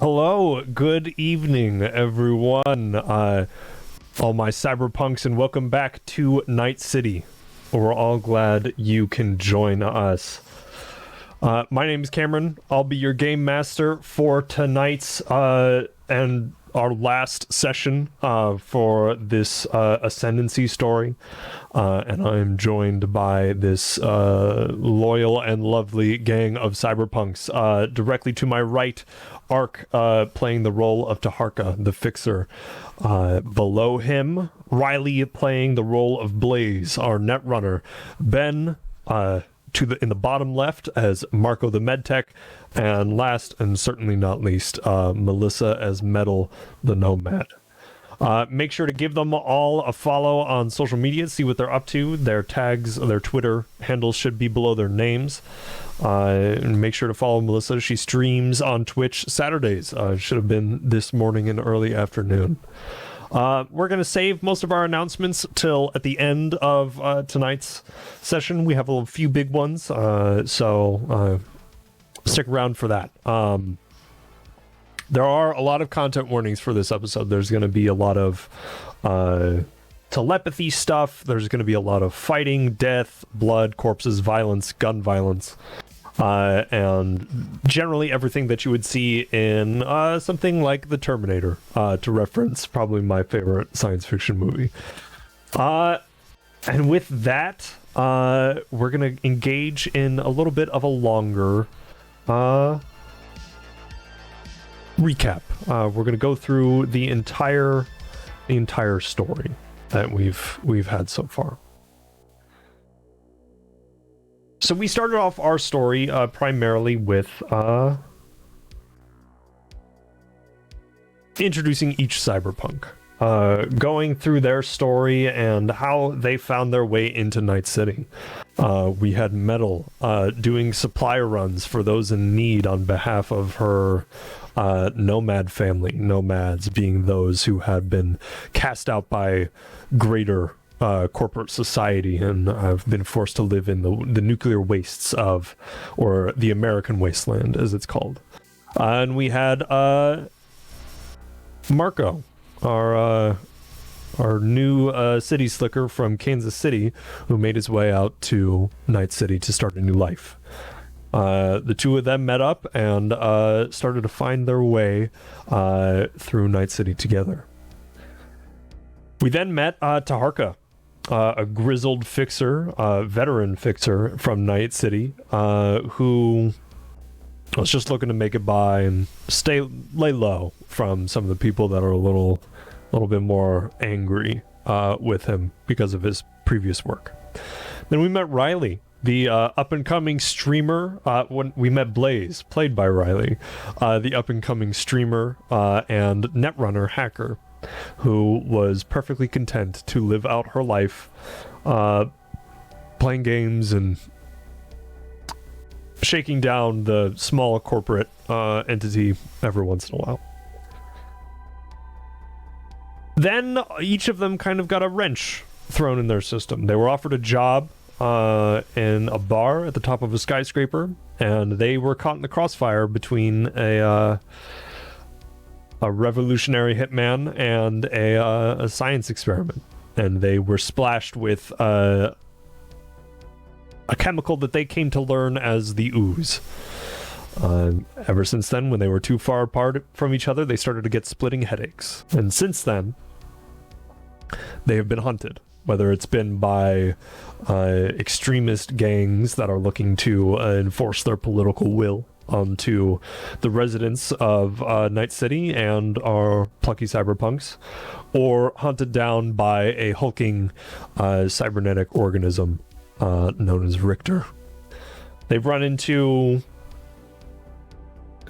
Hello, good evening, everyone. All my cyberpunks, and welcome back to Night City. We're all glad you can join us. My name is Cameron. I'll be your game master for tonight's and our last session for this Ascendancy story. And I'm joined by this loyal and lovely gang of cyberpunks. Directly to my right, Ark playing the role of Taharka, the Fixer. Below him, Riley playing the role of Blaze, our Netrunner. Ben in the bottom left as Marco the Medtech, and last and certainly not least, Melissa as Metal the Nomad. Make sure to give them all a follow on social media, see what they're up to. Their tags, their Twitter handles should be below their names. And make sure to follow Melissa. She streams on Twitch Saturdays. Should have been this morning and early afternoon. We're going to save most of our announcements till at the end of tonight's session. We have a few big ones, so stick around for that. There are a lot of content warnings for this episode. There's going to be a lot of telepathy stuff. There's going to be a lot of fighting, death, blood, corpses, violence, gun violence. And generally everything that you would see in something like The Terminator, to reference probably my favorite science fiction movie. And with that, we're going to engage in a little bit of a longer recap. We're going to go through the entire story that we've had so far. So we started off our story primarily with introducing each cyberpunk, going through their story and how they found their way into Night City. We had Metal doing supply runs for those in need on behalf of her nomad family, nomads being those who had been cast out by greater corporate society and have been forced to live in the nuclear wastes of, or the American wasteland as it's called. And we had Marco, our new city slicker from Kansas City, who made his way out to Night City to start a new life. The two of them met up and started to find their way through Night City together. We then met Taharka, a grizzled fixer, veteran fixer from Night City, who was just looking to make it by and lay low from some of the people that are a little bit more angry with him because of his previous work. Then we met Riley, the up-and-coming streamer. When we met Blaze, played by Riley, the up-and-coming streamer and netrunner hacker, who was perfectly content to live out her life playing games and shaking down the small corporate entity every once in a while. Then each of them kind of got a wrench thrown in their system. They were offered a job in a bar at the top of a skyscraper, and they were caught in the crossfire between a revolutionary hitman and a science experiment, and they were splashed with a chemical that they came to learn as the ooze. Ever since then, when they were too far apart from each other, they started to get splitting headaches, and since then they have been hunted, whether it's been by extremist gangs that are looking to enforce their political will onto the residents of Night City and our plucky cyberpunks, or hunted down by a hulking cybernetic organism known as Richter. They've run into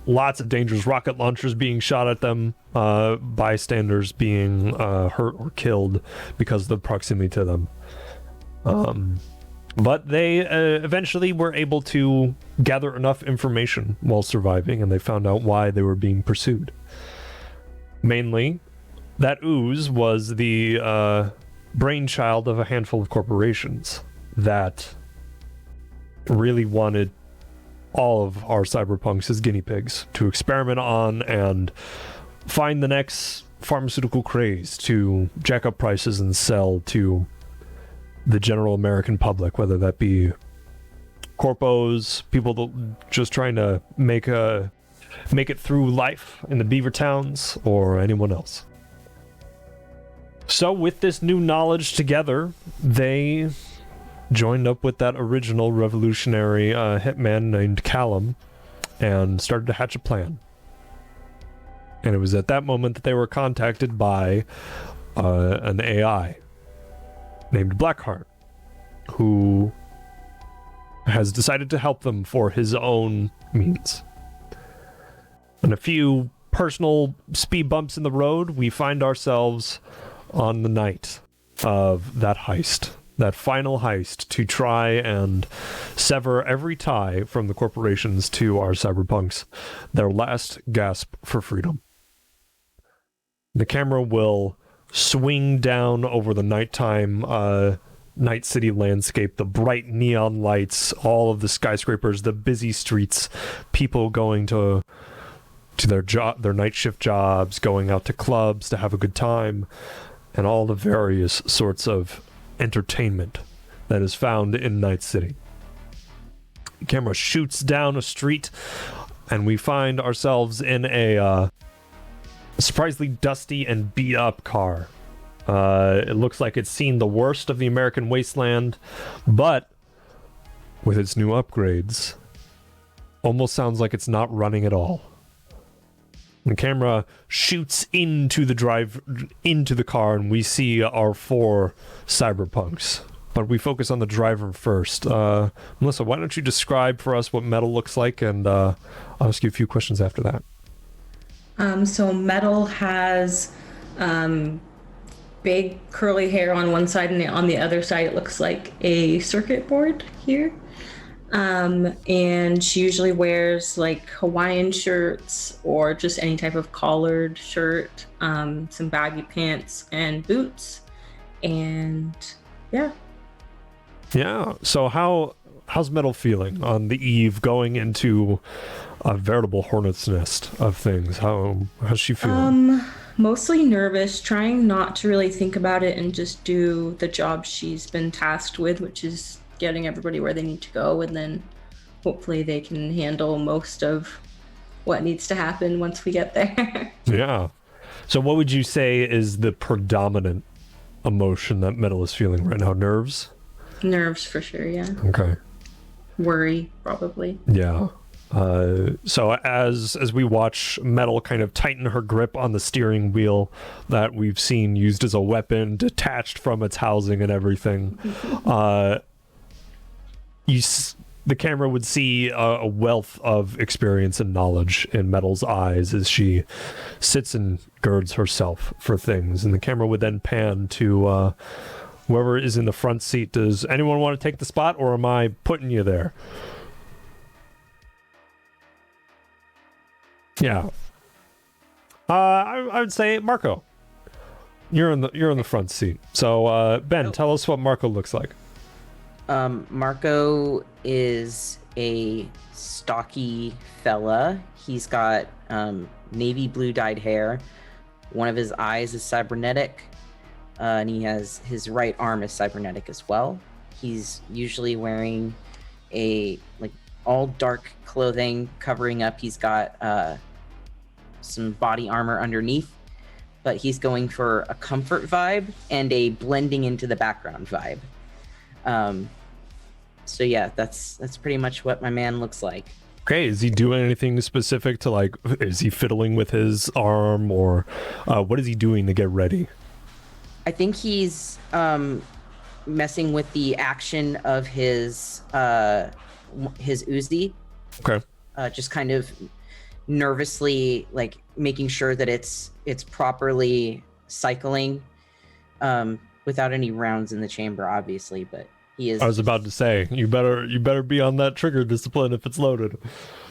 lots of dangerous rocket launchers being shot at them, bystanders being hurt or killed because of the proximity to them. But they eventually were able to gather enough information while surviving, and they found out why they were being pursued. Mainly, that ooze was the brainchild of a handful of corporations that really wanted all of our cyberpunks as guinea pigs to experiment on and find the next pharmaceutical craze to jack up prices and sell to the general American public, whether that be corpos, people just trying to make it through life in the beaver towns, or anyone else. So with this new knowledge together, they joined up with that original revolutionary hitman named Callum and started to hatch a plan. And it was at that moment that they were contacted by an AI named Blackheart, who has decided to help them for his own means. And a few personal speed bumps in the road, we find ourselves on the night of that heist, that final heist, to try and sever every tie from the corporations to our cyberpunks, their last gasp for freedom. The camera will swing down over the nighttime Night City landscape, the bright neon lights, all of the skyscrapers, the busy streets, people going to their night shift jobs, going out to clubs to have a good time, and all the various sorts of entertainment that is found in Night City. The camera shoots down a street, and we find ourselves in a surprisingly dusty and beat up car. It looks like it's seen the worst of the American wasteland, but with its new upgrades, almost sounds like it's not running at all. The camera shoots into the car, and we see our 4 cyberpunks. But we focus on the driver first. Melissa, why don't you describe for us what Metal looks like, and I'll ask you a few questions after that. So Metal has big curly hair on one side, and on the other side it looks like a circuit board here. And she usually wears like Hawaiian shirts or just any type of collared shirt, some baggy pants and boots, and yeah. So how's Metal feeling on the eve, going into a veritable hornet's nest of things? How's she feeling? Mostly nervous, trying not to really think about it and just do the job she's been tasked with, which is getting everybody where they need to go, and then hopefully they can handle most of what needs to happen once we get there. Yeah. So what would you say is the predominant emotion that Metal is feeling right now? Nerves? Nerves for sure, yeah. Okay. Worry, probably. Yeah. So as we watch Metal kind of tighten her grip on the steering wheel that we've seen used as a weapon, detached from its housing and everything, the camera would see a wealth of experience and knowledge in Metal's eyes as she sits and girds herself for things. And the camera would then pan to whoever is in the front seat. Does anyone want to take the spot, or am I putting you there? Yeah. I would say Marco. You're in the front seat. So Ben, tell us what Marco looks like. Marco is a stocky fella. He's got navy blue dyed hair. One of his eyes is cybernetic, and he has his right arm is cybernetic as well. He's usually wearing a all dark clothing covering up. He's got some body armor underneath, but he's going for a comfort vibe and a blending into the background vibe. So yeah, that's pretty much what my man looks like. Okay, is he doing anything specific to is he fiddling with his arm, or what is he doing to get ready? I think he's messing with the action of his Uzi. Okay. Just kind of nervously making sure that it's properly cycling, without any rounds in the chamber, obviously, but he is. I was about to say, you better be on that trigger discipline if it's loaded.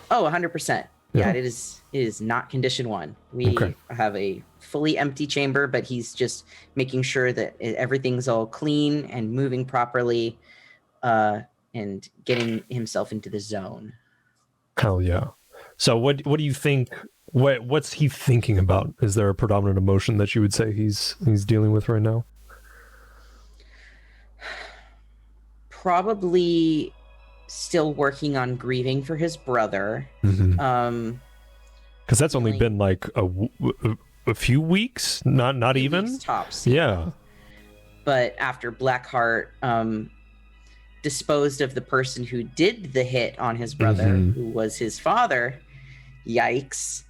Oh, 100%. Yeah, it is not condition 1. We have a fully empty chamber, but he's just making sure that everything's all clean and moving properly, and getting himself into the zone. Hell yeah. So what do you think? What's he thinking about? Is there a predominant emotion that you would say he's dealing with right now? Probably still working on grieving for his brother. Because that's only feeling- been like a few weeks, not few even. weeks tops. Yeah. But after Blackheart disposed of the person who did the hit on his brother, who was his father, yikes.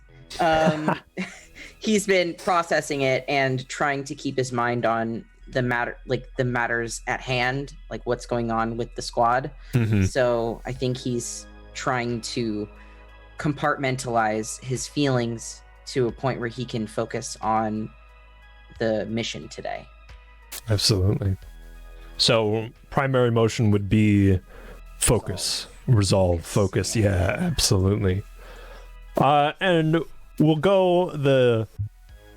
He's been processing it and trying to keep his mind on the matters at hand, like what's going on with the squad. So I think he's trying to compartmentalize his feelings to a point where he can focus on the mission today. Absolutely. So primary emotion would be focus, resolve, focus. Yeah, absolutely. And the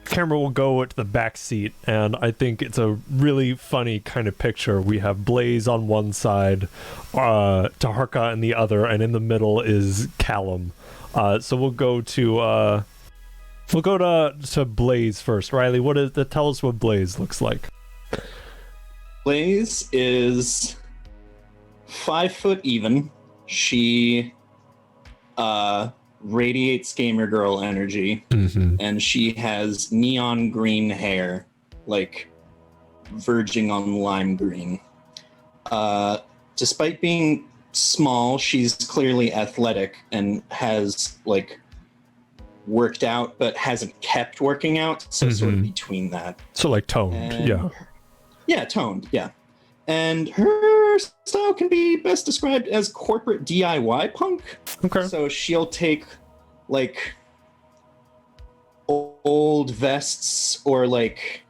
camera will go to the back seat, and I think it's a really funny kind of picture. We have Blaze on one side, Taharka on the other, and in the middle is Callum. So we'll go to Blaze first. Riley, tell us what Blaze looks like. Blaze is 5 foot even. She radiates gamer girl energy, and she has neon green hair, like verging on lime green. Despite being small, she's clearly athletic and has like worked out, but hasn't kept working out, so sort of between that. So like toned, yeah. Yeah, toned, yeah. And her style can be best described as corporate DIY punk. Okay. So she'll take, like, old vests or, like,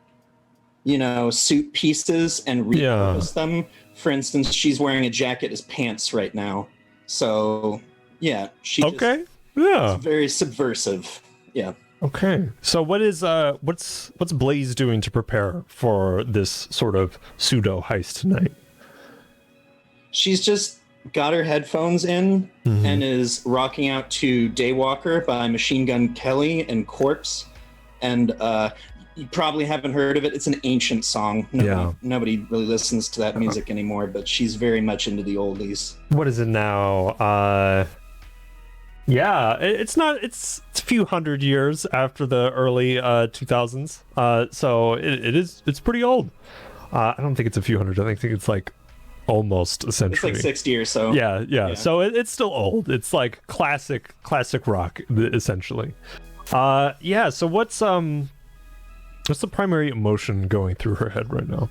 you know, suit pieces and repurpose them. For instance, she's wearing a jacket as pants right now. So, yeah, okay. Yeah. It's very subversive. Yeah. Okay. So what's Blaze doing to prepare for this sort of pseudo heist tonight? She's just got her headphones in and is rocking out to Daywalker by Machine Gun Kelly and Corpse. And you probably haven't heard of it. It's an ancient song. Nobody really listens to that music anymore, but she's very much into the oldies. What is it now? Yeah, it's a few hundred years after the early 2000s. So it's pretty old. I don't think it's a few hundred. I think it's like almost a century. It's like 60 or so. Yeah. So it's still old. It's like classic rock, essentially. Yeah. So what's the primary emotion going through her head right now?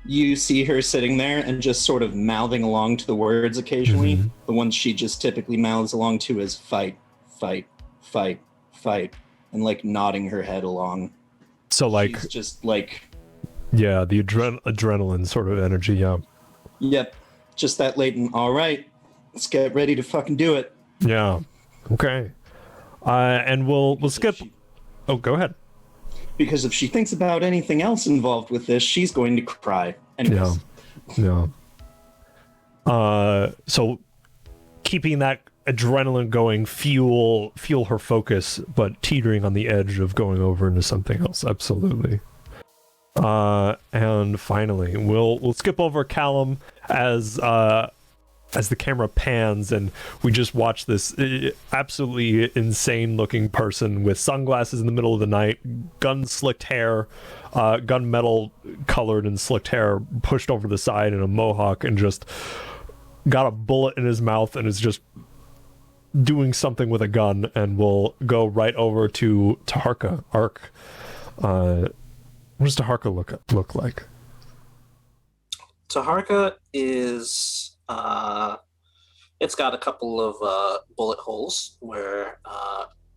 You see her sitting there and just sort of mouthing along to the words occasionally. The ones she just typically mouths along to is fight, fight, fight, fight, and like nodding her head along. So like she's just like, yeah, the adrenaline sort of energy. Yeah. Yep. Just that latent. All right, let's get ready to fucking do it. Yeah. Okay. And we'll skip. Oh, go ahead. Because if she thinks about anything else involved with this, she's going to cry. Anyways. Yeah. So keeping that adrenaline going, fuel her focus, but teetering on the edge of going over into something else. Absolutely. And finally, we'll skip over Callum as the camera pans, and we just watch this absolutely insane looking person with sunglasses in the middle of the night, gun-slicked hair, gunmetal colored and slicked hair pushed over the side in a mohawk, and just got a bullet in his mouth and is just doing something with a gun. And we'll go right over to Taharka. Ark. What does Taharka look like? Taharka is... it's got a couple of bullet holes where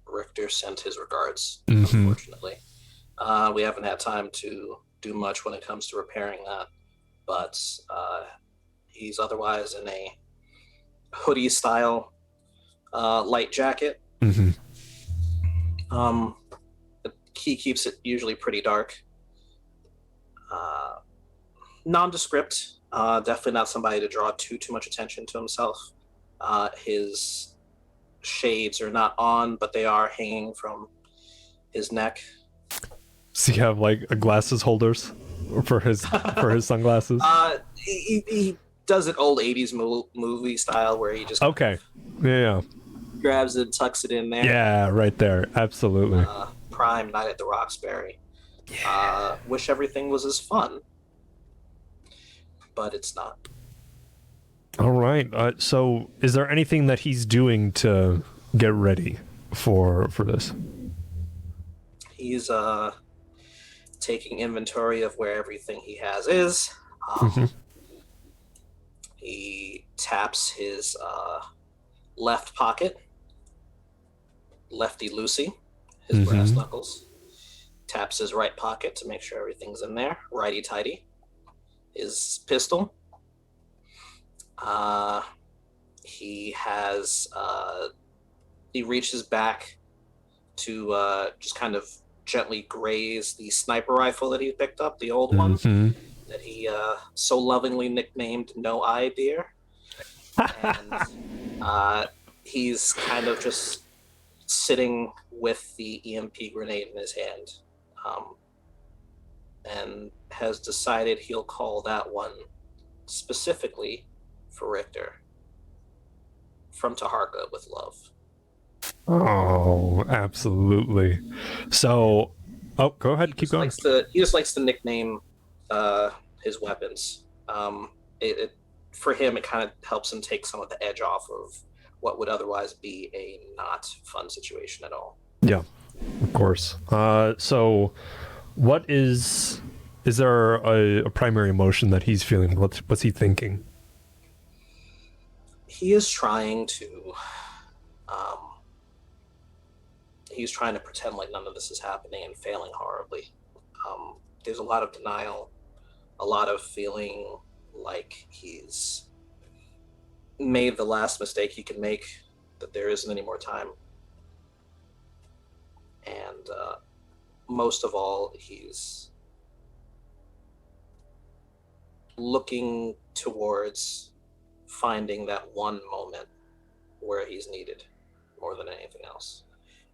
Richter sent his regards, unfortunately. We haven't had time to do much when it comes to repairing that, but he's otherwise in a hoodie-style light jacket. He keeps it usually pretty dark. Nondescript. Definitely not somebody to draw too much attention to himself. His shades are not on, but they are hanging from his neck. Does he have like glasses holders for his sunglasses? He does it old 80s movie style where he just Okay. Yeah. grabs it, tucks it in there. Yeah, right there. Absolutely. Prime Night at the Roxbury. Wish everything was as fun, but it's not. All right. So, is there anything that he's doing to get ready for this? He's taking inventory of where everything he has is. He taps his left pocket, lefty loosey, his brass knuckles. Taps his right pocket to make sure everything's in there, righty tighty. His pistol. He reaches back to just kind of gently graze the sniper rifle that he picked up, the old one that he so lovingly nicknamed No Eye Deer. And he's kind of just sitting with the EMP grenade in his hand, and has decided he'll call that one specifically for Richter. From Taharka with love. Oh, absolutely. So, go ahead, keep going. He just likes to nickname his weapons. For him, it kind of helps him take some of the edge off of what would otherwise be a not fun situation at all. Yeah, of course. So, what is there a primary emotion that he's feeling? What's he thinking? He is trying to pretend like none of this is happening and failing horribly. There's a lot of denial, a lot of feeling like he's made the last mistake he can make, that there isn't any more time. And most of all, he's looking towards finding that one moment where he's needed more than anything else.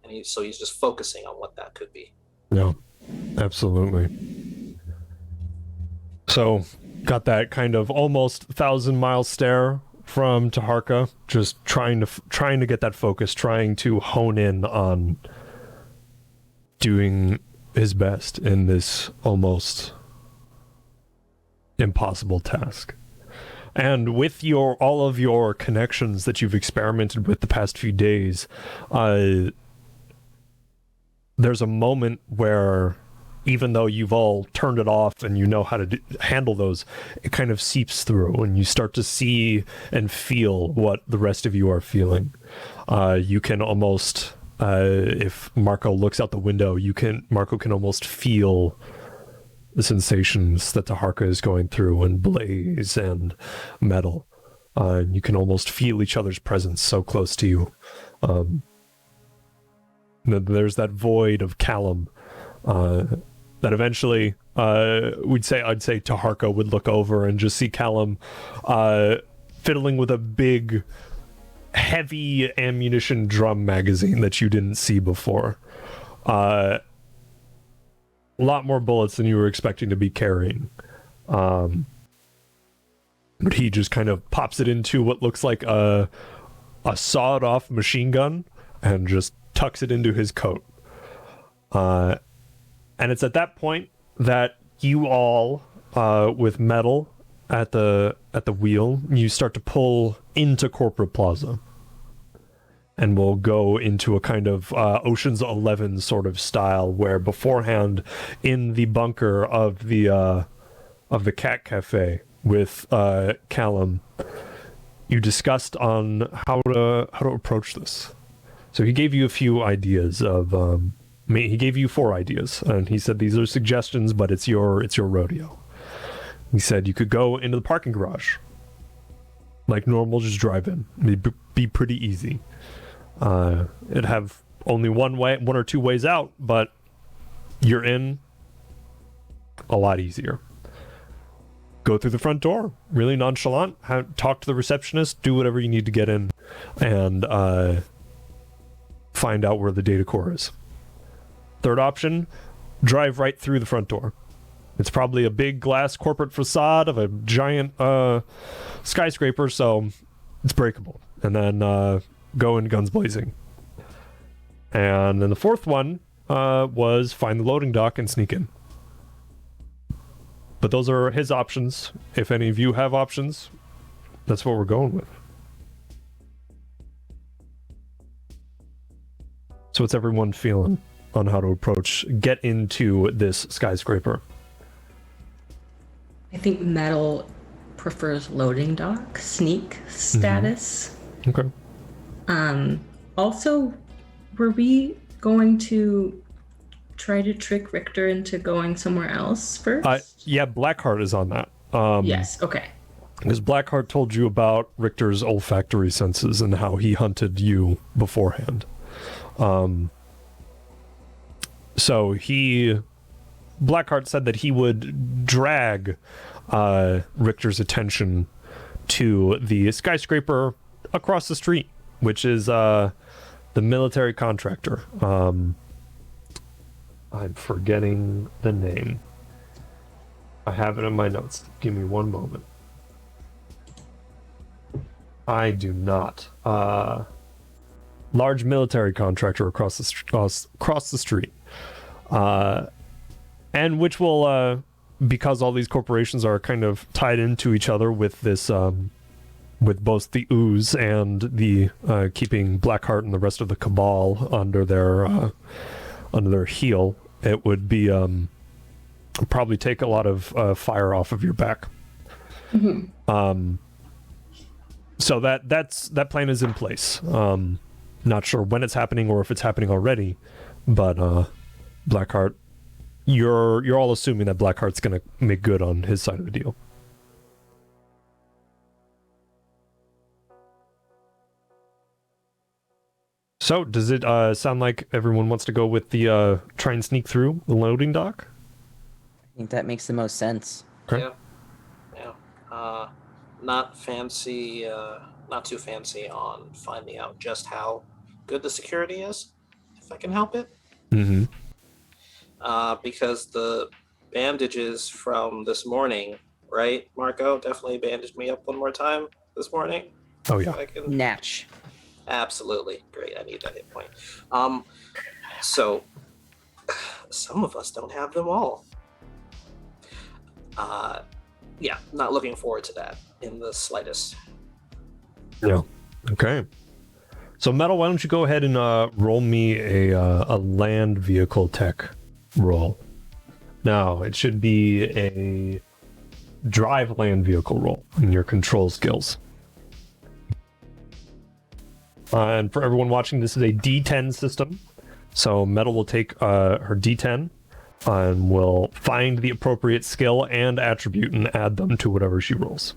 And he's just focusing on what that could be. Yeah, absolutely. So, got that kind of almost 1,000-mile stare from Taharka, just trying to get that focus, trying to hone in on doing his best in this almost impossible task. And with all of your connections that you've experimented with the past few days, there's a moment where, even though you've all turned it off and you know how to handle those, it kind of seeps through and you start to see and feel what the rest of you are feeling. You can almost, if Marco looks out the window, Marco can almost feel the sensations that Taharka is going through, and Blaze and Metal. You can almost feel each other's presence so close to you. There's that void of Callum that eventually I'd say Taharka would look over and just see Callum fiddling with a big, heavy ammunition drum magazine that you didn't see before. A lot more bullets than you were expecting to be carrying. But he just kind of pops it into what looks like a sawed-off machine gun and just tucks it into his coat. And it's at that point that you all, with Metal at the wheel, you start to pull into Corporate Plaza. And we'll go into a kind of Ocean's 11 sort of style, where beforehand, in the bunker of the Cat Cafe with Callum, you discussed on how to approach this. So he gave you a few ideas of. He gave you 4 ideas, and he said these are suggestions, but it's your rodeo. He said you could go into the parking garage, like normal, just drive in. It'd be pretty easy. It'd have only one or two ways out, but you're in a lot easier. go through the front door, really nonchalant, talk to the receptionist, do whatever you need to get in, and find out where the data core is. Third option, drive right through the front door. It's probably a big glass corporate facade of a giant skyscraper, so it's breakable. And then go in guns blazing. And then the fourth one was find the loading dock and sneak in. But those are his options. If any of you have options, that's what we're going with. So what's everyone feeling on how to get into this skyscraper? I think Metal prefers loading dock, sneak status. Okay. Also, were we going to try to trick Richter into going somewhere else first? Yeah, Blackheart is on that. Yes, okay. Because Blackheart told you about Richter's olfactory senses and how he hunted you beforehand. So Blackheart said that he would drag Richter's attention to the skyscraper across the street, which is the military contractor. I'm forgetting the name. I have it in my notes. Give me one moment. I do not. Large military contractor across the street. And which will, because all these corporations are kind of tied into each other with this, with both the Ooze and the keeping Blackheart and the rest of the Cabal under their heel, it would be probably take a lot of fire off of your back. Mm-hmm. So that plan is in place. Not sure when it's happening or if it's happening already, but Blackheart, you're all assuming that Blackheart's going to make good on his side of the deal. So, does it sound like everyone wants to go with the try and sneak through the loading dock? I think that makes the most sense. Okay. Yeah. Not too fancy on finding out just how good the security is, if I can help it. Mm-hmm. Because the bandages from this morning, right, Marco? Definitely bandaged me up one more time this morning. Oh, yeah. Natch. Absolutely. Great. I need that hit point. So some of us don't have them all. Yeah, not looking forward to that in the slightest. Yeah. Okay. So, Metal, why don't you go ahead and roll me a land vehicle tech roll. Now, it should be a drive land vehicle roll in your control skills. And for everyone watching, this is a D10 system. So Metal will take her D10 and will find the appropriate skill and attribute and add them to whatever she rolls.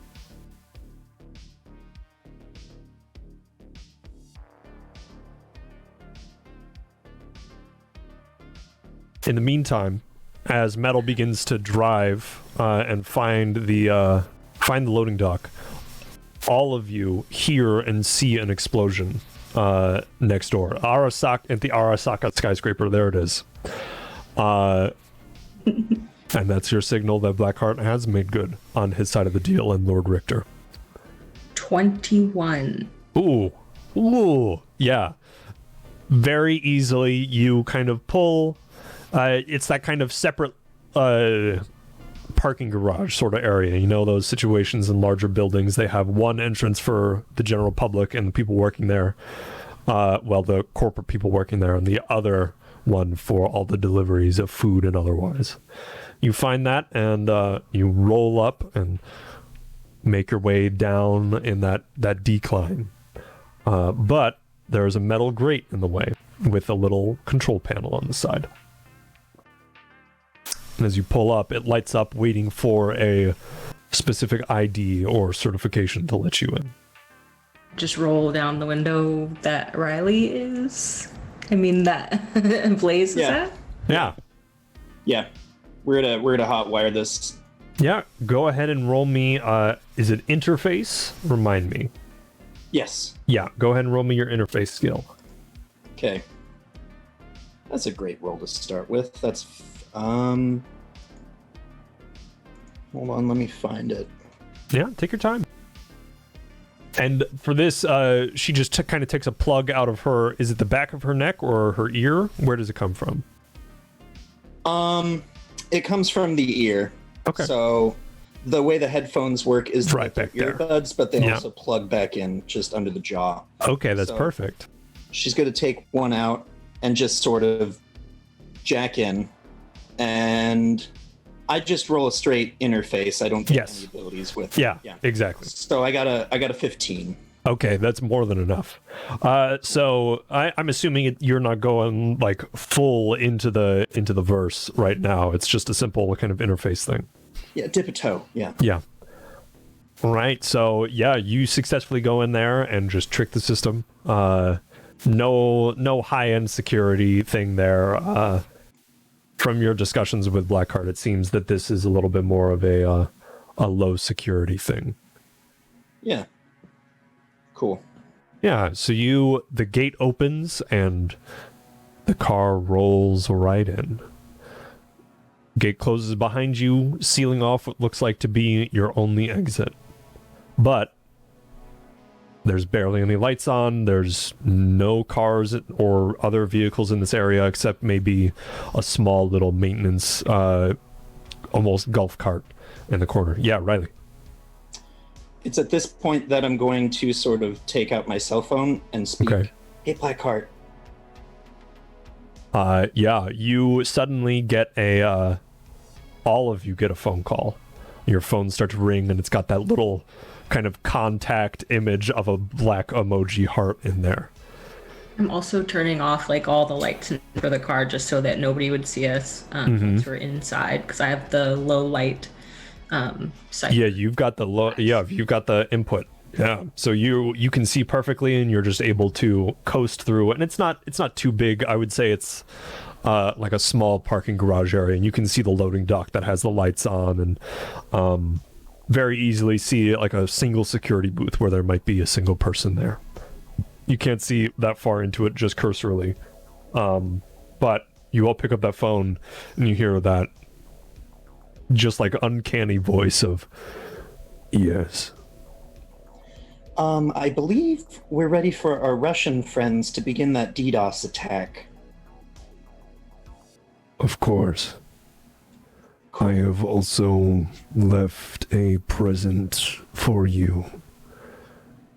In the meantime, as Metal begins to drive and find the loading dock, all of you hear and see an explosion next door. At the Arasaka skyscraper, there it is. And that's your signal that Blackheart has made good on his side of the deal and Lord Richter. 21. Ooh, yeah. Very easily, you kind of pull. It's that kind of separate parking garage sort of area. You know, those situations in larger buildings, they have one entrance for the general public and the people working there. The corporate people working there, and the other one for all the deliveries of food and otherwise. You find that, and you roll up and make your way down in that decline. But there's a metal grate in the way with a little control panel on the side. And as you pull up, it lights up waiting for a specific ID or certification to let you in. Just roll down the window that Riley is. I mean, that Blaze is at? Yeah. Yeah. We're gonna hotwire this Yeah, go ahead and roll me. Is it interface? Remind me. Yes. Yeah, go ahead and roll me your interface skill. Okay. That's a great roll to start with. That's hold on, let me find it. Yeah, take your time. And for this, she just kind of takes a plug out of her. Is it the back of her neck or her ear? Where does it come from? It comes from the ear. Okay. So the way the headphones work is Right back there. earbuds, but they Yeah. also plug back in just under the jaw. Okay, that's So- perfect. She's going to take one out and just sort of jack in, and I just roll a straight interface. I don't get Yes. any abilities with. Yeah, exactly. So I got a 15. Okay, that's more than enough. So I'm assuming you're not going like full into the verse right now. It's just a simple kind of interface thing. Yeah, dip a toe. Yeah. Yeah. Right. So yeah, you successfully go in there and just trick the system. No high-end security thing there. From your discussions with Blackheart, it seems that this is a little bit more of a low security thing. Yeah. Cool. Yeah, so the gate opens and the car rolls right in. Gate closes behind you, sealing off what looks like to be your only exit. But there's barely any lights on, there's no cars or other vehicles in this area except maybe a small little maintenance, almost golf cart in the corner. Yeah, Riley. It's at this point that I'm going to sort of take out my cell phone and speak. Okay. Hey, Blackheart. Yeah, you suddenly get all of you get a phone call. Your phone starts to ring and it's got that little kind of contact image of a black emoji heart in there. I'm also turning off like all the lights for the car just so that nobody would see us once we're inside, because I have the low light sight. Yeah, you've got the you've got the input. Yeah, so you can see perfectly, and you're just able to coast through. And it's not too big. I would say it's like a small parking garage area, and you can see the loading dock that has the lights on, and very easily see like a single security booth where there might be a single person there. You can't see that far into it just cursorily, but you all pick up that phone and you hear that just like uncanny voice of, yes. I believe we're ready for our Russian friends to begin that DDoS attack. Of course. I have also left a present for you.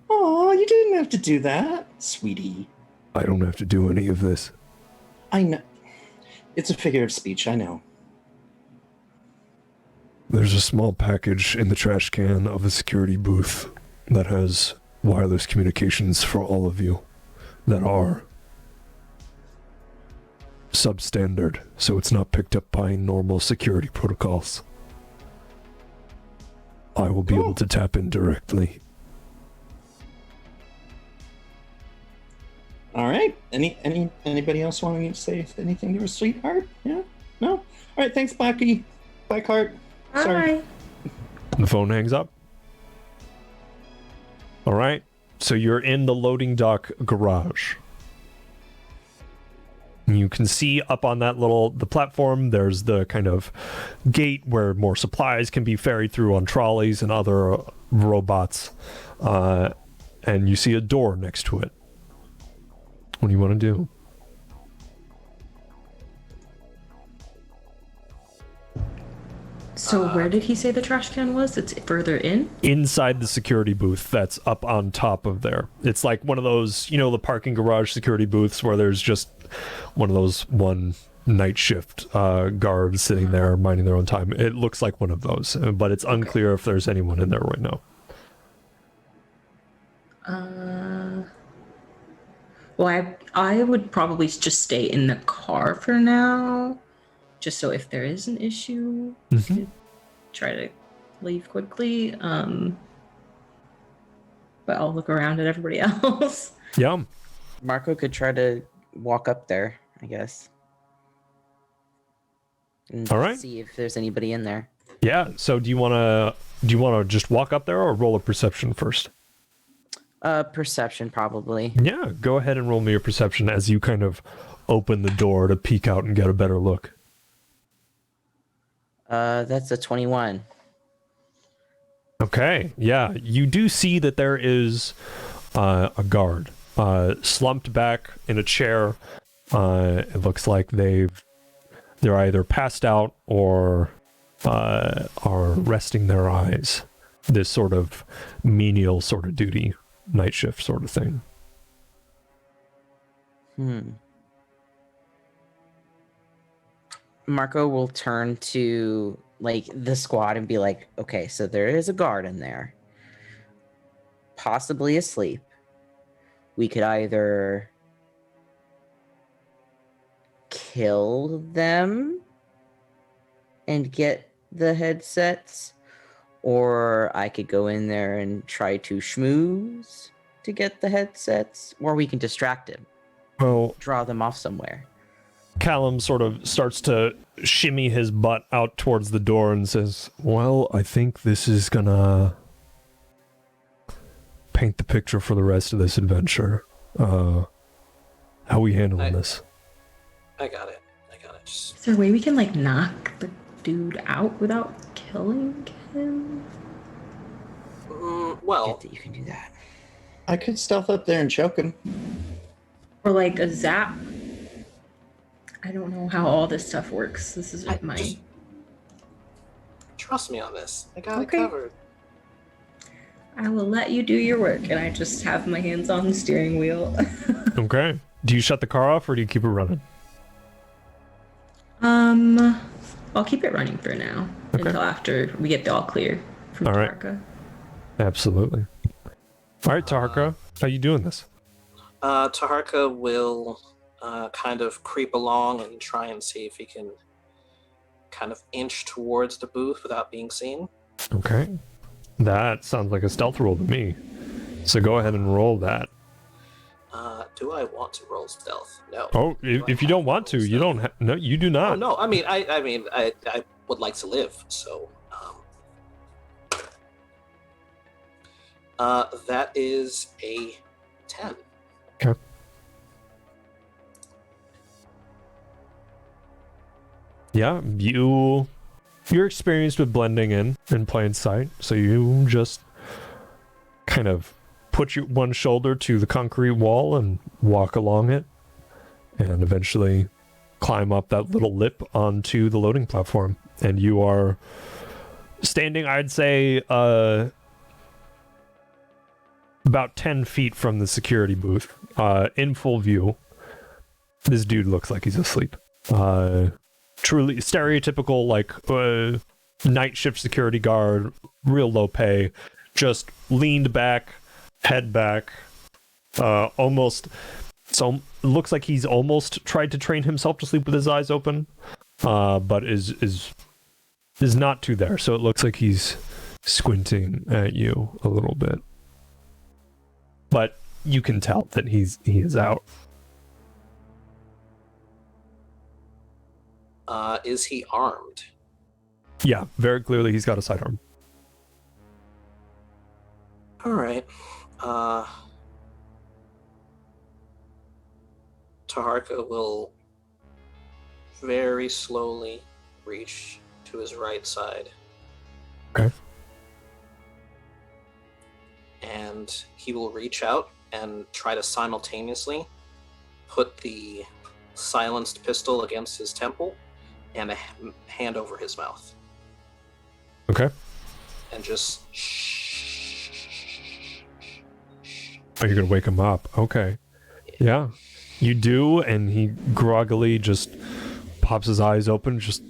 Oh, you didn't have to do that, sweetie. I don't have to do any of this. I know. It's a figure of speech, I know. There's a small package in the trash can of a security booth that has wireless communications for all of you that are substandard, so it's not picked up by normal security protocols. I will be able to tap in directly. All right. Anybody else wanting to say anything to her sweetheart? Yeah? No? All right, thanks, Blackheart. Sorry. Bye. The phone hangs up. All right, so you're in the loading dock garage. You can see up on that the platform, there's the kind of gate where more supplies can be ferried through on trolleys and other robots. And you see a door next to it. What do you want to do? So where did he say the trash can was? It's further in? Inside the security booth that's up on top of there. It's like one of those, the parking garage security booths where there's just one of those one night shift guards sitting there minding their own time. It looks like one of those, but it's unclear if there's anyone in there right now. Well, I would probably just stay in the car for now, just so if there is an issue, we could try to leave quickly. But I'll look around at everybody else. Yeah. Marco could try to walk up there, I guess. And All right. see if there's anybody in there. Yeah. So do you want to just walk up there or roll a perception first? Perception probably. Yeah. Go ahead and roll me your perception as you kind of open the door to peek out and get a better look. That's a 21. Okay. Yeah. You do see that there is a guard slumped back in a chair. It looks like they're either passed out or are resting their eyes. This sort of menial sort of duty, night shift sort of thing. Marco will turn to like the squad and be like, okay, so there is a guard in there, possibly asleep. We could either kill them and get the headsets, or I could go in there and try to schmooze to get the headsets, or we can distract him, Well, draw them off somewhere. Callum sort of starts to shimmy his butt out towards the door and says, well, I think this is gonna paint the picture for the rest of this adventure. How we handling this? I got it. Just... Is there a way we can like knock the dude out without killing him? Well, Get that you can do that. I could stealth up there and choke him. Or like a zap? I don't know how all this stuff works. This is my... Trust me on this. I got Okay. it covered. I will let you do your work, and I just have my hands on the steering wheel. Okay. Do you shut the car off or do you keep it running? I'll keep it running for now until after we get the all clear from All right. Tarka. Absolutely. All right, Taharka, how you doing this? Taharka will kind of creep along and try and see if he can kind of inch towards the booth without being seen. Okay. That sounds like a stealth roll to me. So go ahead and roll that. Do I want to roll stealth? No. Oh, if you don't want to, you don't. No, you do Oh, not. no. I mean, I would like to live. So, that is a 10. Okay. Yeah, you're experienced with blending in plain sight, so you just kind of put your one shoulder to the concrete wall and walk along it, and eventually climb up that little lip onto the loading platform. And you are standing, I'd say, about 10 feet from the security booth, in full view. This dude looks like he's asleep. Truly stereotypical, like, night shift security guard, real low pay, just leaned back, head back, almost, so it looks like he's almost tried to train himself to sleep with his eyes open, but is not too there, so it looks like he's squinting at you a little bit. But you can tell that he is out. Is he armed? Yeah, very clearly he's got a sidearm. All right. Taharka will very slowly reach to his right side. Okay. And he will reach out and try to simultaneously put the silenced pistol against his temple and a hand over his mouth. Okay. And just Oh, you're gonna wake him up. Okay. Yeah. You do, and he groggily just pops his eyes open, just...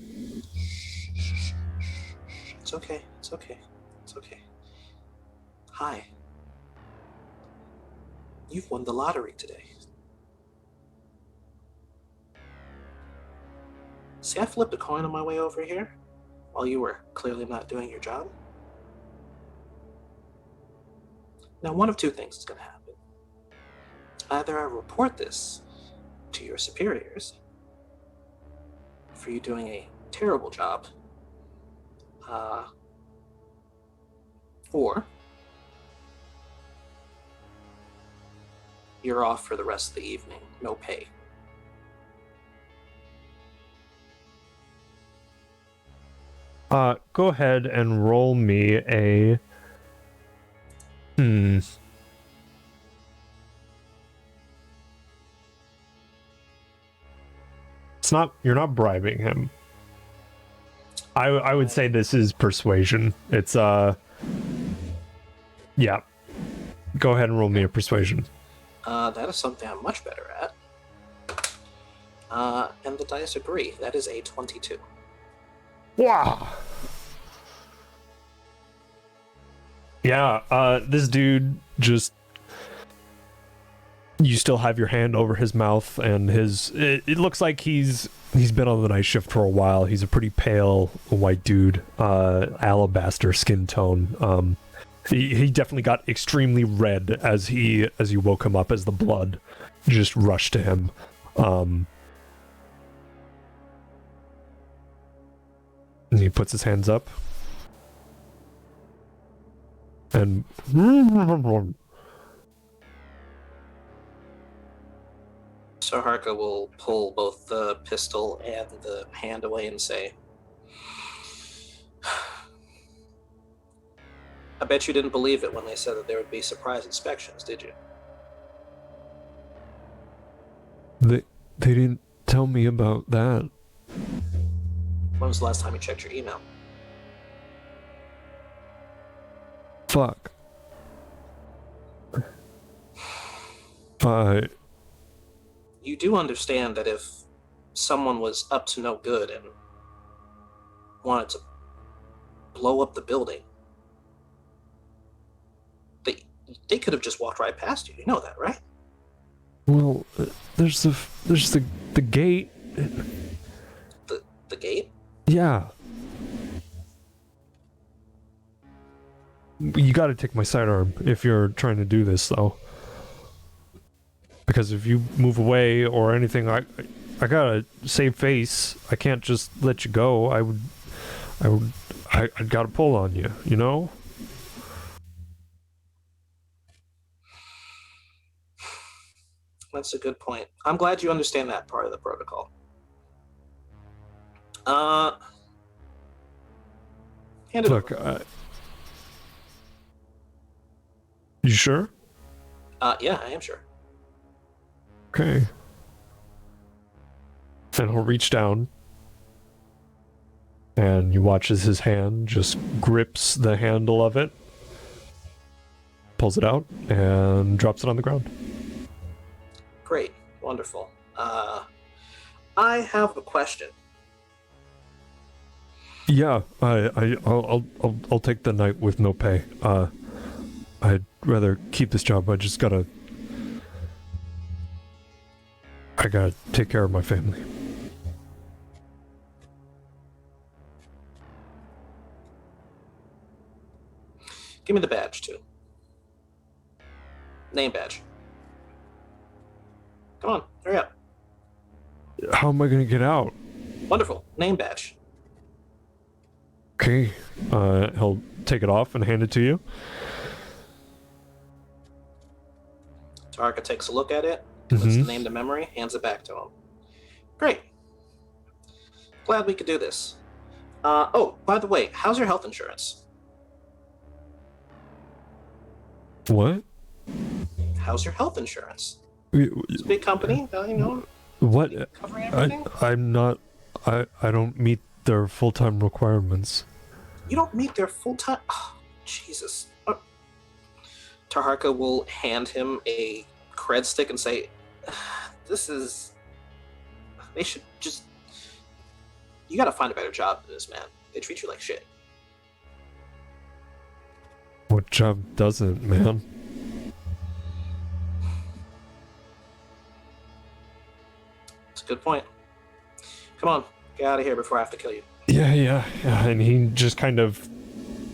It's okay. It's okay. It's okay. Hi. You've won the lottery today. See, I flipped a coin on my way over here while you were clearly not doing your job. Now, one of two things is going to happen. Either I report this to your superiors for you doing a terrible job Or you're off for the rest of the evening, no pay. Go ahead and roll me a... It's not... You're not bribing him. I would say this is persuasion. It's, yeah. Go ahead and roll me a persuasion. That is something I'm much better at. And the dice agree. That is a 22. Wow. Yeah, this dude just... You still have your hand over his mouth, and it looks like he's been on the night shift for a while. He's a pretty pale white dude, alabaster skin tone. He definitely got extremely red as you woke him up, as the blood just rushed to him. And he puts his hands up. And... So Harka will pull both the pistol and the hand away and say, I bet you didn't believe it when they said that there would be surprise inspections, did you? They didn't tell me about that. When was the last time you checked your email? Fuck. You do understand that if someone was up to no good and wanted to blow up the building, they could have just walked right past you. You know that, right? Well, there's the gate. The gate? Yeah. You gotta take my sidearm if you're trying to do this, though. Because if you move away or anything, I gotta save face. I can't just let you go. I gotta pull on you, you know? That's a good point. I'm glad you understand that part of the protocol. Hand it Look, over. You sure? Yeah, I am sure. Okay. And he'll reach down, and you watch as his hand just grips the handle of it, pulls it out, and drops it on the ground. Great. Wonderful. I have a question. Yeah, I'll take the night with no pay. I'd rather keep this job. I gotta take care of my family. Give me the badge, too. Name badge. Come on, hurry up. How am I gonna get out? Wonderful. Name badge. Okay. He'll take it off and hand it to you. Tarka takes a look at it, commits the name to memory, hands it back to him. Great. Glad we could do this. Oh, by the way, how's your health insurance? What? How's your health insurance? It's a big company, you know. What? Covering everything? I'm not. I don't meet their full-time requirements. You don't meet their full-time... Oh, Jesus. Taharka will hand him a cred stick and say, this is... They should just... You gotta find a better job than this, man. They treat you like shit. What job doesn't, man? That's a good point. Come on, get out of here before I have to kill you. Yeah. And he just kind of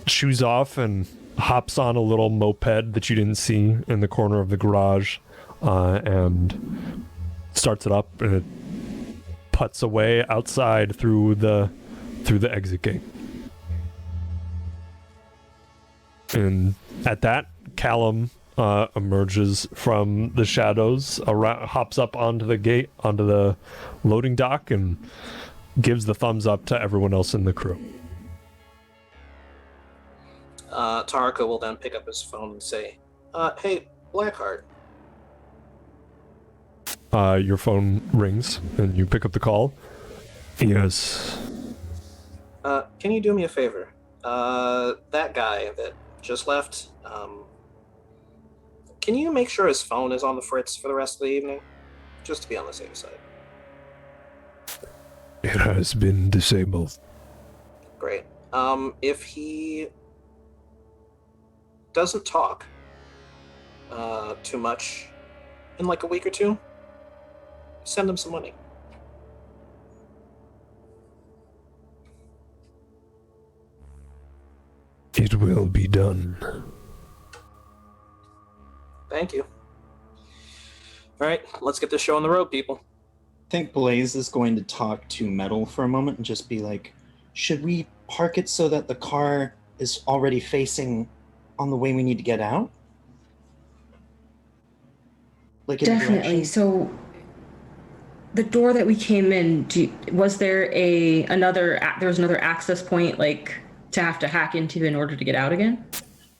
shoes off and hops on a little moped that you didn't see in the corner of the garage, and starts it up, and it putts away outside through the exit gate. And at that, Callum emerges from the shadows, hops up onto the gate, onto the loading dock, and gives the thumbs up to everyone else in the crew. Taraka will then pick up his phone and say, hey, Blackheart. Your phone rings, and you pick up the call. Yes. Can you do me a favor? That guy that just left, can you make sure his phone is on the fritz for the rest of the evening? Just to be on the safe side. It has been disabled. Great. If he doesn't talk too much in like a week or two, send him some money. It will be done. Thank you. All right, let's get this show on the road, people. I think Blaze is going to talk to Metal for a moment and just be like, should we park it so that the car is already facing on the way we need to get out? Like in a Definitely. direction? So the door that we came in, was there another access point like to have to hack into in order to get out again?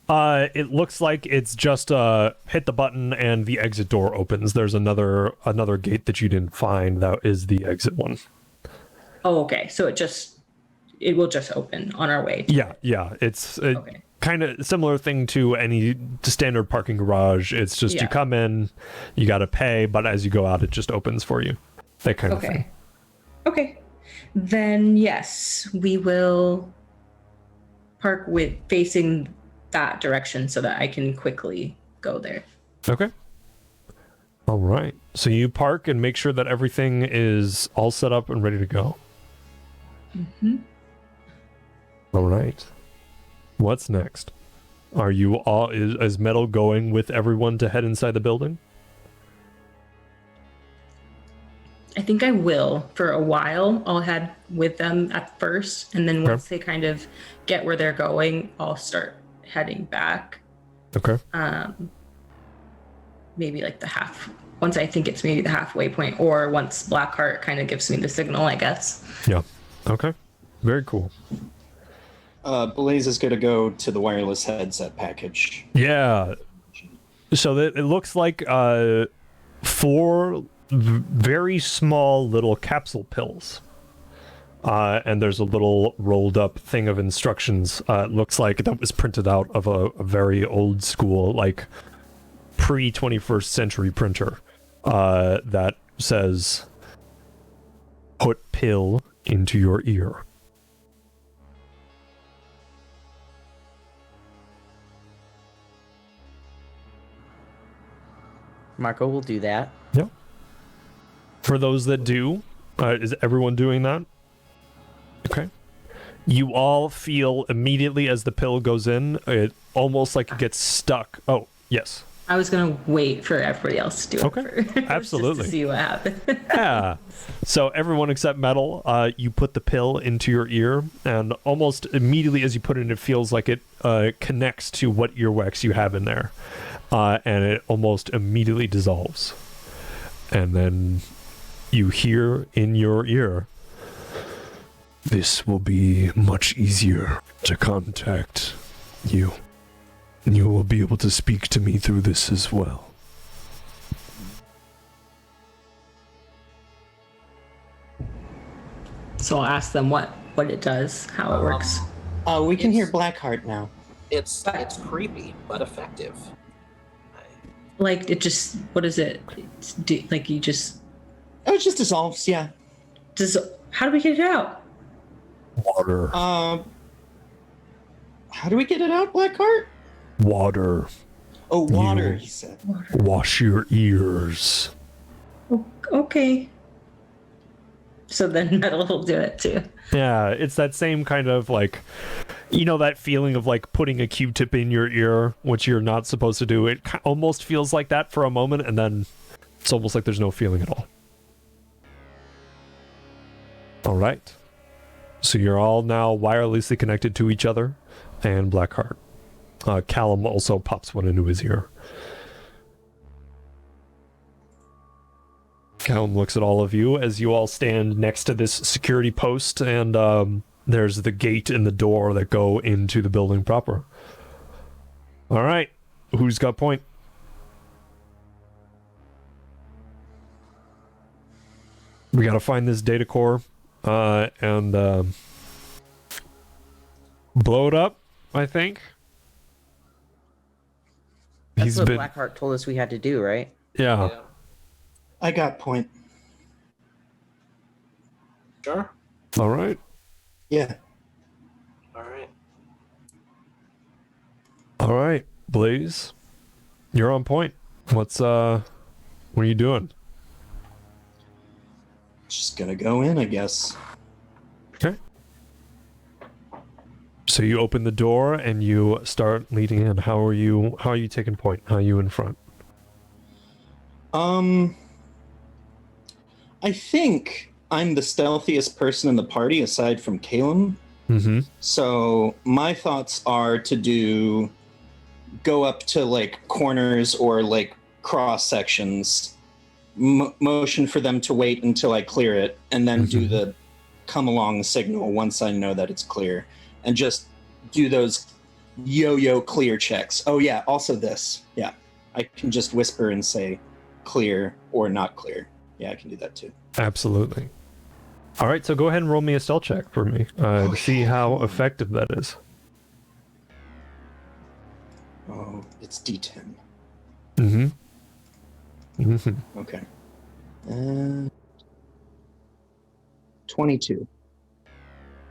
It looks like it's just hit the button and the exit door opens. There's another gate that you didn't find that is the exit one. Oh, okay. So it will just open on our way. Yeah. It's Okay. kind of similar thing to any standard parking garage. It's just you come in, you got to pay, but as you go out, it just opens for you. That kind of thing. Okay. Then yes, we will park facing that direction so that I can quickly go there. Okay. All right. So you park and make sure that everything is all set up and ready to go. Mm-hmm. All right. What's next? Are you all is Metal going with everyone to head inside the building? I think I will for a while. I'll head with them at first, and then once they kind of get where they're going, I'll start heading back. Okay. Maybe like once I think it's maybe the halfway point, or once Blackheart kind of gives me the signal, I guess. Yeah. Okay. Very cool. Blaze is going to go to the wireless headset package. Yeah. So it looks like 4 very small little capsule pills. And there's a little rolled up thing of instructions. It looks like that was printed out of a very old school, like pre-21st century printer that says, put pill into your ear. Marco will do that. Yep. For those that do, is everyone doing that? Okay. You all feel immediately as the pill goes in, it almost like it gets stuck. Oh, yes. I was gonna wait for everybody else to do Okay. it first, Absolutely. just to see what happens. Yeah. So everyone except Metal, you put the pill into your ear, and almost immediately as you put it in, it feels like it connects to what earwax you have in there. And it almost immediately dissolves. And then you hear in your ear, this will be much easier to contact you. You will be able to speak to me through this as well. So I'll ask them what it does, how it works. We can hear Blackheart now. It's creepy, but effective. Like it just, what is it? Like you just. Oh, it just dissolves, yeah. How do we get it out? Water. How do we get it out, Blackheart? Water. Oh, water, he said. Wash your ears. Okay. So then Metal will do it too. Yeah, it's that same kind of like, you know, that feeling of like putting a Q-tip in your ear, which you're not supposed to do. It almost feels like that for a moment, and then it's almost like there's no feeling at all. All right. So you're all now wirelessly connected to each other and Blackheart. Callum also pops one into his ear. Callum looks at all of you as you all stand next to this security post, and there's the gate and the door that go into the building proper. All right, who's got point? We gotta find this data core and blow it up, I think. That's what Blackheart told us we had to do, right? Yeah. I got point. Sure. All right. Yeah. All right. All right, Blaze. You're on point. What are you doing? Just gonna go in, I guess. Okay. So you open the door and you start leading in. How are you taking point? How are you in front? I think I'm the stealthiest person in the party aside from Caleb. Mm-hmm. So my thoughts are to go up to like corners or like cross sections, motion for them to wait until I clear it, and then do the come along signal once I know that it's clear, and just do those yo-yo clear checks. Oh yeah, also this. Yeah, I can just whisper and say clear or not clear. Yeah, I can do that too. Absolutely. All right, so go ahead and roll me a stealth check for me to see how effective that is. Oh, it's D10. Mm-hmm. Mm-hmm. Okay. 22.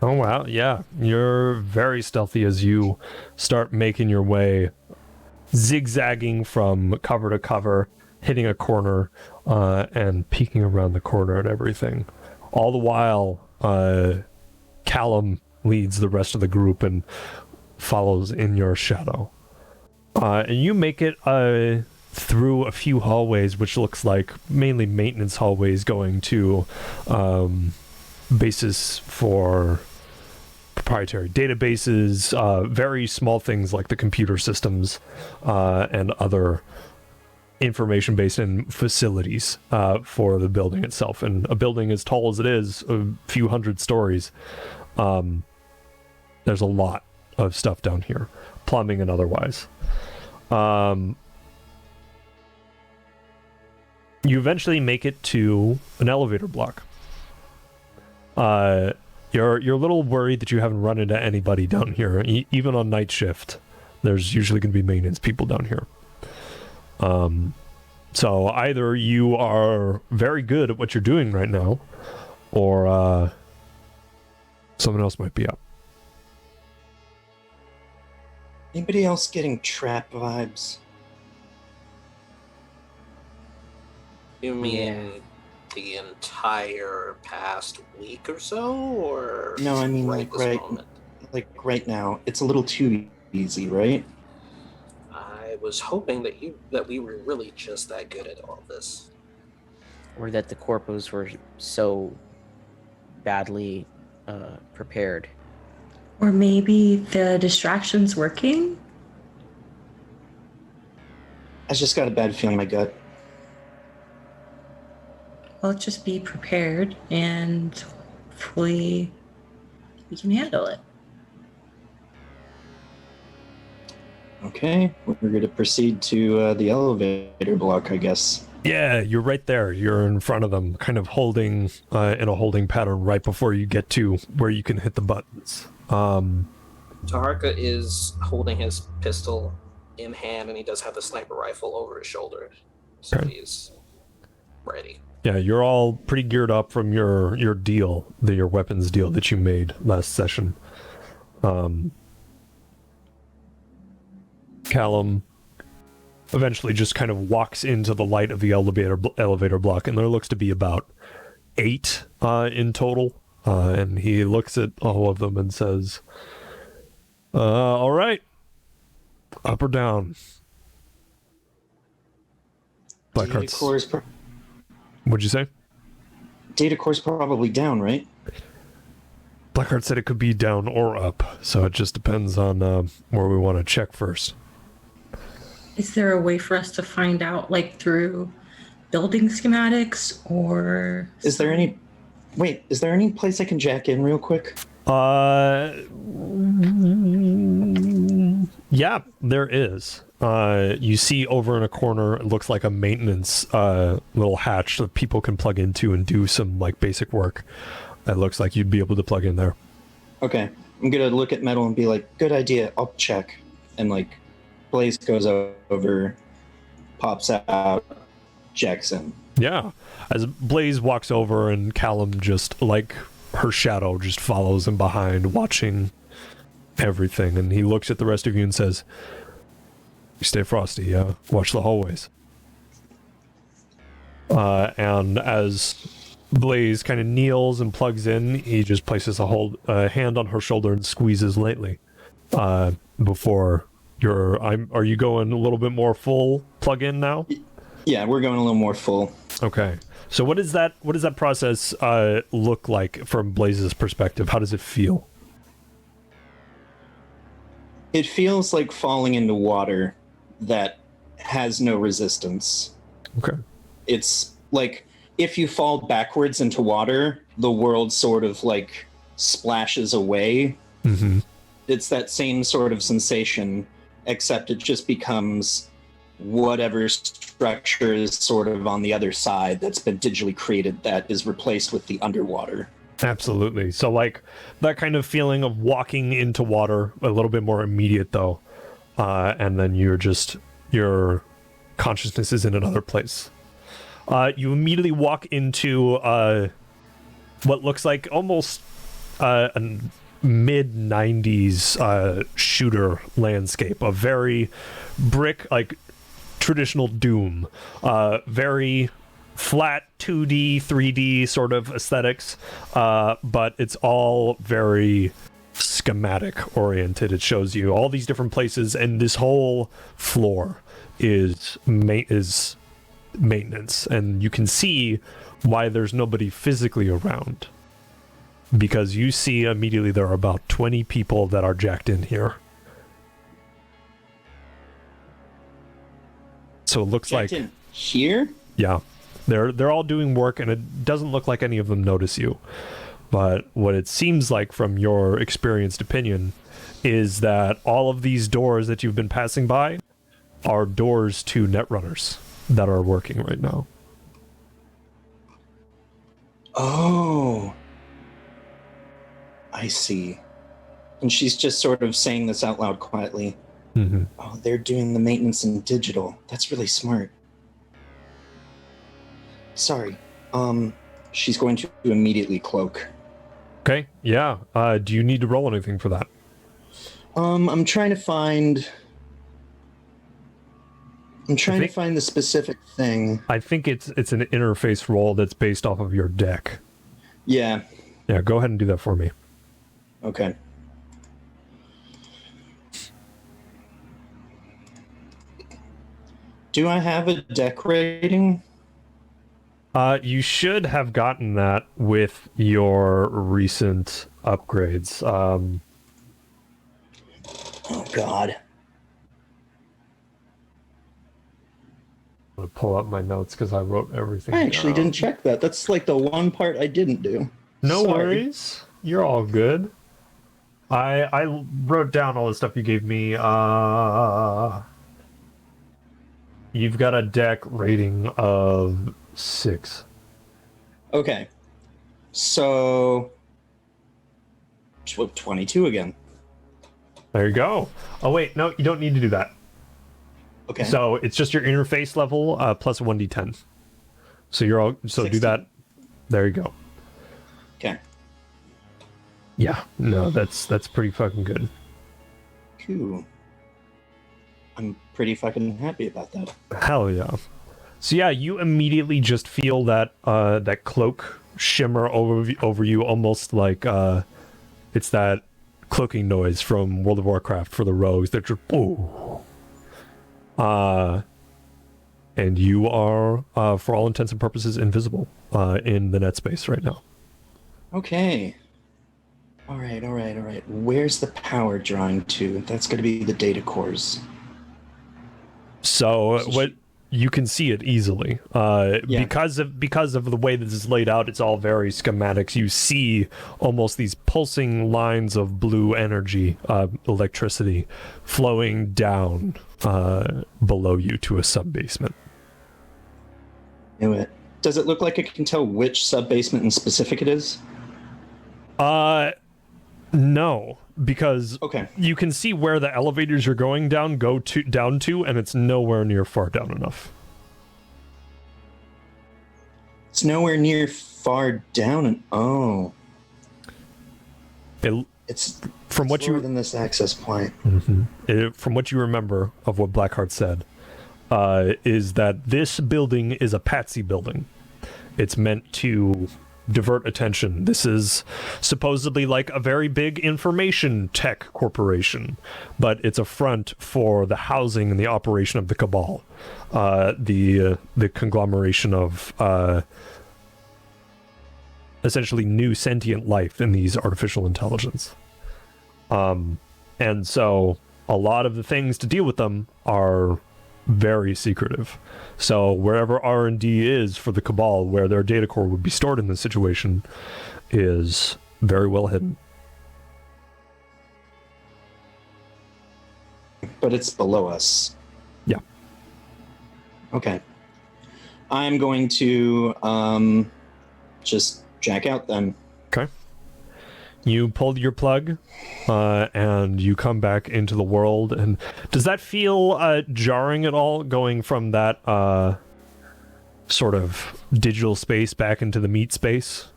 Oh, wow. Yeah. You're very stealthy as you start making your way, zigzagging from cover to cover, hitting a corner, and peeking around the corner and everything. All the while, Callum leads the rest of the group and follows in your shadow. And you make it through a few hallways, which looks like mainly maintenance hallways going to bases for proprietary databases, very small things like the computer systems and other information-based and facilities for the building itself. And a building as tall as it is, a few hundred stories, there's a lot of stuff down here, plumbing and otherwise. You eventually make it to an elevator block. You're a little worried that you haven't run into anybody down here. Even on night shift, there's usually going to be maintenance people down here. So either you are very good at what you're doing right now, or someone else might be up. Anybody else getting trap vibes? You mean the entire past week or so, or No, I mean right this moment? like right now. It's a little too easy, right? I was hoping that we were really just that good at all this. Or that the corpos were so badly prepared. Or maybe the distraction's working? I just got a bad feeling in my gut. Well, just be prepared and hopefully we can handle it. Okay, we're going to proceed to the elevator block, I guess. Yeah, you're right there. You're in front of them, kind of holding in a holding pattern right before you get to where you can hit the buttons. Taharka is holding his pistol in hand, and he does have the sniper rifle over his shoulder, so he's ready. Yeah, you're all pretty geared up from your deal, your weapons deal that you made last session. Callum eventually just kind of walks into the light of the elevator block, and there looks to be about 8 in total. And he looks at all of them and says, all right, up or down? Blackheart's... What'd you say? Data core's probably down, right? Blackheart said it could be down or up, so it just depends on where we want to check first. Is there a way for us to find out, like through building schematics, or Is there any place I can jack in real quick? Yeah, there is. You see over in a corner, it looks like a maintenance little hatch that people can plug into and do some like basic work. It looks like you'd be able to plug in there. Okay, I'm gonna look at Metal and be like, "Good idea. I'll check." And like, Blaze goes over, pops out, jacks in. Yeah, as Blaze walks over and Callum just like her shadow just follows him behind, watching everything, and he looks at the rest of you and says, "Stay frosty. Watch the hallways." And as Blaze kind of kneels and plugs in, he just places a hand on her shoulder and squeezes lightly. Before are you going a little bit more full plug in now? Yeah, we're going a little more full. Okay. So what does that process look like from Blaze's perspective? How does it feel? It feels like falling into water that has no resistance. Okay. It's like if you fall backwards into water, the world sort of like splashes away. Mm-hmm. It's that same sort of sensation, except it just becomes whatever structure is sort of on the other side that's been digitally created that is replaced with the underwater. Absolutely. So like that kind of feeling of walking into water, a little bit more immediate though, and then your consciousness is in another place. You immediately walk into what looks like almost a mid-90s shooter landscape, a very brick, like traditional Doom, very flat 2D, 3D sort of aesthetics, but it's all very schematic oriented. It shows you all these different places, and this whole floor is maintenance, and you can see why there's nobody physically around, because you see immediately there are about 20 people that are jacked in here. So it looks Jacked like in here? Yeah, they're all doing work, and it doesn't look like any of them notice you. But what it seems like from your experienced opinion is that all of these doors that you've been passing by are doors to netrunners that are working right now. Oh, I see. And she's just sort of saying this out loud quietly. Mm-hmm. Oh, they're doing the maintenance in digital. That's really smart. Sorry. She's going to immediately cloak. Okay, yeah. Do you need to roll anything for that? I'm trying to find the specific thing. I think it's an interface roll that's based off of your deck. Yeah. Yeah, go ahead and do that for me. Okay. Do I have a deck rating? You should have gotten that with your recent upgrades. Oh, God. I'm going to pull up my notes because I wrote everything I actually down. didn't check that. That's like the one part I didn't do. No Sorry. worries. You're all good. I wrote down all the stuff you gave me. You've got a deck rating of 6. Okay. So 22 again. There you go. Oh wait, no, you don't need to do that. Okay. So it's just your interface level plus 1d10. So you're all so 16. do that. There you go. Okay. Yeah, no, that's pretty fucking good. Cool. I'm pretty fucking happy about that. Hell yeah. So yeah, you immediately just feel that that cloak shimmer over you, almost like it's that cloaking noise from World of Warcraft for the rogues that just and you are for all intents and purposes invisible in the net space right now. Okay. All right. Where's the power drawing to? That's going to be the data cores. So what you can see it easily because of the way this is laid out. It's all very schematics. You see almost these pulsing lines of blue energy, electricity, flowing down below you to a sub-basement. Knew it. Does it look like it can tell which sub-basement in specific it is? No, because Okay. you can see where the elevators are going down to, and it's nowhere near far down enough. It's nowhere near far down, and it's from what slower than this access point. From what you remember of what Blackheart said, is that this building is a patsy building. It's meant to divert attention. This is supposedly like a very big information tech corporation, but it's a front for the housing and the operation of the Cabal, the conglomeration of essentially new sentient life in these artificial intelligence. And so a lot of the things to deal with them are very secretive. So wherever R&D is for the Cabal, where their data core would be stored in this situation, is very well hidden. But it's below us. Yeah. Okay. I'm going to just jack out then. Okay. You pulled your plug, and you come back into the world. And does that feel jarring at all, going from that sort of digital space back into the meat space?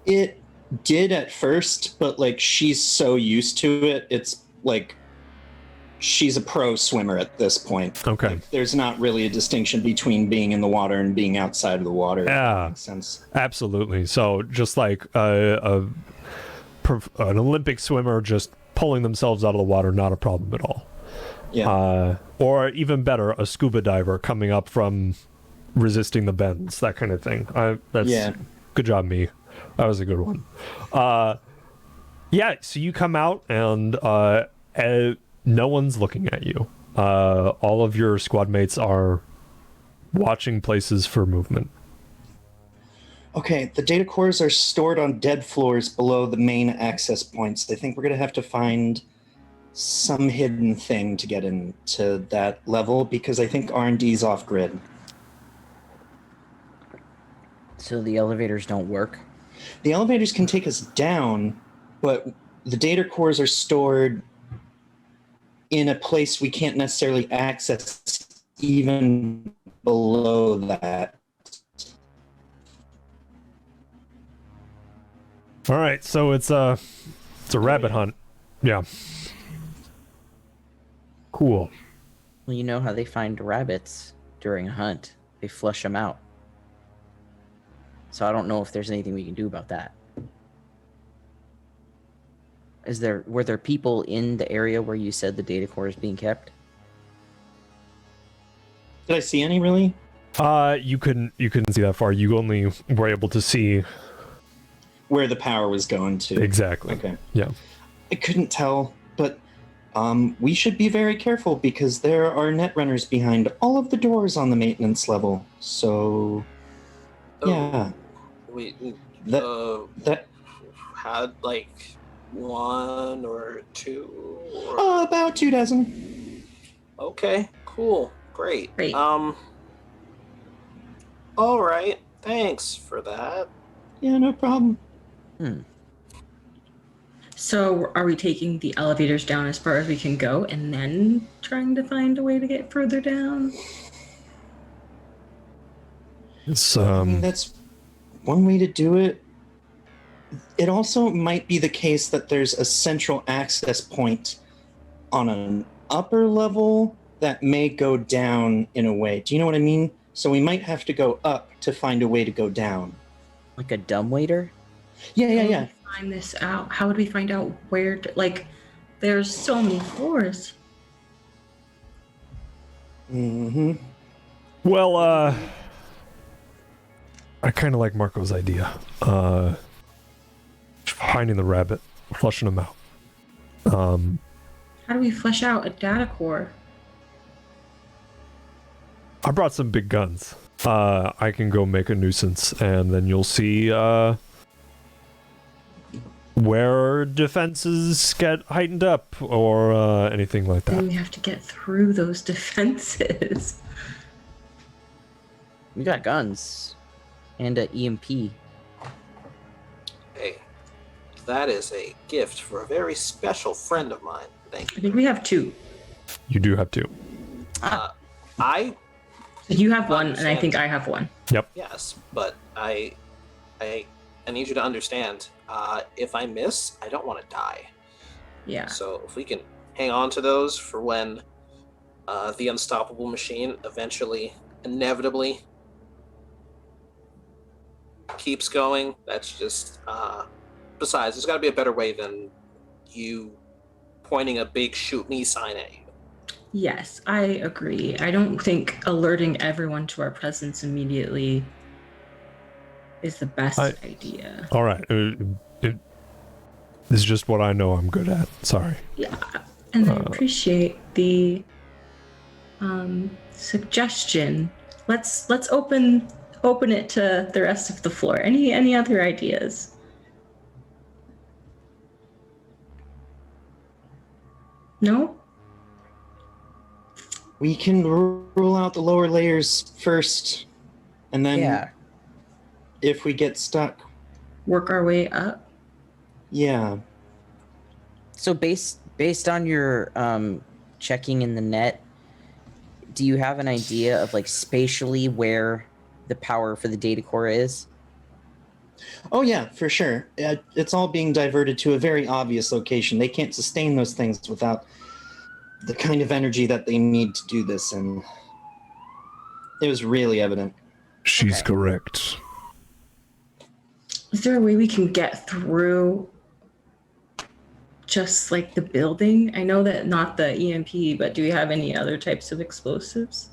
It did at first, but like she's so used to it, it's like she's a pro swimmer at this point. Okay. Like, there's not really a distinction between being in the water and being outside of the water. If that makes sense. Absolutely. So just like an Olympic swimmer just pulling themselves out of the water, not a problem at all. Yeah. Or even better, a scuba diver coming up from resisting the bends, that kind of thing. Good job, me. That was a good one. Yeah, so you come out and no one's looking at you. All of your squad mates are watching places for movement. Okay, the data cores are stored on dead floors below the main access points. I think we're going to have to find some hidden thing to get into that level, because I think R&D's off-grid. So the elevators don't work? The elevators can take us down, but the data cores are stored in a place we can't necessarily access even below that. All right, so it's a rabbit hunt. Yeah. Cool. Well, you know how they find rabbits during a hunt. They flush them out. So I don't know if there's anything we can do about that. Were there people in the area where you said the data core is being kept? Did I see any, really? You couldn't see that far. You only were able to see where the power was going to. Exactly. Okay. Yeah. I couldn't tell, but we should be very careful because there are netrunners behind all of the doors on the maintenance level. So, yeah. That had like one or two? Or... about 2 dozen. Okay, cool. Great. All right. Thanks for that. Yeah, no problem. So are we taking the elevators down as far as we can go and then trying to find a way to get further down? It's I mean, that's one way to do it. It also might be the case that there's a central access point on an upper level that may go down in a way. Do you know what I mean? So we might have to go up to find a way to go down. Like a dumbwaiter? Yeah. How would we find this out? How would we find out where to, like, there's so many floors. Mm-hmm. Well, I kind of like Marco's idea. finding the rabbit, flushing him out. How do we flesh out a data core? I brought some big guns. I can go make a nuisance, and then you'll see where defenses get heightened up or anything like Then that. we have to get through those defenses. We got guns and an EMP. Hey, that is a gift for a very special friend of mine. Thank I you. think we have 2. You do have to. I You have 1, and I Understand. think I have 1. yes, but I need you to understand. If I miss, I don't want to die. Yeah. So if we can hang on to those for when the unstoppable machine eventually, inevitably keeps going, that's just. Besides, there's got to be a better way than you pointing a big "shoot me" sign at you. Yes, I agree. I don't think alerting everyone to our presence immediately is the best idea. All right. This is just what I know I'm good at. Sorry. Yeah, and I appreciate the suggestion. Let's open it to the rest of the floor. Any other ideas? No? We can rule out the lower layers first, and then Yeah. if we get stuck, Work our way up? yeah. So based on your checking in the net, do you have an idea of like spatially where the power for the data core is? Oh yeah, for sure. It's all being diverted to a very obvious location. They can't sustain those things without the kind of energy that they need to do this, and it was really evident. She's Okay. correct. Is there a way we can get through just like the building? I know that not the EMP, but do we have any other types of explosives?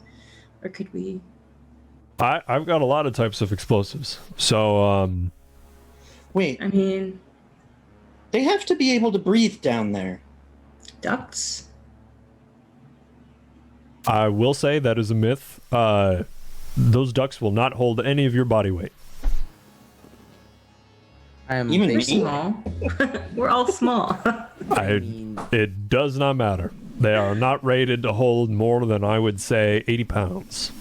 Or could we? I've got a lot of types of explosives. So, Wait, I mean, they have to be able to breathe down there. ducts? I will say that is a myth. Those ducks will not hold any of your body weight. I'm Even We're me? small. We're all small. mean, It does not matter. They are not rated to hold more than, I would say, 80 pounds.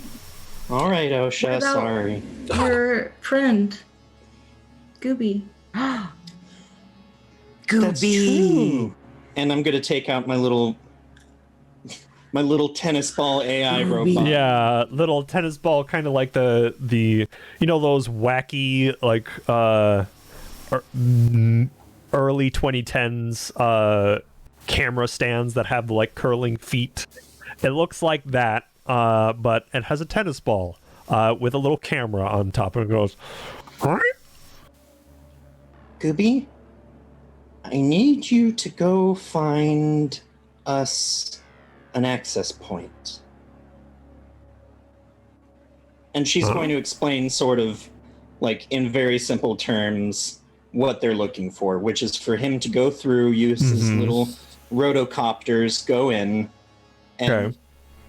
All right, OSHA, What about- sorry. Your friend, Gooby. That's Gooby. true. And I'm gonna take out my little tennis ball AI robot. Yeah, little tennis ball, kind of like the you know those wacky like early 2010s camera stands that have like curling feet. It looks like that, but it has a tennis ball with a little camera on top, and it goes. Gooby, I need you to go find us an access point. And she's Huh? going to explain, sort of, like, in very simple terms, what they're looking for, which is for him to go through, use his Mhm. little rotocopters, go in, and Okay.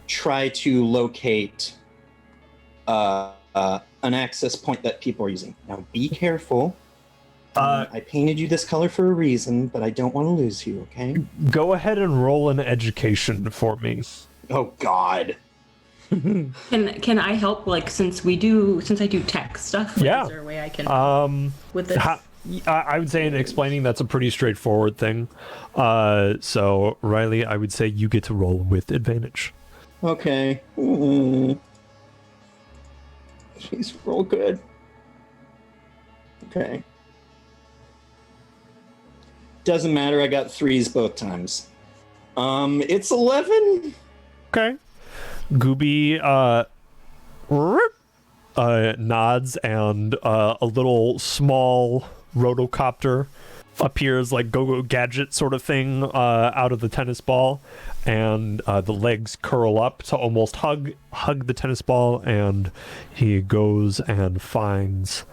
try to locate an access point that people are using. Now, be careful. I painted you this color for a reason, but I don't want to lose you, okay? Go ahead and roll an education for me. Oh, God. Can I help? Like, since I do tech stuff. Like, Yeah. Is there a way I can with this? I would say in explaining that's a pretty straightforward thing. So Riley, I would say you get to roll with advantage. Okay. Please roll good. Okay. Doesn't matter. I got 3s both times. It's 11. Okay. Gooby nods, and a little small rotocopter appears, like go-go gadget sort of thing, out of the tennis ball, and the legs curl up to almost hug the tennis ball, and he goes and finds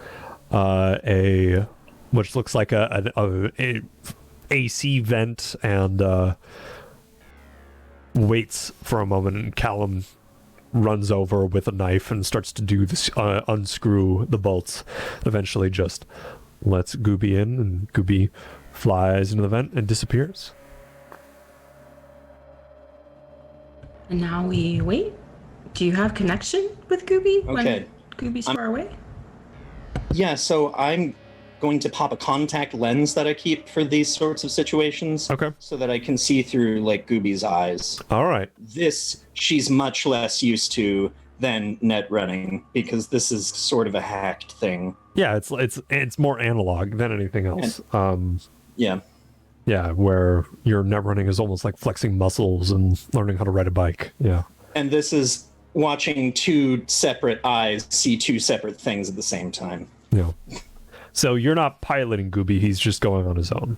a which looks like a AC vent, and waits for a moment, and Callum runs over with a knife and starts to do this, unscrew the bolts. Eventually just lets Gooby in, and Gooby flies into the vent and disappears. And now we wait. Do you have connection with Gooby Okay. when Gooby's far away? Yeah, so I'm going to pop a contact lens that I keep for these sorts of situations. Okay. So that I can see through, like, Gooby's eyes. All right. This, she's much less used to than net running, because this is sort of a hacked thing. Yeah, it's more analog than anything else. Yeah. Yeah, where your net running is almost like flexing muscles and learning how to ride a bike. Yeah. And this is watching two separate eyes see two separate things at the same time. Yeah. So you're not piloting Gooby, he's just going on his own.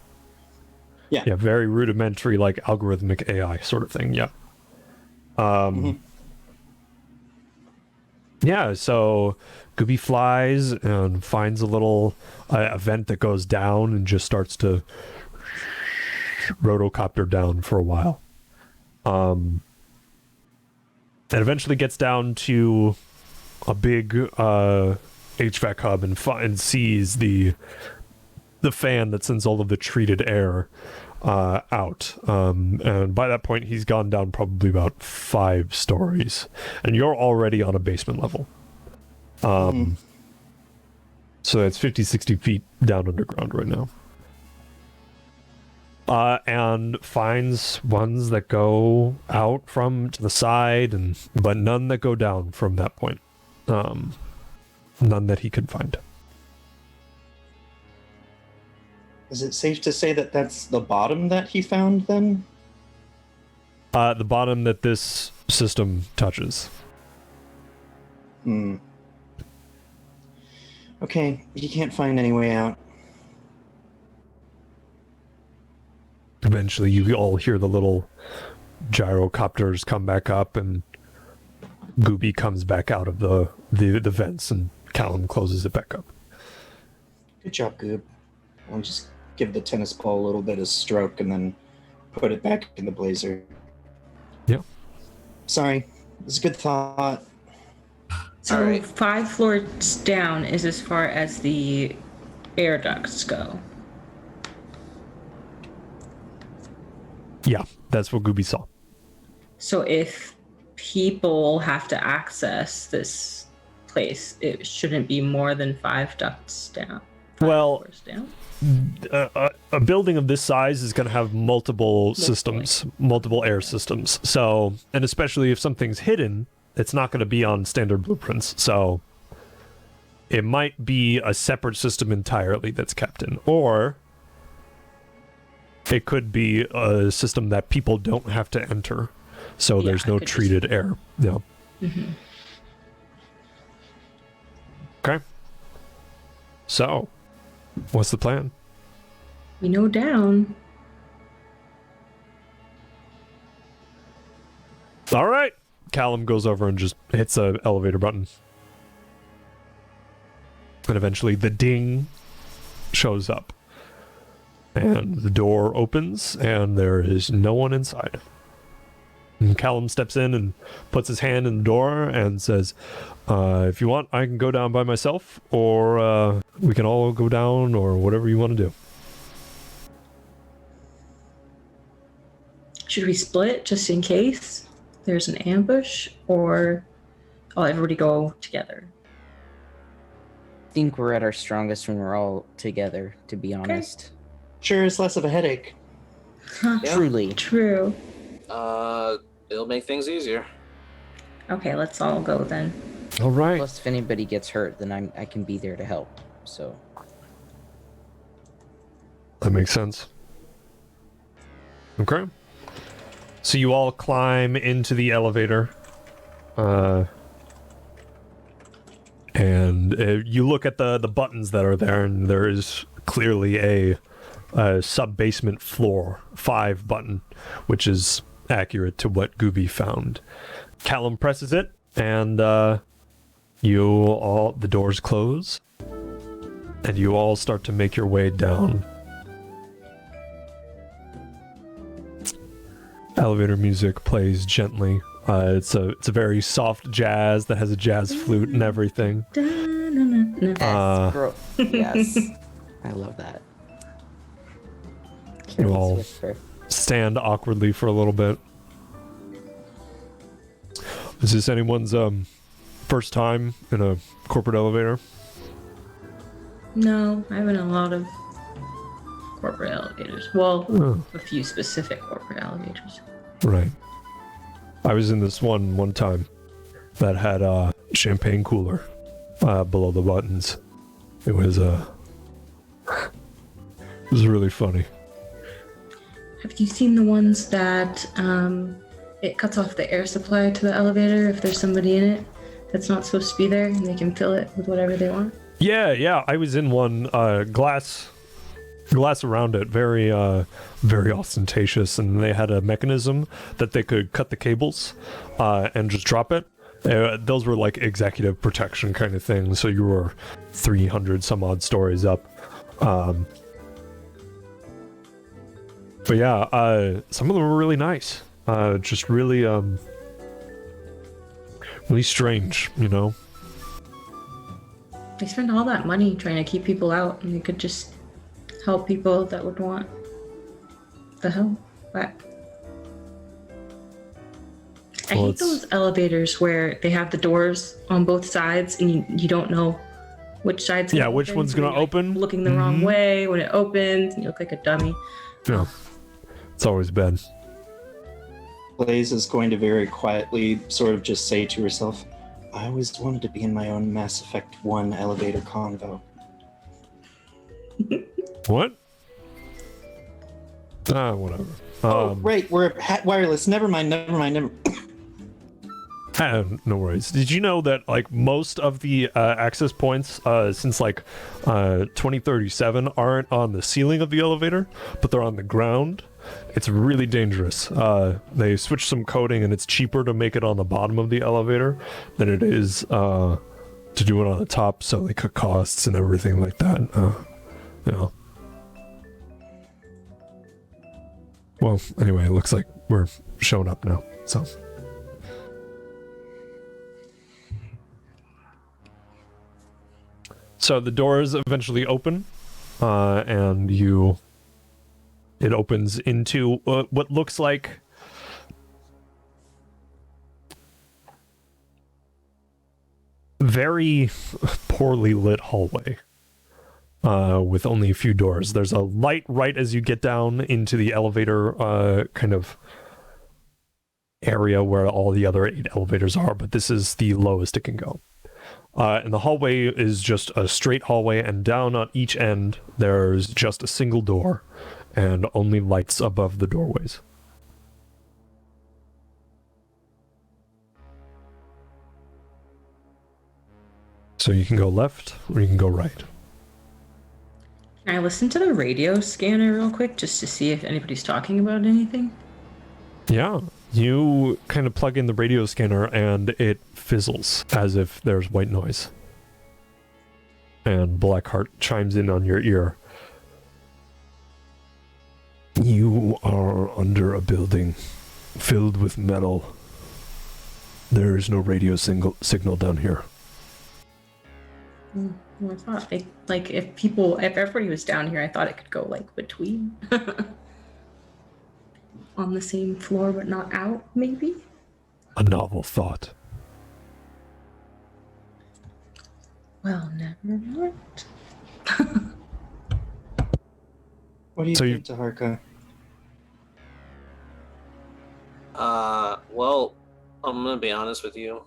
Yeah. Yeah, very rudimentary, like algorithmic AI sort of thing. Yeah. Yeah, so Gooby flies and finds a little vent that goes down and just starts to rotocopter down for a while. And eventually gets down to a big HVAC hub and sees the fan that sends all of the treated air out. And by that point, he's gone down probably about 5 stories. And you're already on a basement level. So it's 50, 60 feet down underground right now. And finds ones that go out from to the side, but none that go down from that point. None that he could find. Is it safe to say that that's the bottom that he found, then? The bottom that this system touches. Okay, he can't find any way out. Eventually, you all hear the little gyrocopters come back up, and Gooby comes back out of the vents, and Callum closes it back up. Good job, Goob. I'll just give the tennis ball a little bit of stroke and then put it back in the blazer. Yeah. Sorry. It's a good thought. So All right. 5 floors down is as far as the air ducts go. Yeah, that's what Gooby saw. So if people have to access this place, it shouldn't be more than 5 ducts down. 5 Well, floors down. A building of this size is going to have multiple systems, multiple air systems. So, and especially if something's hidden, it's not going to be on standard blueprints. So it might be a separate system entirely that's kept in, or it could be a system that people don't have to enter. So Yeah, there's no it could treated air. Yeah. Okay. So, what's the plan? We know down. All right. Callum goes over and just hits a elevator button. And eventually the ding shows up. And the door opens and there is no one inside. And Callum steps in and puts his hand in the door and says, if you want, I can go down by myself, or we can all go down, or whatever you want to do. Should we split just in case there's an ambush, or I'll everybody go together? I think we're at our strongest when we're all together, to be honest. Sure is less of a headache. Yeah. Truly. True. It'll make things easier. Okay, let's all go then. All right. Plus, if anybody gets hurt, then I can be there to help. So, That makes sense. Okay. So you all climb into the elevator. And you look at the buttons that are there, and there is clearly a sub-basement floor 5 button, which is accurate to what Gooby found. Callum presses it, and the doors close. and you all start to make your way down. Elevator music plays gently. It's a very soft jazz that has a jazz flute and everything. Yes. I love that. You Careless all whisper. stand awkwardly for a little bit. Is this anyone's first time in a corporate elevator? No, I've been in a lot of corporate elevators. Well, a few specific corporate elevators. Right. I was in this one time that had a champagne cooler below the buttons. It was really funny. Have you seen the ones that it cuts off the air supply to the elevator if there's somebody in it that's not supposed to be there, and they can fill it with whatever they want? Yeah. I was in one glass around it, very ostentatious, and they had a mechanism that they could cut the cables and just drop it. Those were like executive protection kind of things, so you were 300 some odd stories up. But yeah, some of them were really nice. Just really strange, you know? They spend all that money trying to keep people out, and they could just help people that would want the help back. I hate those elevators where they have the doors on both sides and you don't know which side's gonna which open, one's so gonna you're, like, open. looking the wrong way when it opens, and you look like a dummy. Yeah. It's always bad. Blaze is going to very quietly sort of just say to herself, I always wanted to be in my own Mass Effect 1 elevator convo. What? Whatever. Right, we're wireless. Never mind. No worries. Did you know that like most of the access points since like 2037 aren't on the ceiling of the elevator, but they're on the ground? It's really dangerous. They switched some coding, and it's cheaper to make it on the bottom of the elevator than it is to do it on the top, so they cut costs and everything like that. Well, anyway, it looks like we're showing up now, so. So the doors eventually open, and it opens into what looks like very poorly lit hallway with only a few doors. There's a light right as you get down into the elevator kind of area where all the other 8 elevators are, but this is the lowest it can go. And the hallway is just a straight hallway, and down on each end there's just a single door and only lights above the doorways. So you can go left or you can go right. Can I listen to the radio scanner real quick just to see if anybody's talking about anything? Yeah, you kind of plug in the radio scanner and it fizzles as if there's white noise. And Blackheart chimes in on your ear. You are under a building filled with metal. There is no radio signal down here. Well, I thought if everybody was down here, I thought it could go like between on the same floor, but not out, maybe. A novel thought. Well, never mind. What do you think, Taharka? Well, I'm gonna be honest with you.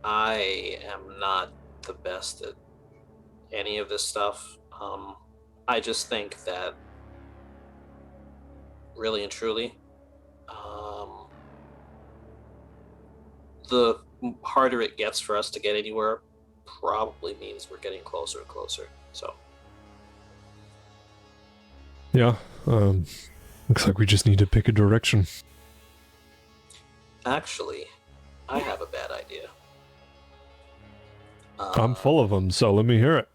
I am not the best at any of this stuff. I just think that really and truly, the harder it gets for us to get anywhere probably means we're getting closer and closer. So yeah, looks like we just need to pick a direction. actually, I have a bad idea. I'm full of them, so let me hear it.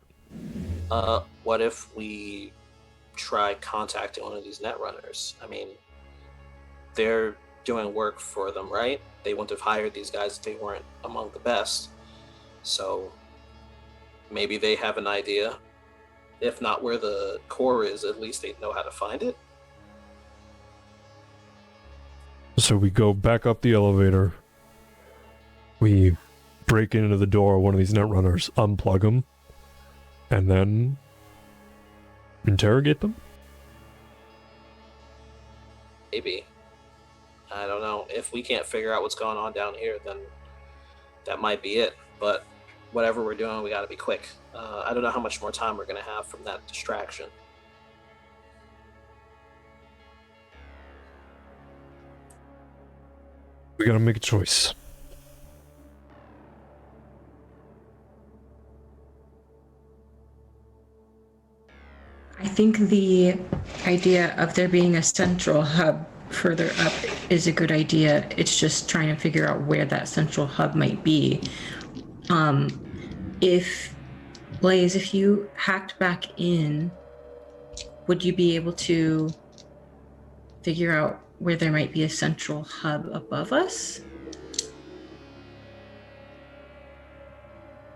what if we try contacting one of these netrunners? I mean, they're doing work for them, right? They wouldn't have hired these guys if they weren't among the best. So maybe they have an idea. If not where the core is, at least they know how to find it. So we go back up the elevator. We break into the door of one of these netrunners, unplug them, and then interrogate them? Maybe. I don't know. If we can't figure out what's going on down here, then that might be it. But whatever we're doing, we got to be quick. I don't know how much more time we're going to have from that distraction. We gotta make a choice. I think the idea of there being a central hub further up is a good idea. It's just trying to figure out where that central hub might be. If Blaze, if you hacked back in, would you be able to figure out where there might be a central hub above us?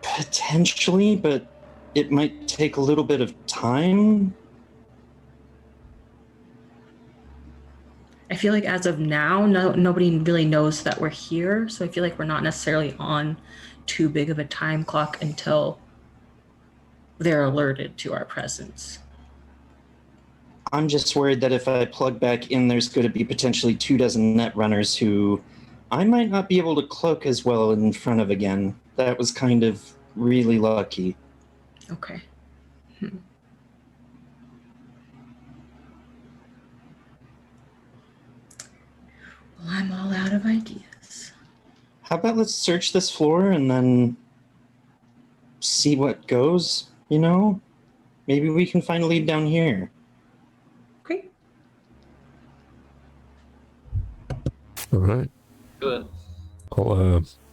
Potentially, but it might take a little bit of time. I feel like as of now, nobody really knows that we're here, so I feel like we're not necessarily on too big of a time clock until they're alerted to our presence. I'm just worried that if I plug back in, there's going to be potentially 24 netrunners who I might not be able to cloak as well in front of again. That was kind of really lucky. Okay. Well, I'm all out of ideas. How about let's search this floor and then see what goes, you know? Maybe we can find a lead down here. Okay. All right. Good.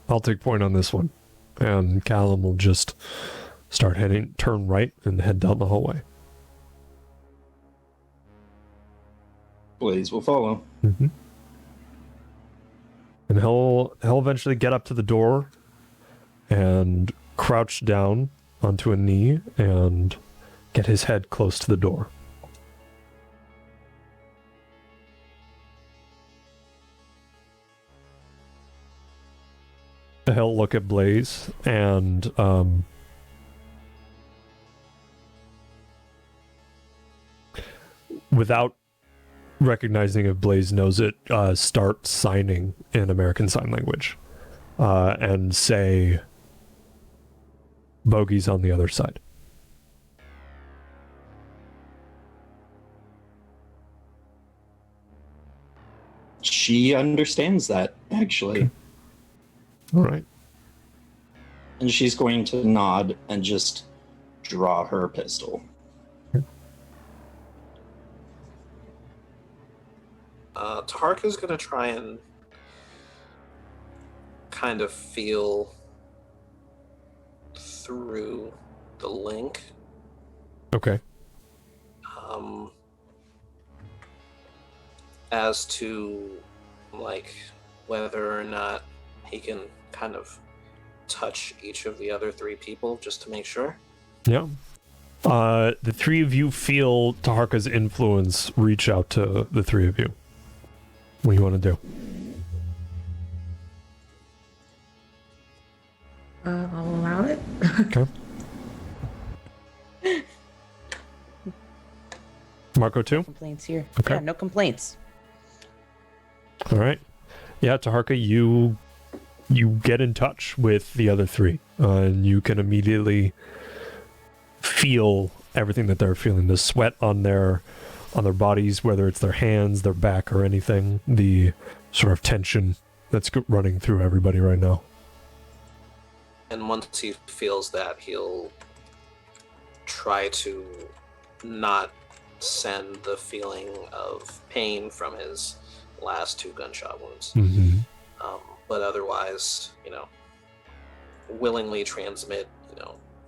I'll take point on this one, and Callum will just turn right and head down the hallway. Blaze will follow. Mm-hmm. And he'll eventually get up to the door and crouch down onto a knee and get his head close to the door. He'll look at Blaze and without recognizing if Blaze knows it, start signing in American Sign Language and say Bogey's on the other side. She understands that, actually. Okay. All right. And she's going to nod and just draw her pistol. Taharka's going to try and kind of feel through the link. Okay. As to, like, whether or not he can kind of touch each of the other three people just to make sure. Yeah. The three of you feel Taharka's influence reach out to the three of you. What do you want to do? I'll allow it. Okay. Marco too? Complaints here. Okay. Yeah, no complaints. All right. Yeah, Taharka, you get in touch with the other three, and you can immediately feel everything that they're feeling. The sweat on their bodies, whether it's their hands, their back, or anything. The sort of tension that's running through everybody right now. And once he feels that, he'll try to not send the feeling of pain from his last 2 gunshot wounds. Mm-hmm. But otherwise, willingly transmit,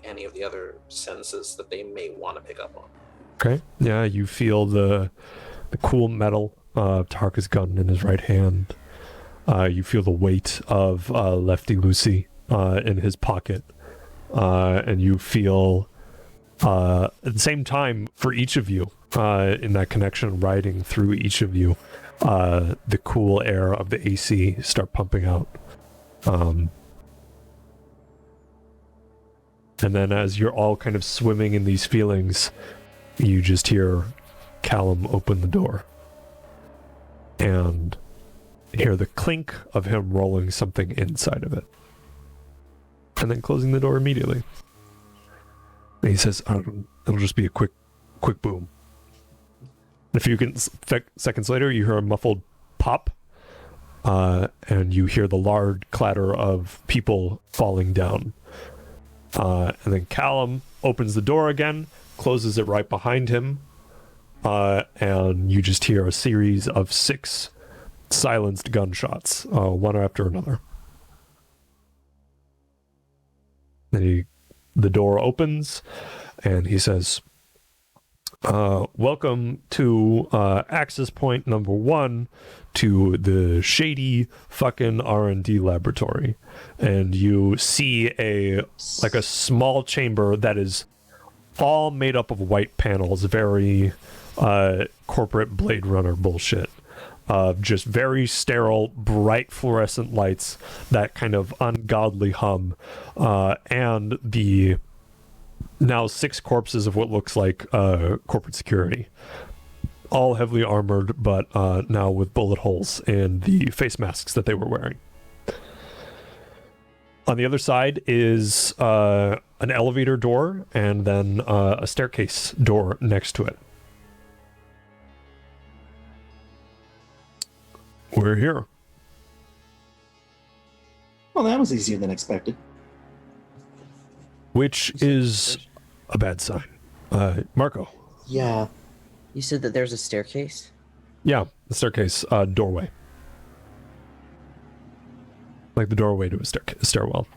any of the other senses that they may want to pick up on. Okay. Yeah, you feel the cool metal of Tarka's gun in his right hand. You feel the weight of Lefty Lucy in his pocket. And you feel, at the same time, for each of you, in that connection riding through each of you, the cool air of the AC start pumping out. And then as you're all kind of swimming in these feelings, you just hear Callum open the door. And hear the clink of him rolling something inside of it. And then closing the door immediately. And he says, it'll just be a quick boom. A few seconds later, you hear a muffled pop, and you hear the loud clatter of people falling down. And then Callum opens the door again, closes it right behind him, and you just hear a series of 6 silenced gunshots, one after another. Then the door opens, and he says, welcome to access point number 1 to the shady fucking R&D laboratory. And you see a small chamber that is all made up of white panels, very corporate Blade Runner bullshit. Just very sterile, bright fluorescent lights, that kind of ungodly hum, and the now 6 corpses of what looks like corporate security. All heavily armored, but now with bullet holes in the face masks that they were wearing. On the other side is an elevator door and then a staircase door next to it. We're here. Well, that was easier than expected. Which is a bad sign. Marco. Yeah. You said that there's a staircase? Yeah, the staircase, doorway. Like the doorway to a stairwell.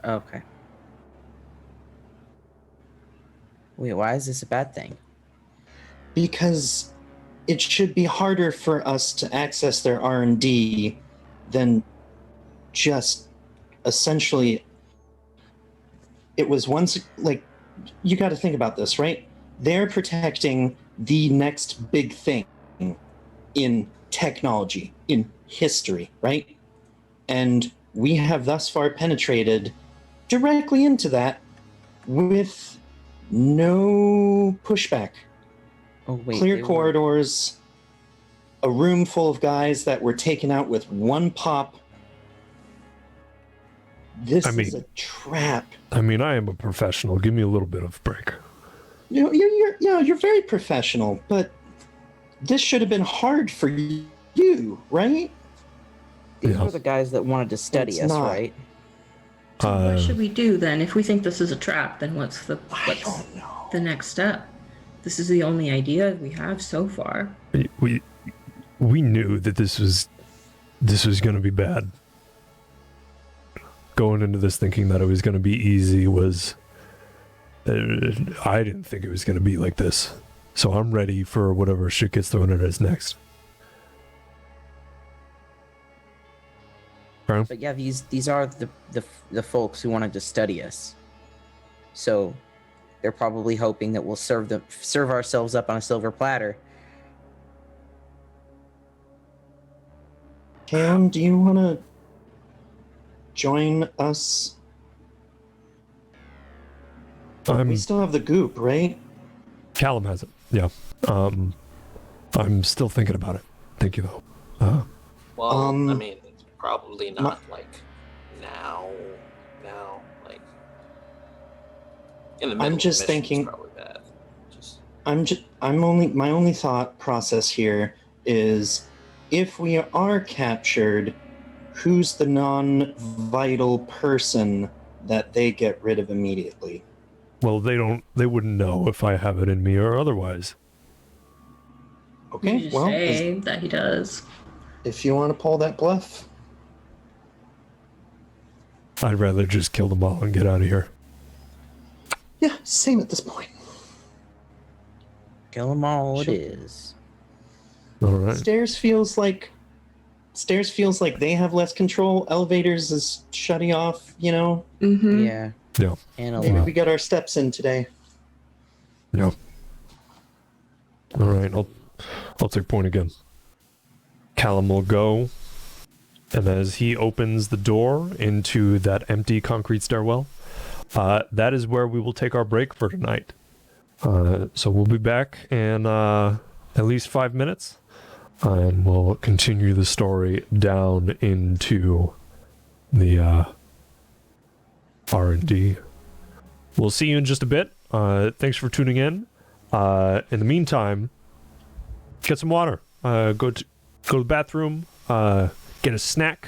Okay. Wait, why is this a bad thing? Because it should be harder for us to access their R&D than just essentially... It was once, like, you got to think about this, right? They're protecting the next big thing in technology, in history, right? And we have thus far penetrated directly into that with no pushback. Oh, wait. Clear corridors, a room full of guys that were taken out with one pop. This is a trap. I mean, I am a professional. Give me a little bit of break. You're very professional, but this should have been hard for you, right? These were the guys that wanted to study us, right? So what should we do then? If we think this is a trap, then what's the next step? This is the only idea we have so far. We knew that this was going to be bad. Going into this thinking that it was going to be easy was... I didn't think it was going to be like this. So I'm ready for whatever shit gets thrown at us next. Brian? But yeah, these are the folks who wanted to study us. So they're probably hoping that we'll serve ourselves up on a silver platter. Cam, do you want to join us? We still have the goop, right? Callum has it, yeah. I'm still thinking about it. Thank you, though. I mean, it's probably not like now, like in the middle I'm just of the mission, thinking. it's probably bad. My only thought process here is, if we are captured, who's the non-vital person that they get rid of immediately? Well, they wouldn't know if I have it in me or otherwise. Okay, You just say that he does. If you want to pull that bluff. I'd rather just kill them all and get out of here. Yeah, same at this point. Kill 'em all Sure. it is. All right. Stairs feels like they have less control. Elevators is shutting off, you know. Mm-hmm. Yeah. Yeah. And a Maybe lot. we got our steps in today. Yeah. All right. I'll take point again. Callum will go, and as he opens the door into that empty concrete stairwell, that is where we will take our break for tonight. So we'll be back in at least 5 minutes, and we'll continue the story down into the R&D. We'll see you in just a bit. Thanks for tuning in. In the meantime, get some water. Go to the bathroom. Get a snack,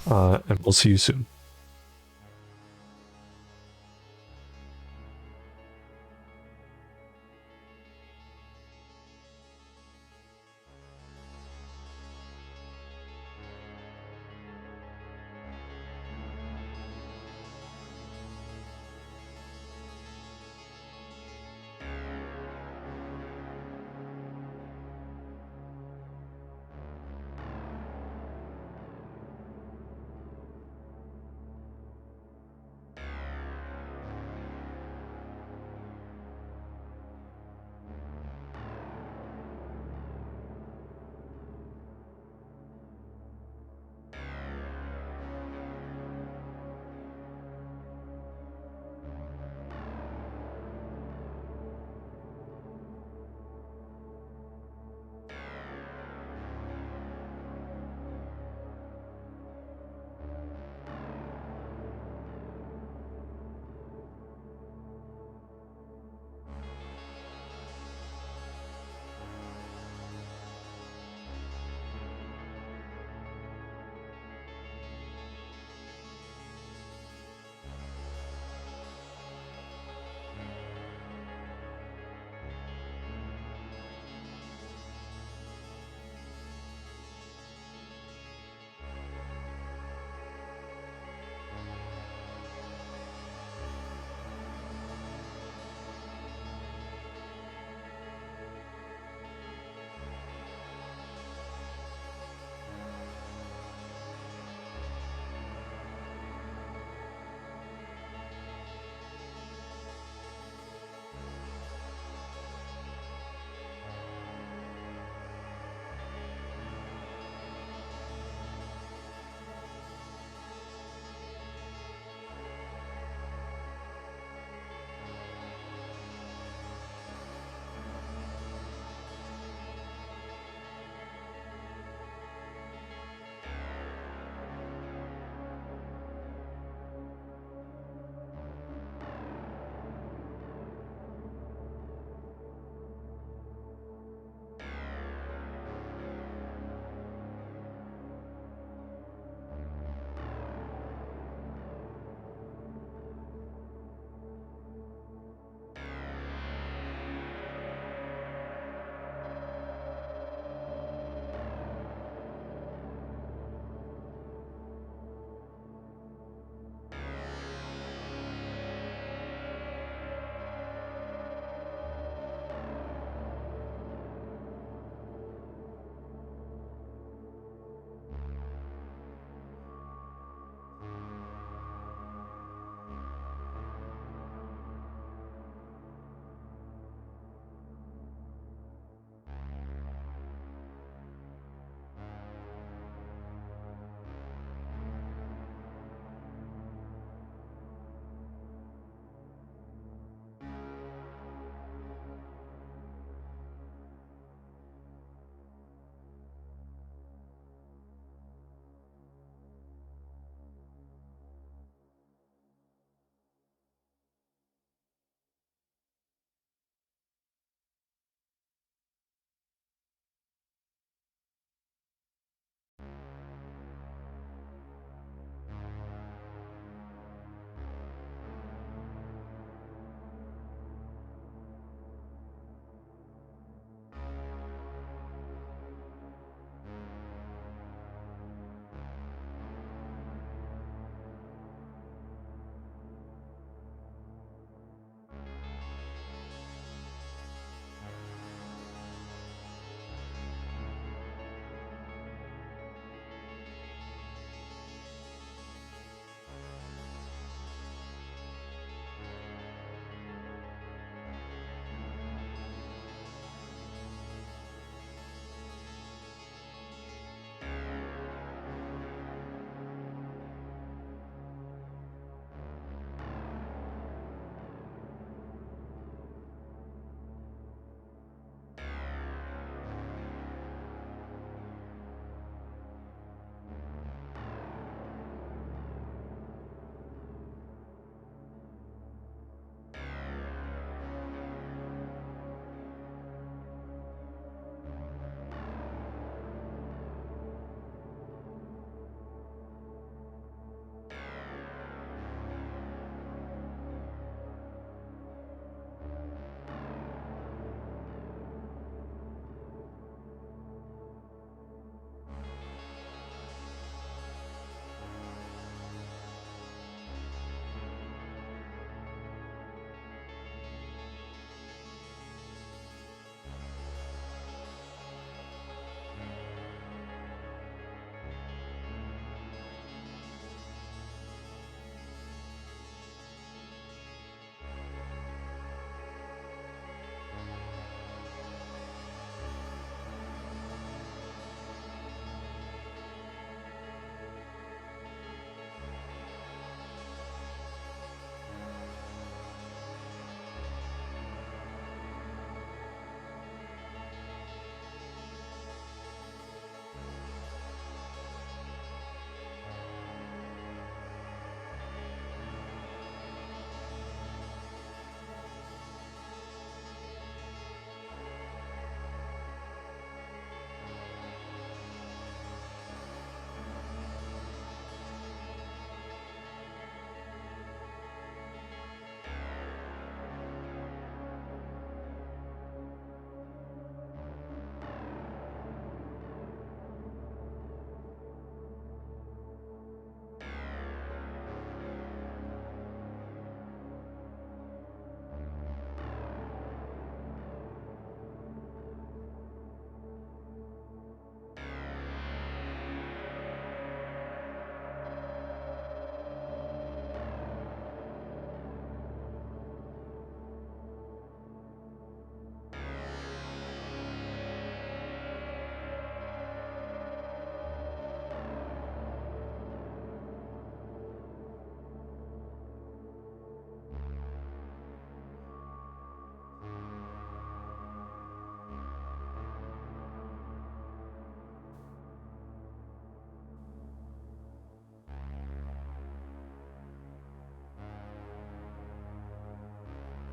and we'll see you soon.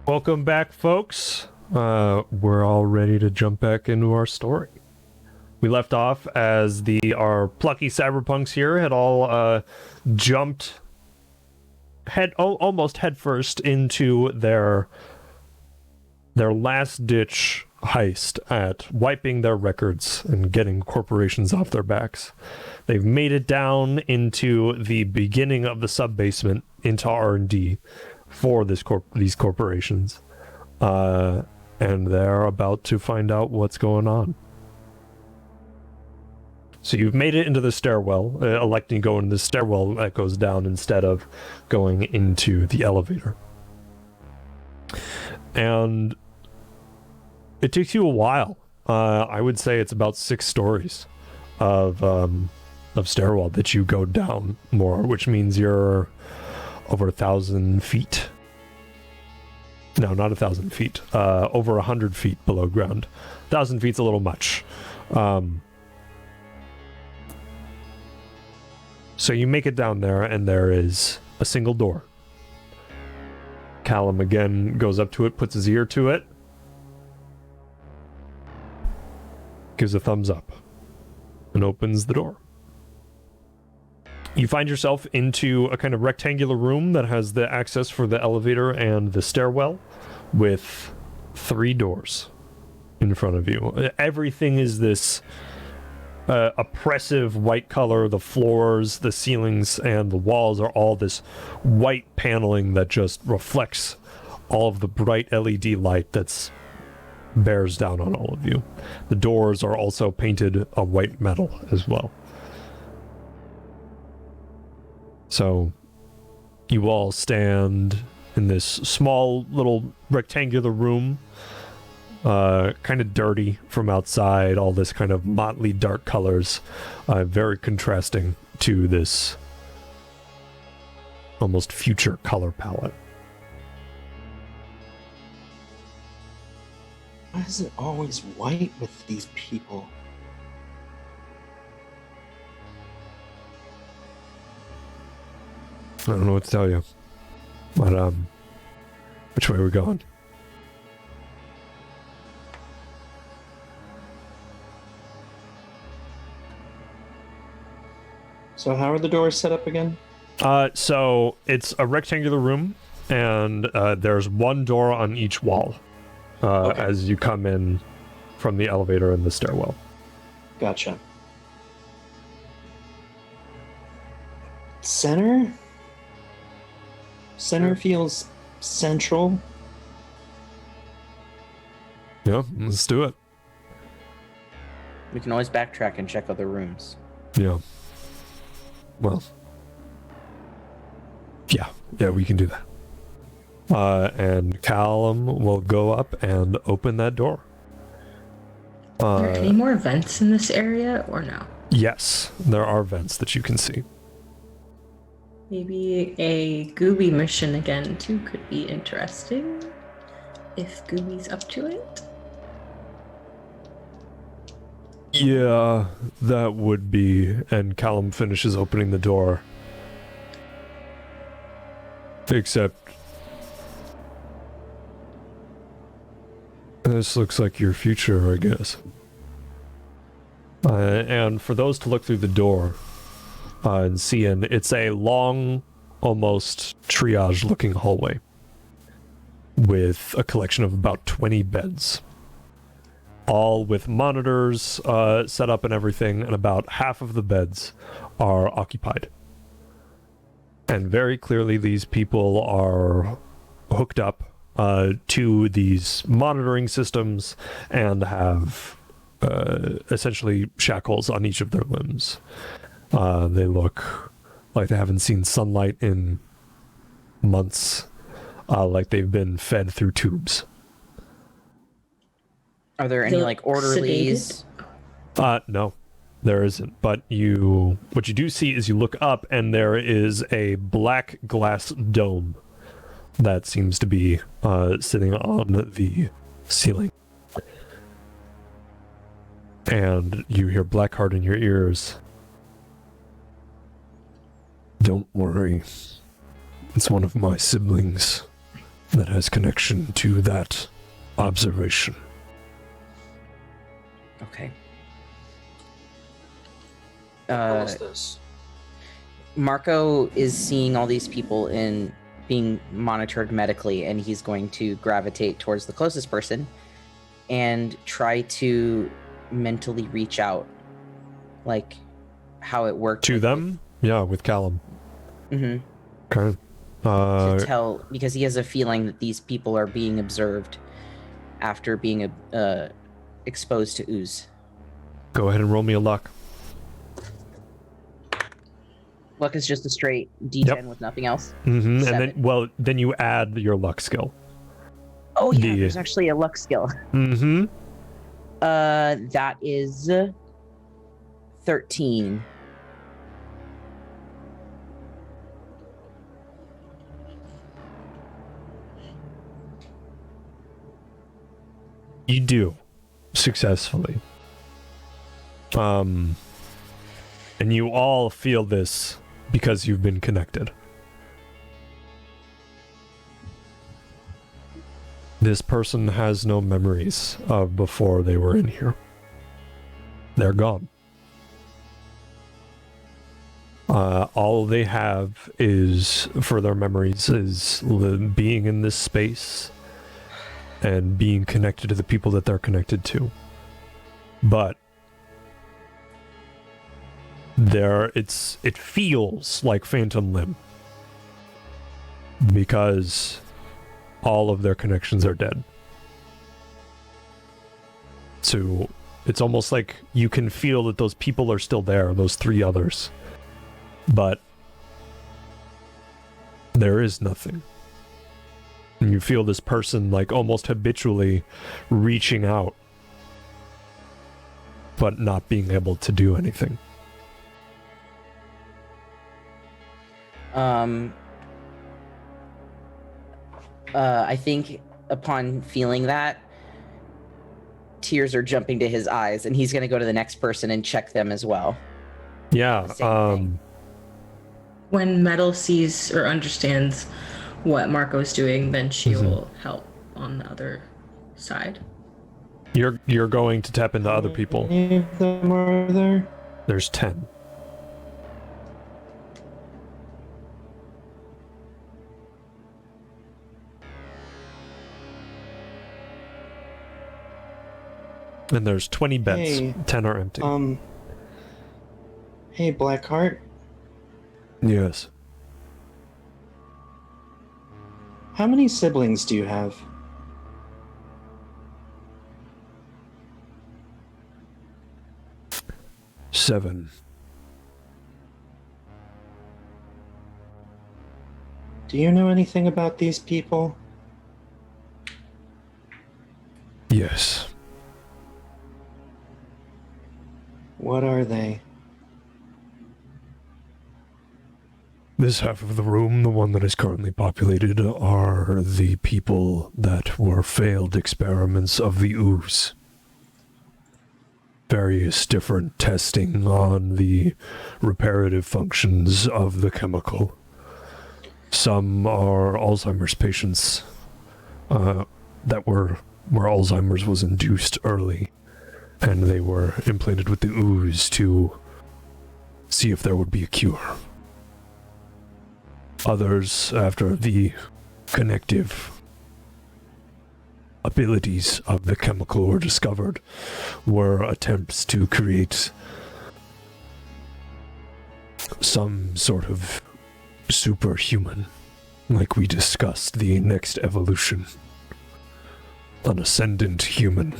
Welcome back, folks. We're all ready to jump back into our story. We left off as our plucky cyberpunks here had all jumped almost headfirst into their last-ditch heist at wiping their records and getting corporations off their backs. They've made it down into the beginning of the sub-basement into R&D for these corporations. And they're about to find out what's going on. So you've made it into the stairwell, electing to go into the stairwell that goes down instead of going into the elevator. And it takes you a while. I would say it's about 6 stories of stairwell that you go down more, which means you're over 1,000 feet. No, not 1,000 feet. Over 100 feet below ground. 1,000 feet's a little much. So you make it down there, and there is a single door. Callum again goes up to it, puts his ear to it, gives a thumbs up, and opens the door. You find yourself into a kind of rectangular room that has the access for the elevator and the stairwell, with 3 doors in front of you. Everything is this oppressive white color. The floors, the ceilings, and the walls are all this white paneling that just reflects all of the bright LED light that's bears down on all of you. The doors are also painted a white metal as well. So you all stand in this small little rectangular room, kind of dirty from outside, all this kind of motley dark colors, very contrasting to this almost future color palette. Why is it always white with these people? I don't know what to tell you. But, which way are we going? So how are the doors set up again? So it's a rectangular room, and there's 1 door on each wall Okay. as you come in from the elevator and the stairwell. Gotcha. Center? Center feels central. Yeah, let's do it. We can always backtrack and check other rooms. Yeah. Well. Yeah, we can do that. And Callum will go up and open that door. Are there any more vents in this area or no? Yes, there are vents that you can see. Maybe a Gooby mission again too could be interesting. If Gooby's up to it. Yeah, that would be. And Callum finishes opening the door. Except this looks like your future, I guess. And for those to look through the door and see in, it's a long, almost triage-looking hallway with a collection of about 20 beds, all with monitors set up and everything, and about half of the beds are occupied. And very clearly these people are hooked up to these monitoring systems and have essentially shackles on each of their limbs. They look like they haven't seen sunlight in months, like they've been fed through tubes. Are there any, like, orderlies? No, there isn't. But what you do see is you look up and there is a black glass dome that seems to be sitting on the ceiling. And you hear Blackheart in your ears. Don't worry. It's one of my siblings. that has connection to that observation. Okay. What was this? Marco is seeing all these people in being monitored medically, and he's going to gravitate towards the closest person and try to mentally reach out, like how it worked To them? Yeah, with Callum. Mm-hmm. Okay. To tell, because he has a feeling that these people are being observed after being exposed to ooze. Go ahead and roll me a luck. Luck is just a straight D10 with nothing else. Mm-hmm. Seven. And then you add your luck skill. Oh yeah, there's actually a luck skill. Mm-hmm. That is 13. You do successfully. And you all feel this because you've been connected. This person has no memories of before they were in here. They're gone. All they have is, for their memories, is being in this space and being connected to the people that they're connected to. But it feels like Phantom Limb because all of their connections are dead. So it's almost like you can feel that those people are still there, those three others, but there is nothing. And you feel this person like almost habitually reaching out, but not being able to do anything. I think upon feeling that, tears are jumping to his eyes, and he's going to go to the next person and check them as well. Yeah. When Metal sees or understands what Marco's doing, then she will help on the other side. You're going to tap into other people. How many of them are there? There's 10. And there's 20 beds. Hey, 10 are empty. Hey, Blackheart. Yes. How many siblings do you have? Seven. Do you know anything about these people? Yes. What are they? This half of the room, the one that is currently populated, are the people that were failed experiments of the ooze. Various different testing on the reparative functions of the chemical. Some are Alzheimer's patients that where Alzheimer's was induced early, and they were implanted with the ooze to see if there would be a cure. Others, after the connective abilities of the chemical were discovered, were attempts to create some sort of superhuman, like we discussed, the next evolution. An ascendant human.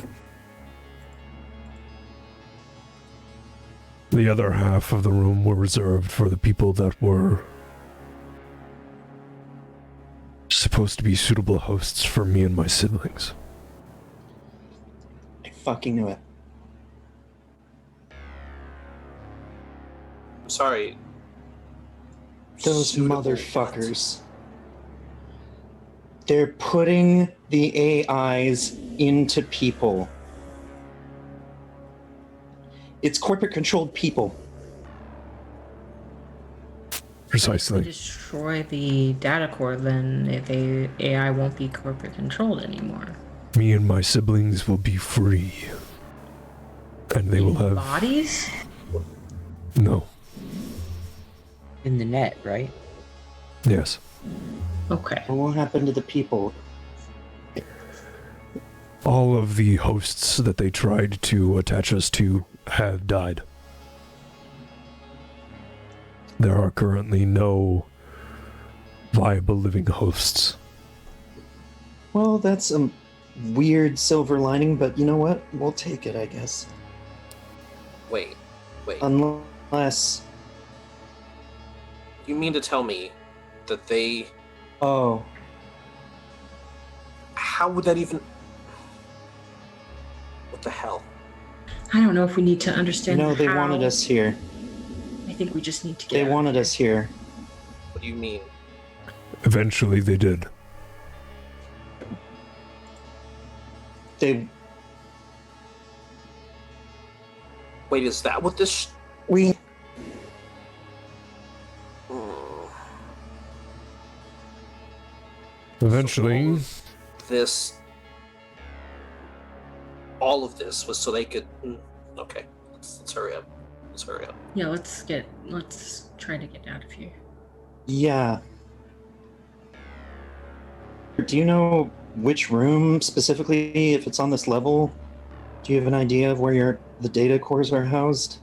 The other half of the room were reserved for the people that were supposed to be suitable hosts for me and my siblings. I fucking knew it. I'm sorry. Those Suitable motherfuckers. They're putting the AIs into people. It's corporate controlled people. Precisely. If we destroy the data core, then the AI won't be corporate controlled anymore. Me and my siblings will be free. And they will have... bodies? No. In the net, right? Yes. Okay. What will happen to the people? All of the hosts that they tried to attach us to have died. There are currently no viable living hosts. Well, that's a weird silver lining, but you know what? We'll take it, I guess. Wait. Unless... You mean to tell me that they... Oh, How would that even... What the hell? I don't know if we need to understand. no, they how. wanted us here. I think we just need to get. They out of wanted here. us here. What do you mean? Eventually they did. They... Wait, is that what this... We... Eventually, This... All of this was so they could... Okay, let's hurry up. Let's hurry up. Yeah, let's try to get out of here. Yeah. Do you know which room specifically, if it's on this level? Do you have an idea of where the data cores are housed?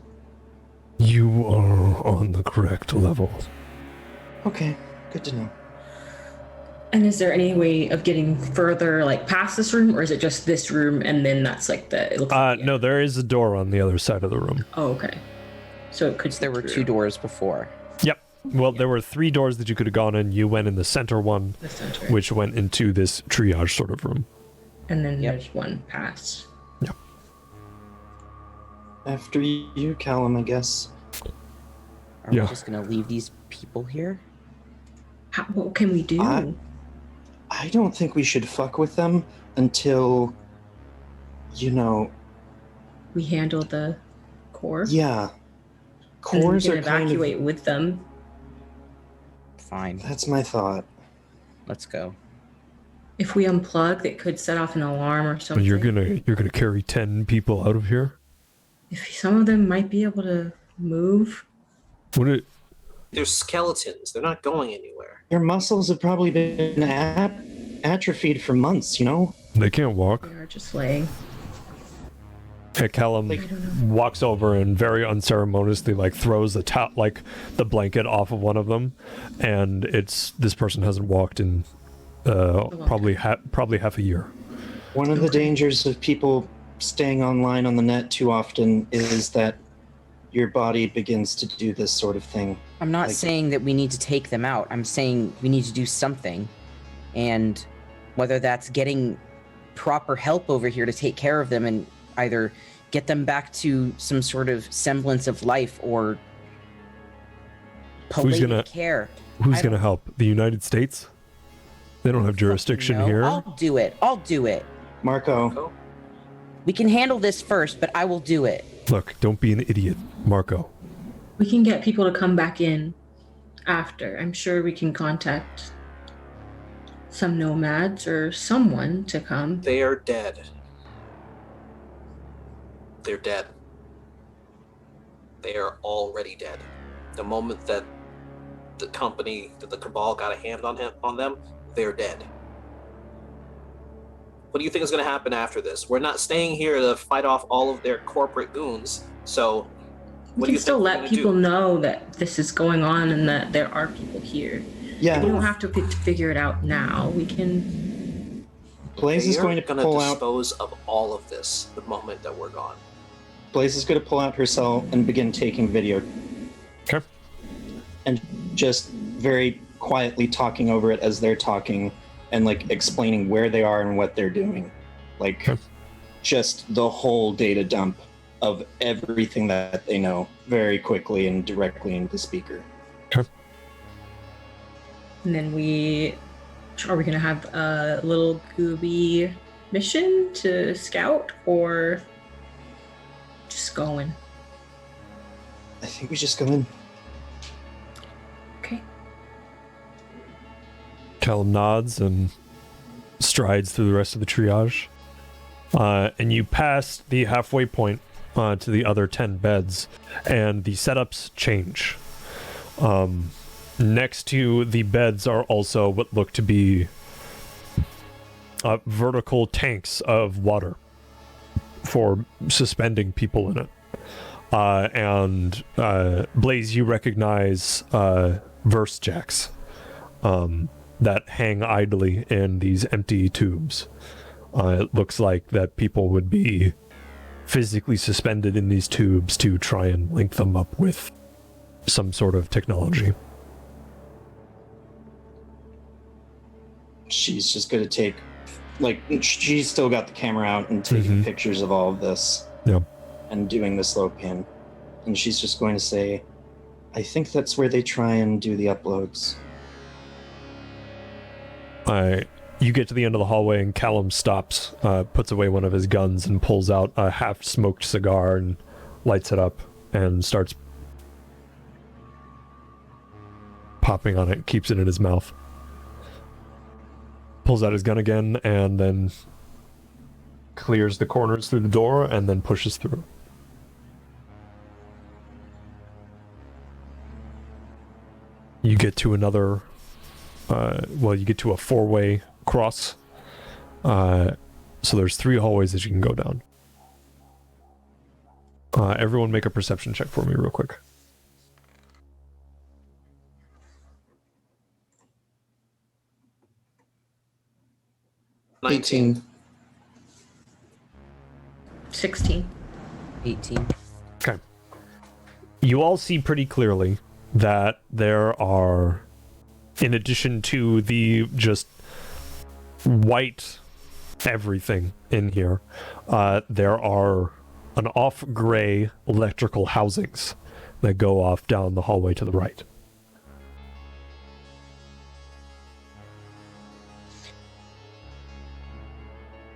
you are on the correct level. Okay, good to know. And is there any way of getting further, like past this room, or is it just this room and then that's like the? It looks like the No, there is a door on the other side of the room. Oh, okay. So it could. There were 2 doors before. Yep. Well, there were 3 doors that you could have gone in. You went in the center one, The center. which went into this triage sort of room. And then Yep. there's one past. After you, Callum, I guess. Are Yeah. we just gonna leave these people here? What can we do? I don't think we should fuck with them until, you know, We handle the core. yeah. And then we Cores can are kind evacuate of... with them. Fine, That's my thought. let's go. If we unplug, that could set off an alarm or But something. you're gonna carry 10 people out of here? If some of them might be able to move. Would it? They're skeletons. They're not going anywhere. Your muscles have probably been atrophied for months, you know? They can't walk. They are just laying. Hey, Callum I don't know. walks over and very unceremoniously throws the blanket off of one of them, and this person hasn't walked in probably half a year. One of the dangers of people staying online on the net too often is that your body begins to do this sort of thing. I'm not Like- saying that we need to take them out. I'm saying we need to do something. And whether that's getting proper help over here to take care of them and either get them back to some sort of semblance of life or palliative care. Who's I gonna don't- help? The United States? They don't have jurisdiction No, here. I'll do it. Marco, Go. We can handle this first, but I will do it. Look, don't be an idiot, Marco. We can get people to come back in after. I'm sure we can contact some nomads or someone to come. They are dead. They're dead. They are already dead. The moment that the cabal got a hand on them, they're dead. What do you think is going to happen after this? We're not staying here to fight off all of their corporate goons. So, We what do can you still think we're let gonna people do? know that this is going on and that there are people here. yeah, We don't have to figure it out now. We can. Blaze is They're going to gonna pull out. dispose of all of this the moment that we're gone. Blaze is going to pull out her cell and begin taking video, Okay. and just very quietly talking over it as they're talking, and explaining where they are and what they're doing, Okay. just the whole data dump of everything that they know, very quickly and directly into the speaker. And then are we gonna have a little gooby mission to scout or just going? I think we just go in. Okay. Callum nods and strides through the rest of the triage. And you pass the halfway point to the other 10 beds, and the setups change. Next to the beds are also what look to be vertical tanks of water for suspending people in it. And Blaze, you recognize verse jacks that hang idly in these empty tubes. It looks like that people would be physically suspended in these tubes to try and link them up with some sort of technology. She's just going to take, like, she's still got the camera out and taking pictures of all of this. Yeah. And doing the slow pan. And she's just going to say, I think that's where they try and do the uploads. You get to the end of the hallway and Callum stops, puts away one of his guns and pulls out a half-smoked cigar and lights it up and starts popping on it, keeps it in his mouth. Pulls out his gun again and then clears the corners through the door and then pushes through. You get to another, you get to a 4-way cross. So there's 3 hallways that you can go down. Everyone make a perception check for me real quick. 19. 16. 18. Okay. You all see pretty clearly that there are, in addition to the just white everything in here, there are an off-gray electrical housings that go off down the hallway to the right.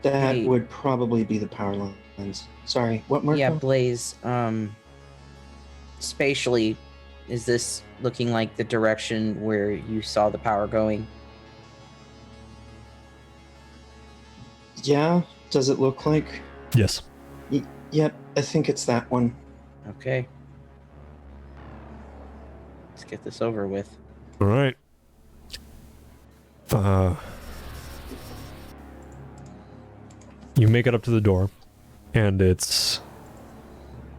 That Hey. would probably be the power lines. Sorry, what more? Yeah, Blaze, spatially, is this looking like the direction where you saw the power going? Yeah, does it look like? Yes. Yep, I think it's that one. Okay. Let's get this over with. All right. You make it up to the door, and it's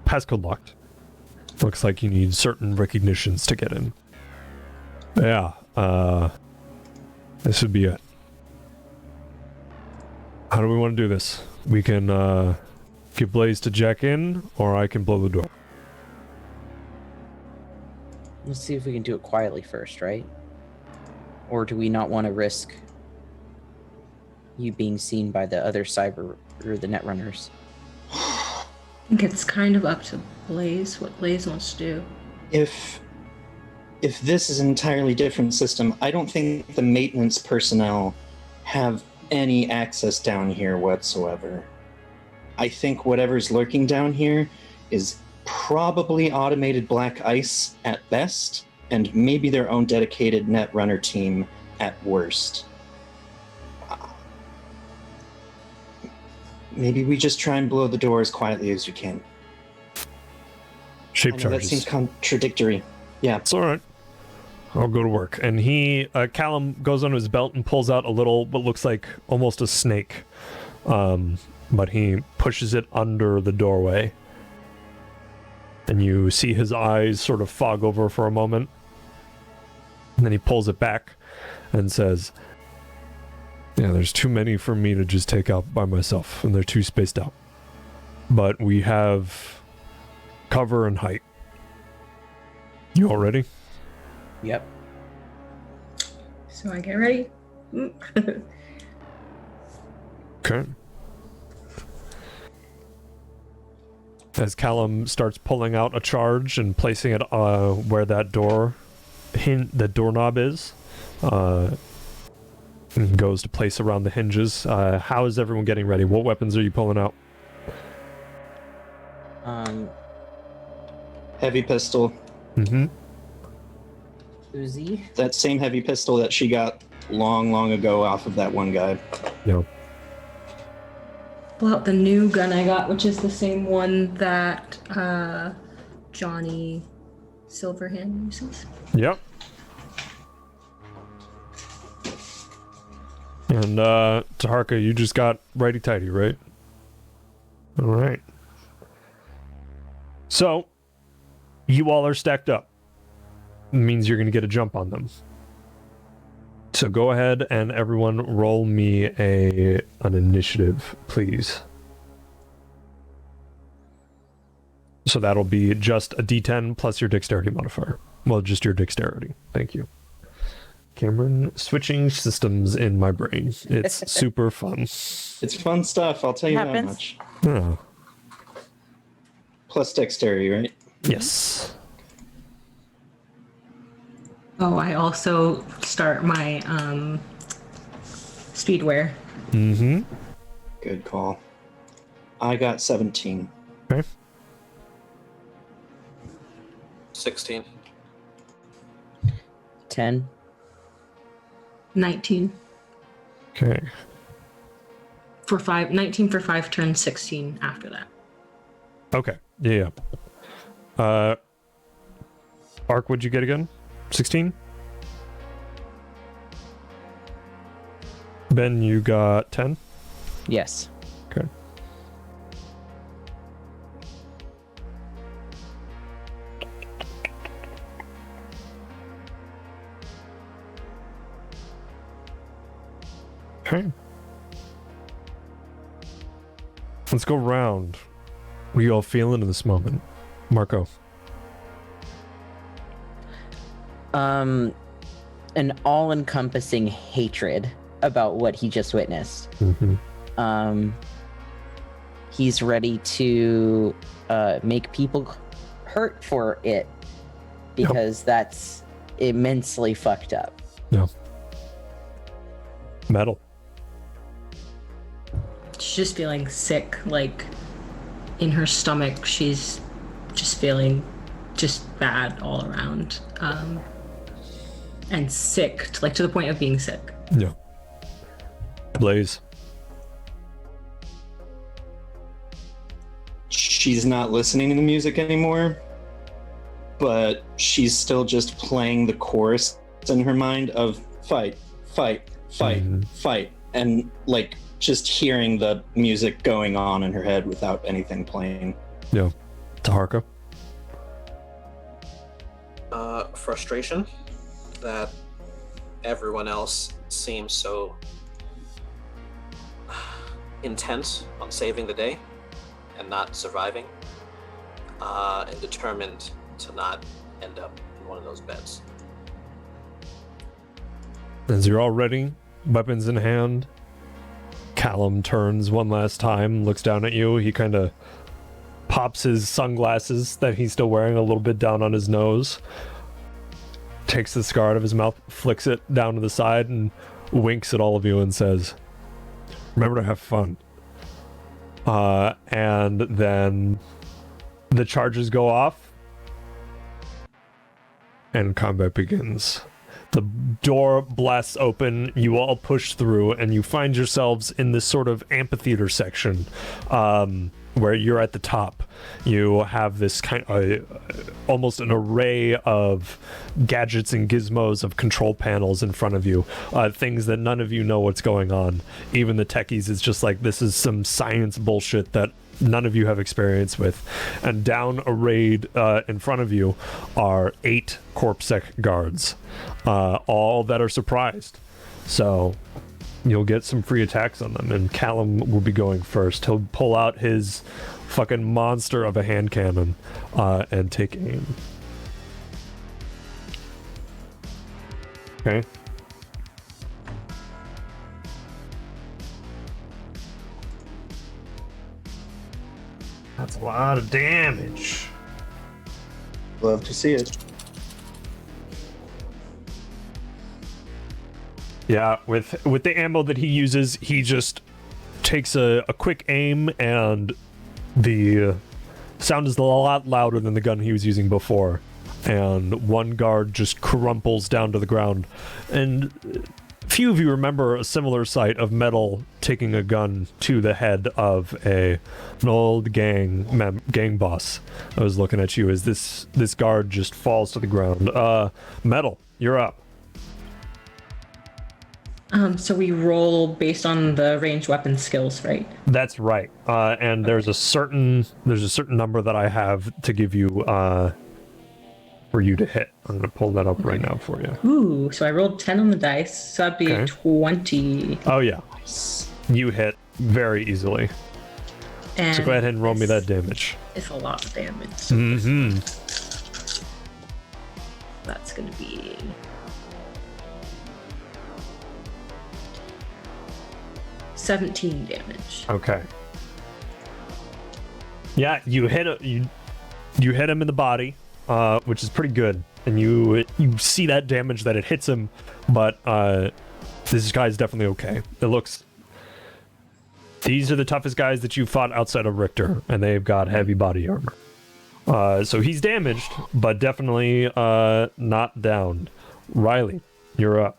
passcode locked. Looks like you need certain recognitions to get in. Yeah, this would be it. How do we want to do this? We can get Blaze to jack in, or I can blow the door. Let's see if we can do it quietly first, right? Or do we not want to risk you being seen by the other cyber or the netrunners? I think it's kind of up to Blaze, what Blaze wants to do. If this is an entirely different system, I don't think the maintenance personnel have any access down here whatsoever. I think whatever's lurking down here is probably automated black ice at best, and maybe their own dedicated netrunner team at worst. Maybe we just try and blow the door as quietly as we can. Shape I know that charges. seems contradictory. Yeah. It's all right. I'll go to work. And Callum goes onto his belt and pulls out a little, what looks like almost a snake. But he pushes it under the doorway. And you see his eyes sort of fog over for a moment. And then he pulls it back and says, yeah, there's too many for me to just take out by myself, and they're too spaced out. But we have cover and height. You all ready? Yep. So I get ready. Okay. As Callum starts pulling out a charge and placing it where that doorknob is, and goes to place around the hinges. How is everyone getting ready? What weapons are you pulling out? Heavy pistol. Mm-hmm. Uzi. That same heavy pistol that she got long ago off of that one guy. Yeah. Pull out the new gun I got, which is the same one that Johnny Silverhand uses. Yep. And Taharka, you just got righty-tighty, right? All right. So, you all are stacked up. It means you're going to get a jump on them. So go ahead and everyone roll me an initiative, please. So that'll be just a d10 plus your dexterity modifier. Well, just your dexterity. Thank you. Cameron, switching systems in my brain. It's super fun. It's fun stuff, I'll tell you that much. Oh. Plus dexterity, right? Yes. Oh, I also start my speedwear. Mm-hmm. Good call. I got 17. Okay. 16. 10. 19 Okay. for 5. 19 for 5 turns. 16 after that. Okay. Yeah. Ark, what'd you get again? 16? Ben, you got 10? Yes. Okay. Okay. Let's go round. What are you all feeling in this moment? Marco. An all-encompassing hatred about what he just witnessed. Mm-hmm. He's ready to make people hurt for it because that's immensely fucked up. No. Metal. She's just feeling sick, like in her stomach. She's just feeling just bad all around, and sick, like to the point of being sick. Yeah. Blaze. She's not listening to the music anymore, but she's still just playing the chorus in her mind of fight, fight, fight, fight, and like just hearing the music going on in her head without anything playing. Yeah. Taharka. Frustration that everyone else seems so intent on saving the day and not surviving, and determined to not end up in one of those beds. As you're all ready, weapons in hand, Callum turns one last time, looks down at you. He kind of pops his sunglasses that he's still wearing a little bit down on his nose, takes the scar out of his mouth, flicks it down to the side, and winks at all of you and says, "Remember to have fun." And then the charges go off, and combat begins. The door blasts open, you all push through, and you find yourselves in this sort of amphitheater section, where you're at the top. You have this kind of almost an array of gadgets and gizmos of control panels in front of you, things that none of you know what's going on. Even the techies, it's just like, this is some science bullshit that none of you have experience with. And down arrayed in front of you are 8 CorpSec guards, all that are surprised. So you'll get some free attacks on them, and Callum will be going first. He'll pull out his fucking monster of a hand cannon and take aim. Okay. That's a lot of damage. Love to see it. Yeah, with the ammo that he uses, he just takes a quick aim, and the sound is a lot louder than the gun he was using before. And one guard just crumples down to the ground. And few of you remember a similar sight of Metal taking a gun to the head of an old gang boss. I was looking at you as this guard just falls to the ground. Metal, you're up. So we roll based on the ranged weapon skills, right? That's right. And there's a certain number that I have to give you for you to hit. I'm gonna pull that up right now for you. Ooh, so I rolled 10 on the dice, so that'd be Okay. 20. Oh yeah, you hit very easily. And So go ahead and roll me that damage. it's a lot of damage. Mm-hmm. That's gonna be 17 damage. Okay. Yeah, you hit you hit him in the body, which is pretty good, and you see that damage that it hits him, but this guy's definitely okay. It looks. These are the toughest guys that you fought outside of Richter, and they've got heavy body armor. So he's damaged, but definitely not down. Riley, you're up.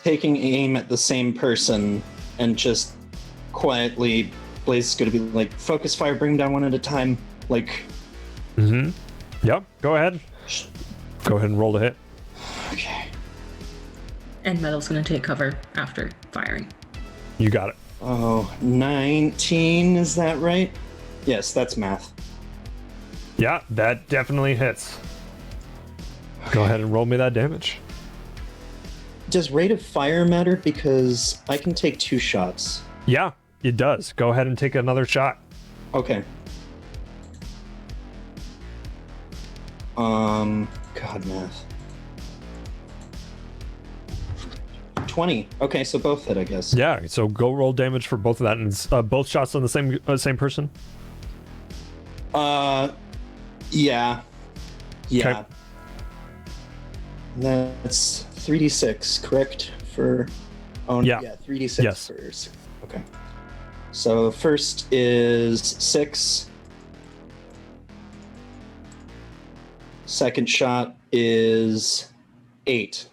Taking aim at the same person and just quietly, Blaze is going to be like, focus fire, bring them down one at a time. Like, Mm-hmm. Yep, go ahead. Go ahead and roll the hit. okay. And Metal's gonna take cover after firing. You got it. Oh, 19, is that right? Yes, that's math. Yeah, that definitely hits. Go ahead and roll me that damage. Does rate of fire matter? Because I can take 2 shots. Yeah, it does. Go ahead and take another shot. Okay. God, math. 20. Okay, so both hit, I guess. Yeah, so go roll damage for both of that, and it's, both shots on the same person. Yeah. Yeah. Okay. That's 3d6, correct? For Yeah. 3d6 Yes. first. Okay. So first is 6. Second shot is 8.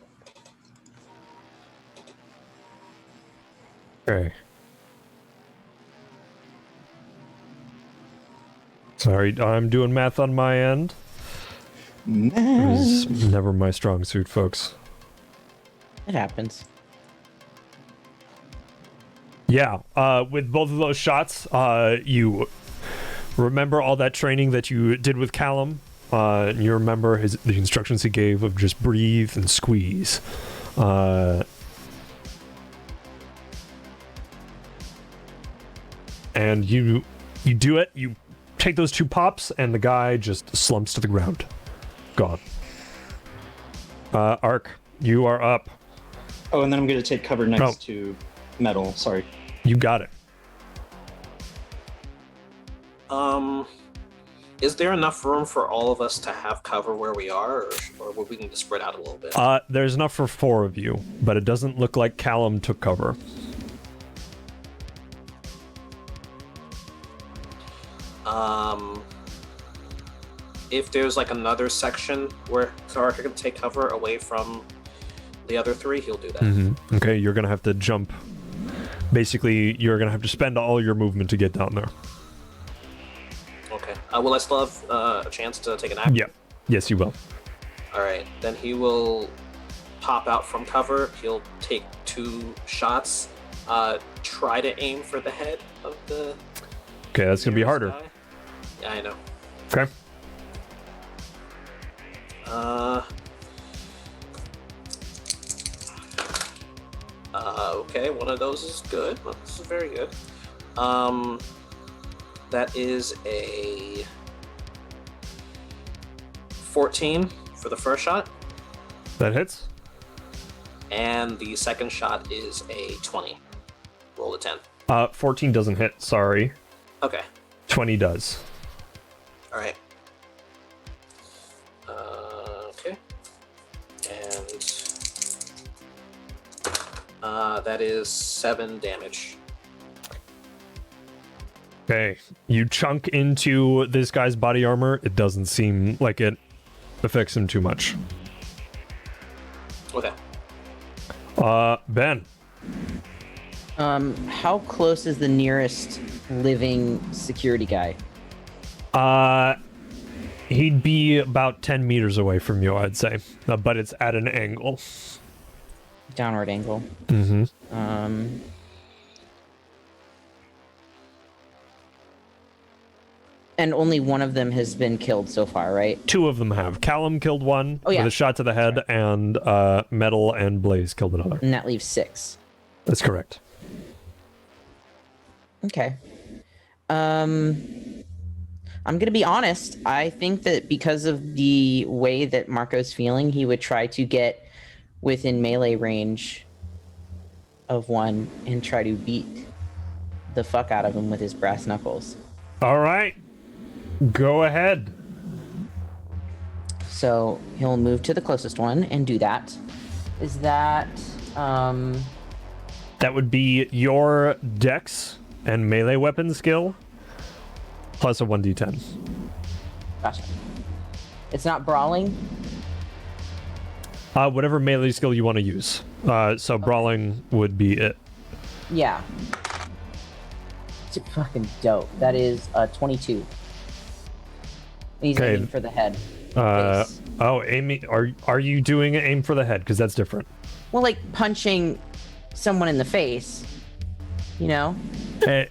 Okay. Sorry, I'm doing math on my end. It was never my strong suit, folks. It happens. Yeah, with both of those shots, you remember all that training that you did with Callum. You remember the instructions he gave of just breathe and squeeze. And you do it. You take those 2 pops, and the guy just slumps to the ground. Gone. Ark, you are up. Oh, and then I'm going to take cover next to Metal. Sorry. You got it. Is there enough room for all of us to have cover where we are, or would we need to spread out a little bit? There's enough for 4 of you, but it doesn't look like Callum took cover. If there's like another section where Sark can take cover away from the other 3, he'll do that. Mm-hmm. Okay, you're gonna have to jump. Basically, you're gonna have to spend all your movement to get down there. Okay. Will I still have a chance to take an action? Yeah. Yes, you will. All right. Then he will pop out from cover. He'll take 2 shots. Try to aim for the head of the. Okay, that's gonna be harder. Guy. Yeah, I know. Okay. Okay, one of those is good. Well, this is very good. That is a 14 for the first shot. That hits. And the second shot is a 20. Roll a 10. 14 doesn't hit. Sorry. Okay. 20 does. All right. Okay. And that is 7 damage. Okay, you chunk into this guy's body armor. It doesn't seem like it affects him too much. Okay. Ben. How close is the nearest living security guy? He'd be about 10 meters away from you, I'd say, but it's at an angle. Downward angle. Mm-hmm. And only one of them has been killed so far, right? Two of them have. Callum killed one Oh, yeah. with a shot to the head, and Metal and Blaze killed another. And that leaves 6. That's correct. Okay. I'm gonna be honest. I think that because of the way that Marco's feeling, he would try to get within melee range of one and try to beat the fuck out of him with his brass knuckles. All right. Go ahead. So he'll move to the closest one and do that. Is that That would be your dex and melee weapon skill plus a 1d10. gotcha. It's not brawling? Whatever melee skill you want to use. So brawling would be it. Yeah. It's fucking dope. That is 22. He's Okay. aiming for the head. Face. Aiming. Are you doing aim for the head? Because that's different. Well, like punching someone in the face, you know?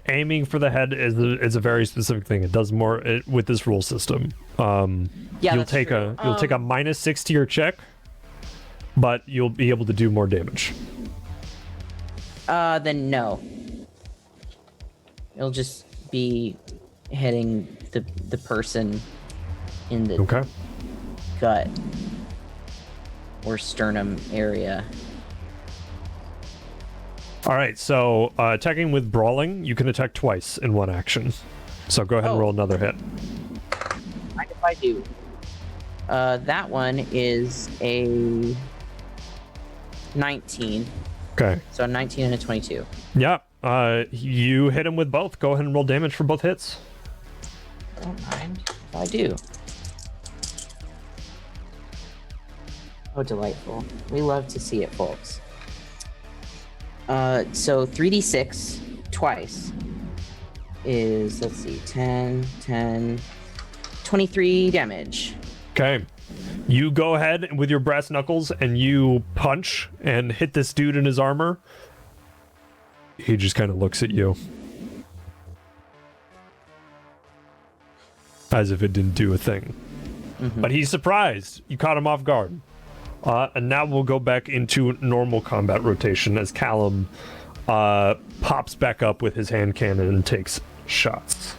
Aiming for the head is a very specific thing. It does more with this rule system. Yeah, you'll that's take true. you'll take a -6 to your check, but you'll be able to do more damage. Then no. It'll just be hitting the person in the Okay. gut or sternum area. All right. So attacking with brawling, you can attack twice in one action. So go ahead and Oh. roll another hit. Mind if I do? That one is a 19. Okay. So a 19 and a 22. Yeah. You hit him with both. Go ahead and roll damage for both hits. I don't mind if I do. Oh, delightful. We love to see it, folks. So 3d6 twice is, let's see, 10, 23 damage. Okay. You go ahead with your brass knuckles and you punch and hit this dude in his armor. He just kind of looks at you. As if it didn't do a thing. Mm-hmm. But he's surprised. You caught him off guard. And now we'll go back into normal combat rotation as Callum pops back up with his hand cannon and takes shots.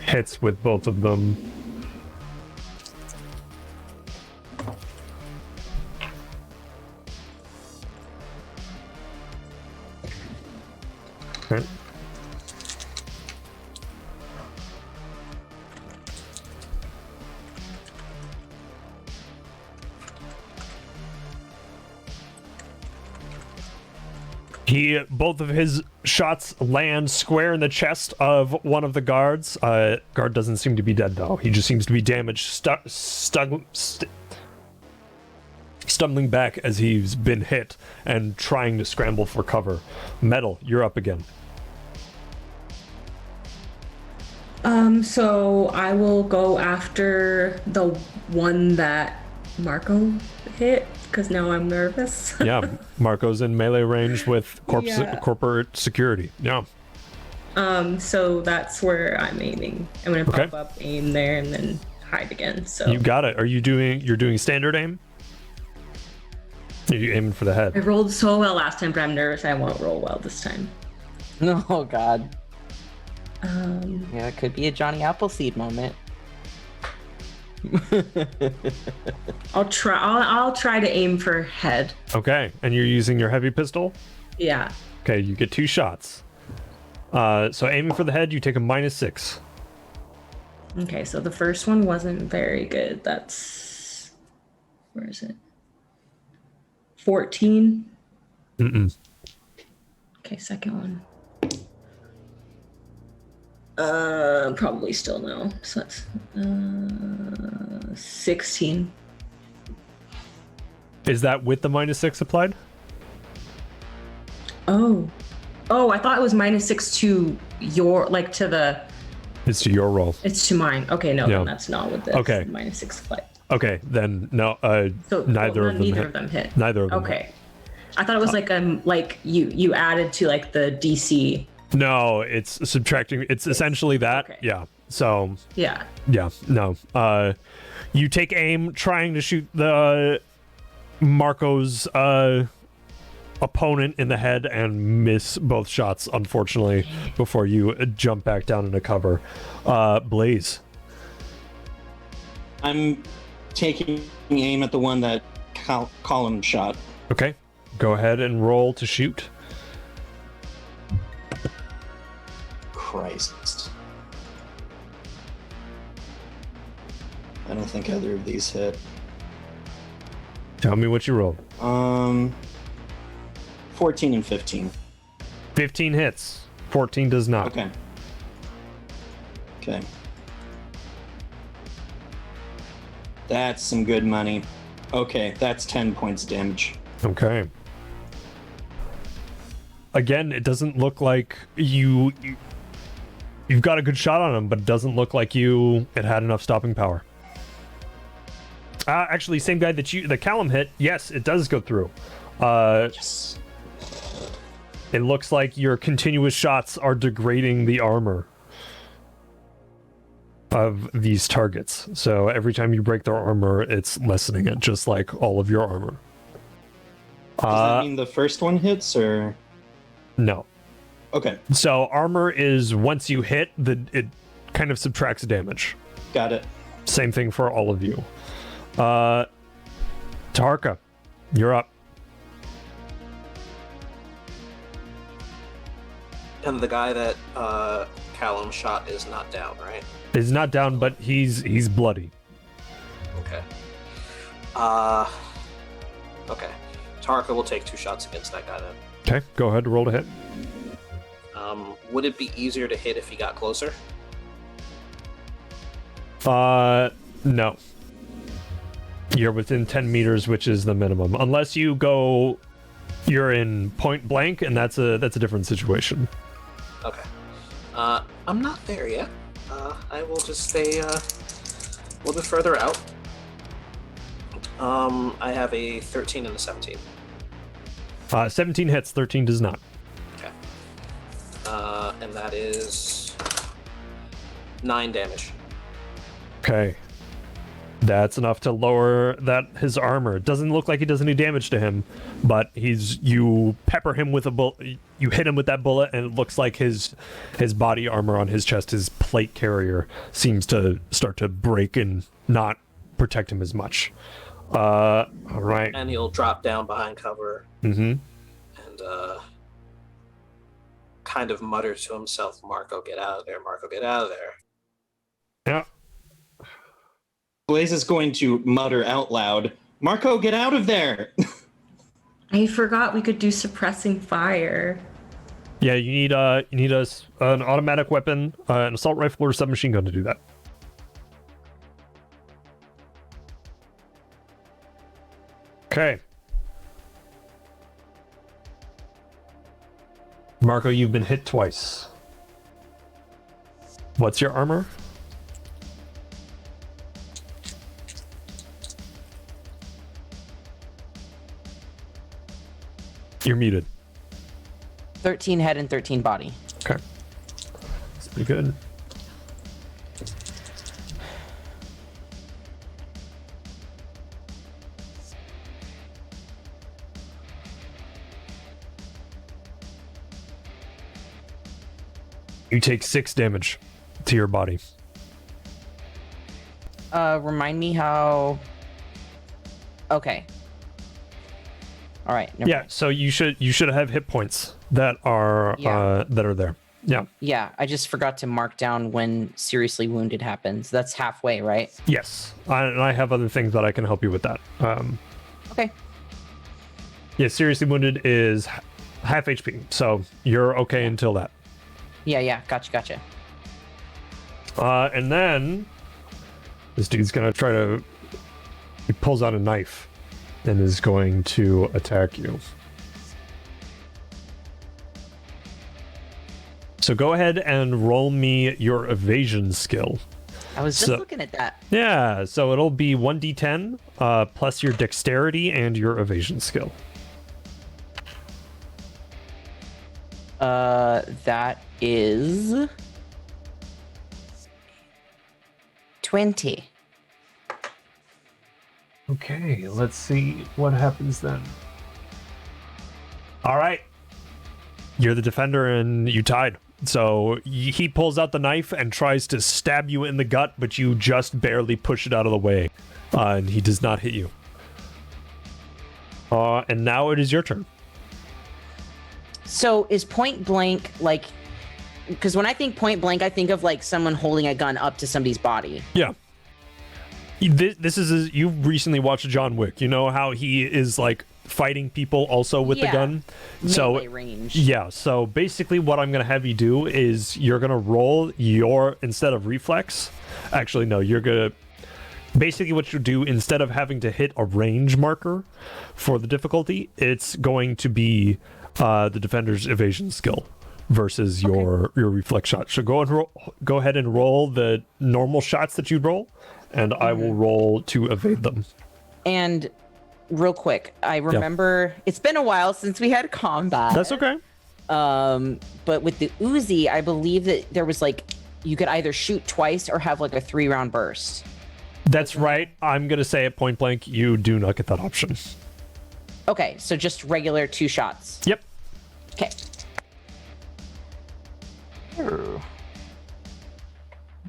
Hits with both of them. Okay. Both of his shots land square in the chest of one of the guards. Guard doesn't seem to be dead though. He just seems to be damaged, stumbling back as he's been hit and trying to scramble for cover. Metal, you're up again. So I will go after the one that Marco hit, because now I'm nervous. Yeah, Marco's in melee range with Yeah. corporate security. Yeah. So that's where I'm aiming. I'm gonna Okay. pop up, aim there, and then hide again. So You got it. You're doing standard aim? Are you aiming for the I head? rolled so well last time, but I'm nervous I won't roll well this time. Oh, God. Um, Yeah, it could be a Johnny Appleseed moment. I'll try. I'll try to aim for head. Okay, and you're using your heavy pistol? Yeah. Okay, you get 2 shots. So aiming for the head, you take a -6. Okay, so the first one wasn't very good. That's, where is it? 14. Mm-mm. Okay, second one. Probably still no. So that's 16. Is that with the -6 applied? Oh, I thought it was -6 to your to the. It's to your roll. It's to mine. Okay, no, Yeah. then that's not with this. Okay. -6 applied. Okay, then no. So neither of them neither hit. of them hit. Neither of them. Okay. Hit. I thought it was like you added to like the DC. No, it's subtracting. It's essentially that. Okay. Yeah. So. Yeah. Yeah. No. You take aim, trying to shoot the Marco's opponent in the head, and miss both shots, unfortunately, before you jump back down into cover. Blaze. I'm taking aim at the one that Column shot. Okay. Go ahead and roll to shoot. Christ. I don't think either of these hit. Tell me what you rolled. 14 and 15. 15 hits. 14 does not. Okay. Okay. That's some good money. Okay, that's 10 points damage. Okay. Again, it doesn't look like you've got a good shot on him, but it doesn't look like it had enough stopping power. Actually, same guy that Callum hit. Yes, it does go through. Yes. It looks like your continuous shots are degrading the armor of these targets. So every time you break their armor, it's lessening it, just like all of your armor. Does that mean the first one hits, or? No. Okay. So armor is once you hit, it kind of subtracts damage. Got it. Same thing for all of you. Tarka, you're up. And the guy that Callum shot is not down, right? He's not down, but he's bloody. Okay. Okay. Tarka will take 2 shots against that guy then. Okay, go ahead, roll to hit. Would it be easier to hit if he got closer? No. You're within 10 meters, which is the minimum. Unless you're in point blank, and that's a different situation. Okay. I'm not there yet. I will just stay a little bit further out. I have a 13 and a 17. 17 hits, 13 does not. Okay. And that is 9 damage. Okay. That's enough to lower his armor. It doesn't look like he does any damage to him, but you pepper him with a bullet. You hit him with that bullet, and it looks like his body armor on his chest, his plate carrier, seems to start to break and not protect him as much. All right. And he'll drop down behind cover. Mm-hmm. And kind of mutter to himself, "Marco, get out of there! Marco, get out of there!" Yeah. Blaze is going to mutter out loud, "Marco, get out of there!" I forgot we could do suppressing fire. Yeah, you need an automatic weapon, an assault rifle, or a submachine gun to do that. Okay. Marco, you've been hit twice. What's your armor? You're muted. 13 head and 13 body. Okay. That's pretty good. You take 6 damage to your body. Remind me how. Okay. All right. Yeah, so you should have hit points that are there. Yeah. Yeah, I just forgot to mark down when seriously wounded happens. That's halfway, right? Yes, and I have other things that I can help you with that. Okay. Yeah, seriously wounded is half HP, so you're okay until that. Yeah. Gotcha. And then this dude's gonna try to. He pulls out a knife. and is going to attack you. So go ahead and roll me your evasion skill. I was just looking at that. Yeah, so it'll be 1d10 plus your dexterity and your evasion skill. That is 20. Okay, let's see what happens then. All right. You're the defender and you tied. So he pulls out the knife and tries to stab you in the gut, but you just barely push it out of the way. And he does not hit you. And now it is your turn. So is point blank like, because when I think point blank, I think of like someone holding a gun up to somebody's body. Yeah. This is you recently watched John Wick. You know how he is like fighting people also with the gun. So range. Yeah, so basically what I'm going to have you do is you're going to roll your, instead of reflex, actually no, you're going to, basically what you do, instead of having to hit a range marker for the difficulty, it's going to be the defender's evasion skill versus your reflex shot. So go ahead and roll the normal shots that you'd roll, and I will roll to evade them. And real quick, I remember it's been a while since we had combat. That's okay. But with the Uzi, I believe that there was like you could either shoot twice or have like a 3-round burst. That's right. I'm gonna say at point blank, you do not get that option. Okay, so just regular 2 shots. Yep. Okay.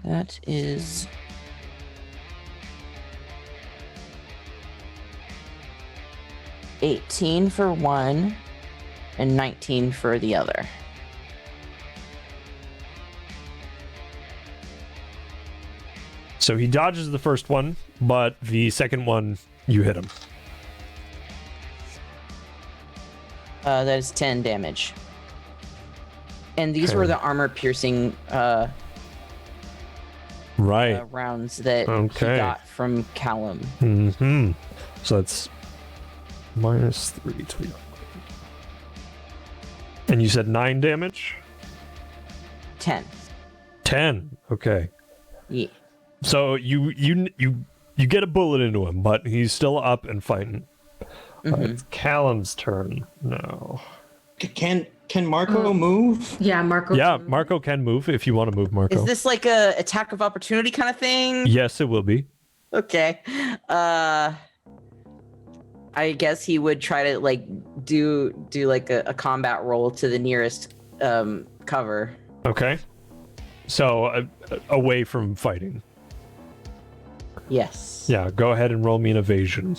That is 18 for one and 19 for the other. So he dodges the first one, but the second one, you hit him. That is 10 damage. And these were the armor-piercing right rounds that he got from Callum. Mm-hmm. So that's -3 to the. And you said 9 damage? 10. 10. Okay. Yeah. So you get a bullet into him, but he's still up and fighting. It's Callum's turn now. Can Marco move? Yeah, Marco. Yeah, Marco can move if you want to move, Marco. Is this like a attack of opportunity kind of thing? Yes, it will be. Okay. I guess he would try to like do like a combat roll to the nearest cover. Okay. So away from fighting. Yes. Yeah, go ahead and roll me an evasion.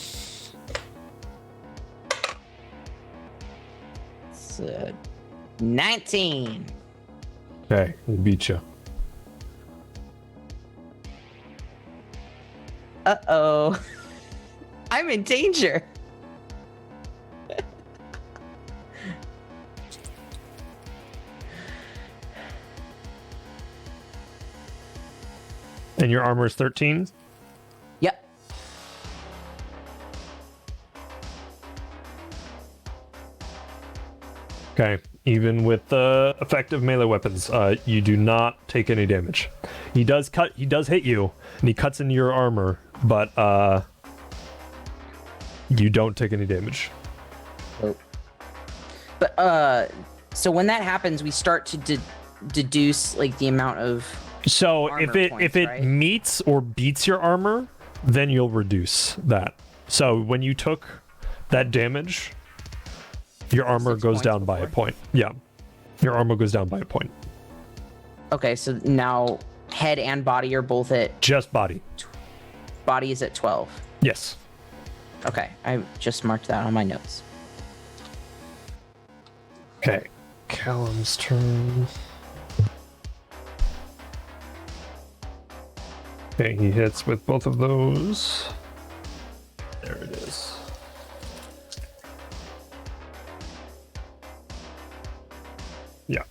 It's 19. Okay, we'll beat you. Uh-oh. I'm in danger. And your armor is 13? Yep. Okay, even with effective melee weapons, you do not take any damage. He does hit you, and he cuts into your armor, but you don't take any damage. Oh. But so when that happens, we start to deduce like the amount of. So if it right? meets or beats your armor, then you'll reduce that. So when you took that damage, your armor goes down by a point. Yeah. Your armor goes down by a point. Okay, so now head and body are both at. Just body. Body is at 12. Yes. Okay, I just marked that on my notes. Okay. Callum's turn. Okay, he hits with both of those. There it is. Yeah.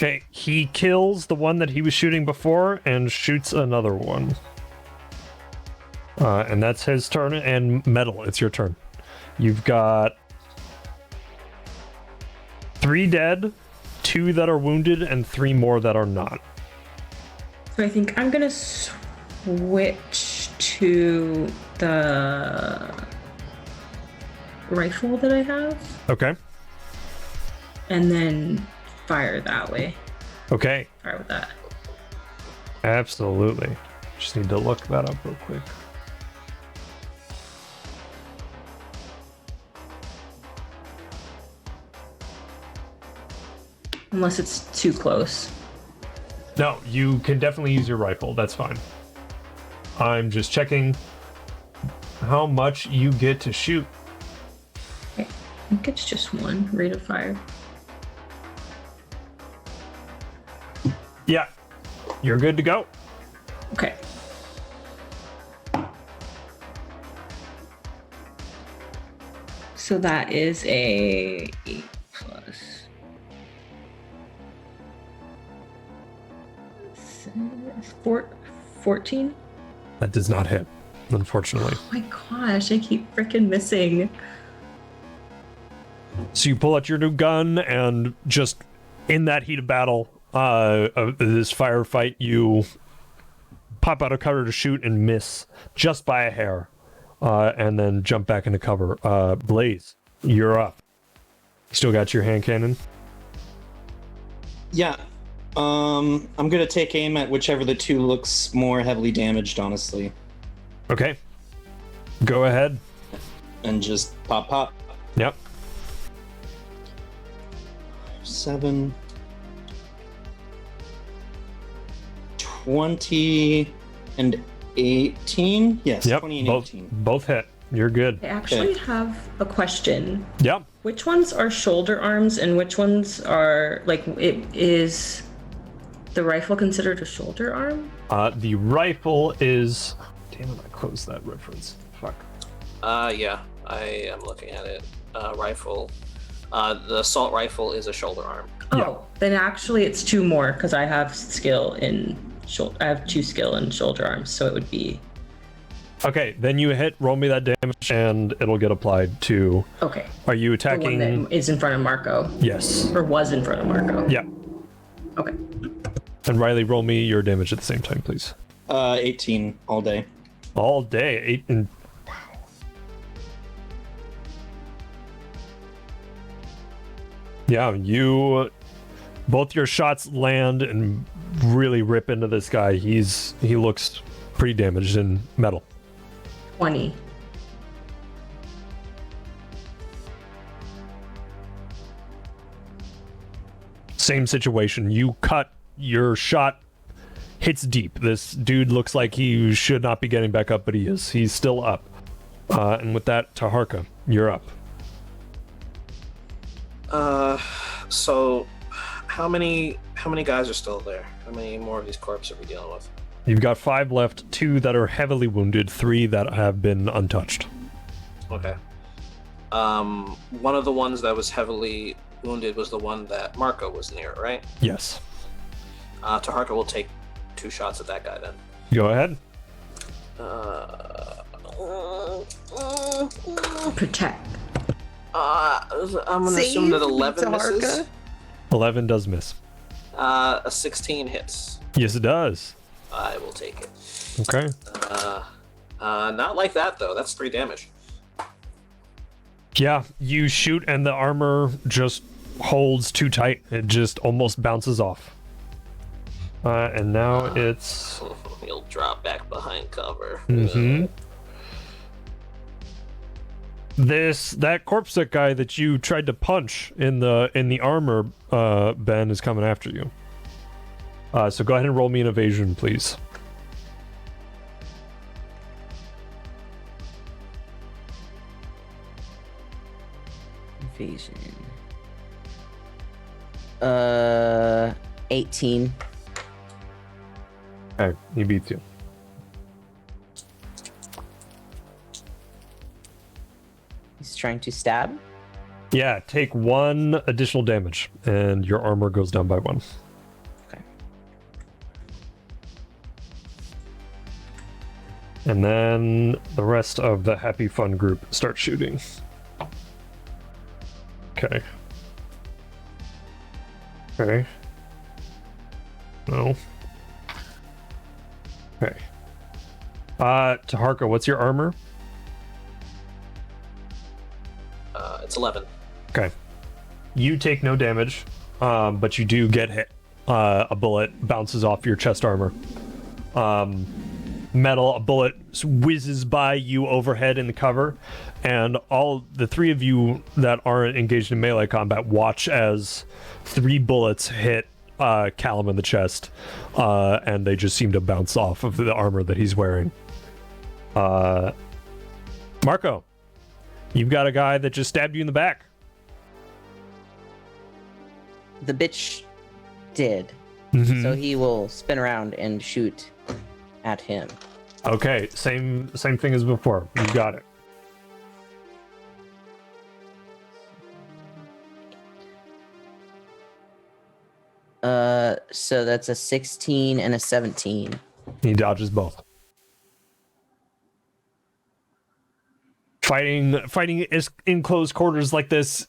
Okay, he kills the one that he was shooting before and shoots another one. And that's his turn. And Metal, it's your turn. You've got 3 dead, 2 that are wounded, and 3 more that are not. So I think I'm gonna switch to the rifle that I have, Okay. and then fire that way. Okay. Fire with that. Absolutely. Just need to look that up real quick. Unless it's too close. No, you can definitely use your rifle. That's fine. I'm just checking how much you get to shoot. Okay. I think it's just 1 rate of fire. Yeah, you're good to go. Okay. So that is a 8 plus 14. That does not hit, unfortunately. Oh my gosh, I keep freaking missing. So you pull out your new gun, and just in that heat of battle, this firefight, you pop out of cover to shoot and miss just by a hair, and then jump back into cover. Blaze, you're up. Still got your hand cannon? Yeah. I'm gonna take aim at whichever the 2 looks more heavily damaged, honestly. Okay. Go ahead. And just pop. Yep. 7. 20 and 18? Yes, Yep. 20 and Both 18. both hit. You're good. I actually have a question. Yep. Which ones are shoulder arms and which ones are is the rifle considered a shoulder arm? The rifle is... Damn it, I closed that reference. Fuck. Yeah, I am looking at it. Rifle. The assault rifle is a shoulder arm. Oh, Yeah. then actually it's 2 more because I have skill in shoulder. I have 2 skill in shoulder arms, so it would be. Okay, then you hit, roll me that damage, and it'll get applied to... Okay. Are you The attacking... one that is in front of Marco. Yes. Or was in front of Marco. Yeah. Okay. And Riley, roll me your damage at the same time, please. 18 all day. All day. 8 and... Yeah, you... Both your shots land and really rip into this guy. He looks pretty damaged in metal. 20. Same situation. You cut, your shot hits deep. This dude looks like he should not be getting back up, but he is. He's still up. And with that, Taharka, you're up. So how many guys are still there? How many more of these corpses are we dealing with? You've got 5 left, 2 that are heavily wounded, 3 that have been untouched. Okay. One of the ones that was heavily wounded was the one that Marco was near, right? Yes. Taharka will take 2 shots at that guy then. Go ahead. Protect. I'm gonna assume that 11 misses. 11 does miss. A 16 hits. Yes, it does. I will take it. Okay. Not like that though. That's 3 damage. Yeah, you shoot and the armor just holds too tight. It just almost bounces off. And now it's... He'll drop back behind cover. Mm-hmm. That corpse guy that you tried to punch in the armor, Ben, is coming after you. So go ahead and roll me an evasion, please. Evasion. 18. Okay, he beats you. He's trying to stab. Yeah, take 1 additional damage, and your armor goes down by 1. And then the rest of the happy fun group start shooting. Okay. Okay. No. Okay. Taharka, what's your armor? It's 11. Okay. You take no damage, but you do get hit. A bullet bounces off your chest armor. A bullet whizzes by you overhead in the cover, and all the three of you that aren't engaged in melee combat watch as 3 bullets hit Callum in the chest, and they just seem to bounce off of the armor that he's wearing. Marco, you've got a guy that just stabbed you in the back. The bitch did. Mm-hmm. So he will spin around and shoot at him. Okay, same thing as before. You got it. So that's a 16 and a 17. He dodges both. Fighting is in close quarters like this,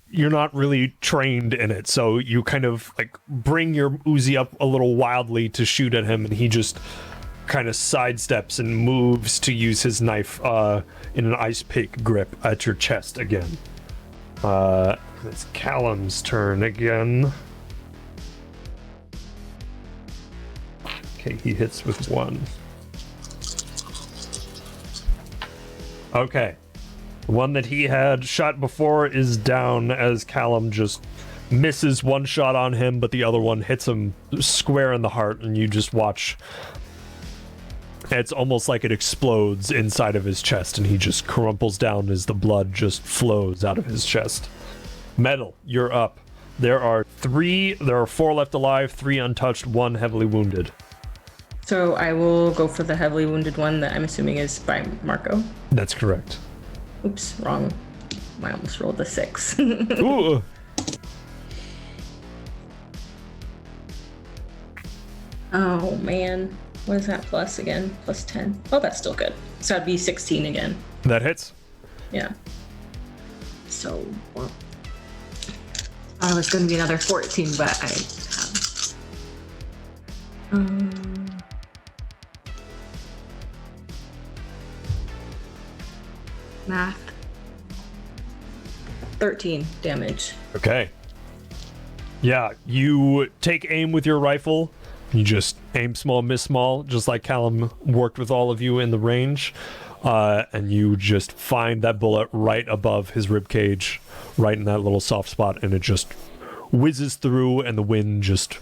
you're not really trained in it, so you kind of like bring your Uzi up a little wildly to shoot at him, and he just kind of sidesteps and moves to use his knife in an ice pick grip at your chest again. It's Callum's turn again. Okay, he hits with 1. Okay. The one that he had shot before is down as Callum just misses one shot on him, but the other one hits him square in the heart, and you just watch. It's almost like it explodes inside of his chest, and he just crumples down as the blood just flows out of his chest. Metal, you're up. There are 4 left alive, 3 untouched, 1 heavily wounded. So I will go for the heavily wounded one that I'm assuming is by Marco. That's correct. Oops, wrong. I almost rolled a 6. Ooh. Oh man, what is that plus again? Plus 10. Oh, that's still good. So that'd be 16 again. That hits. Yeah. So, well, I was going to be another 14, but I have. Math. 13 damage. Okay. Yeah, you take aim with your rifle. You just aim small, miss small, just like Callum worked with all of you in the range. And you just find that bullet right above his ribcage, right in that little soft spot, and it just whizzes through, and the wind just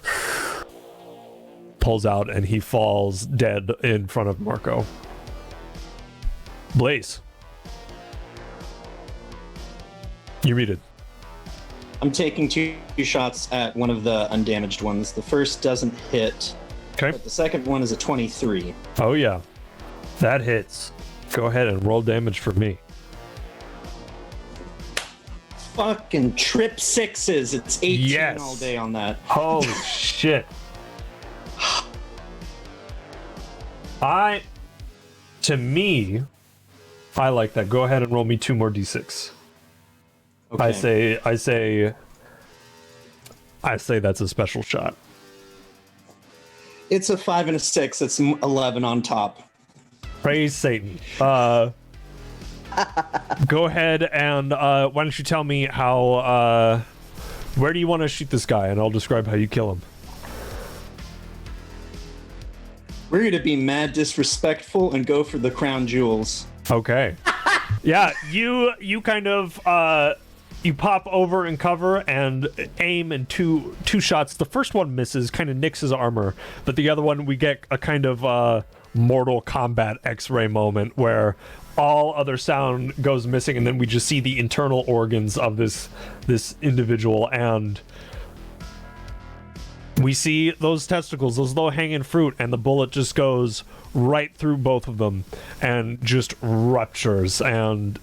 pulls out, and he falls dead in front of Marco. Blaze. You're muted. I'm taking 2 shots at one of the undamaged ones. The first doesn't hit, Okay. but the second one is a 23. Oh, yeah. That hits. Go ahead and roll damage for me. Fucking trip 6s. It's 18 Yes. all day on that. Holy shit. To me, I like that. Go ahead and roll me 2 more d6. Okay. I say that's a special shot. It's a 5 and a 6. It's 11 on top. Praise Satan. Go ahead and why don't you tell me how where do you want to shoot this guy, and I'll describe how you kill him. We're going to be mad disrespectful and go for the crown jewels. Okay. Yeah, you kind of you pop over and cover and aim, and two shots. The first one misses, kind of nicks his armor, but the other one we get a kind of Mortal Kombat X-ray moment where all other sound goes missing, and then we just see the internal organs of this individual, and we see those testicles, those low-hanging fruit, and the bullet just goes right through both of them and just ruptures, and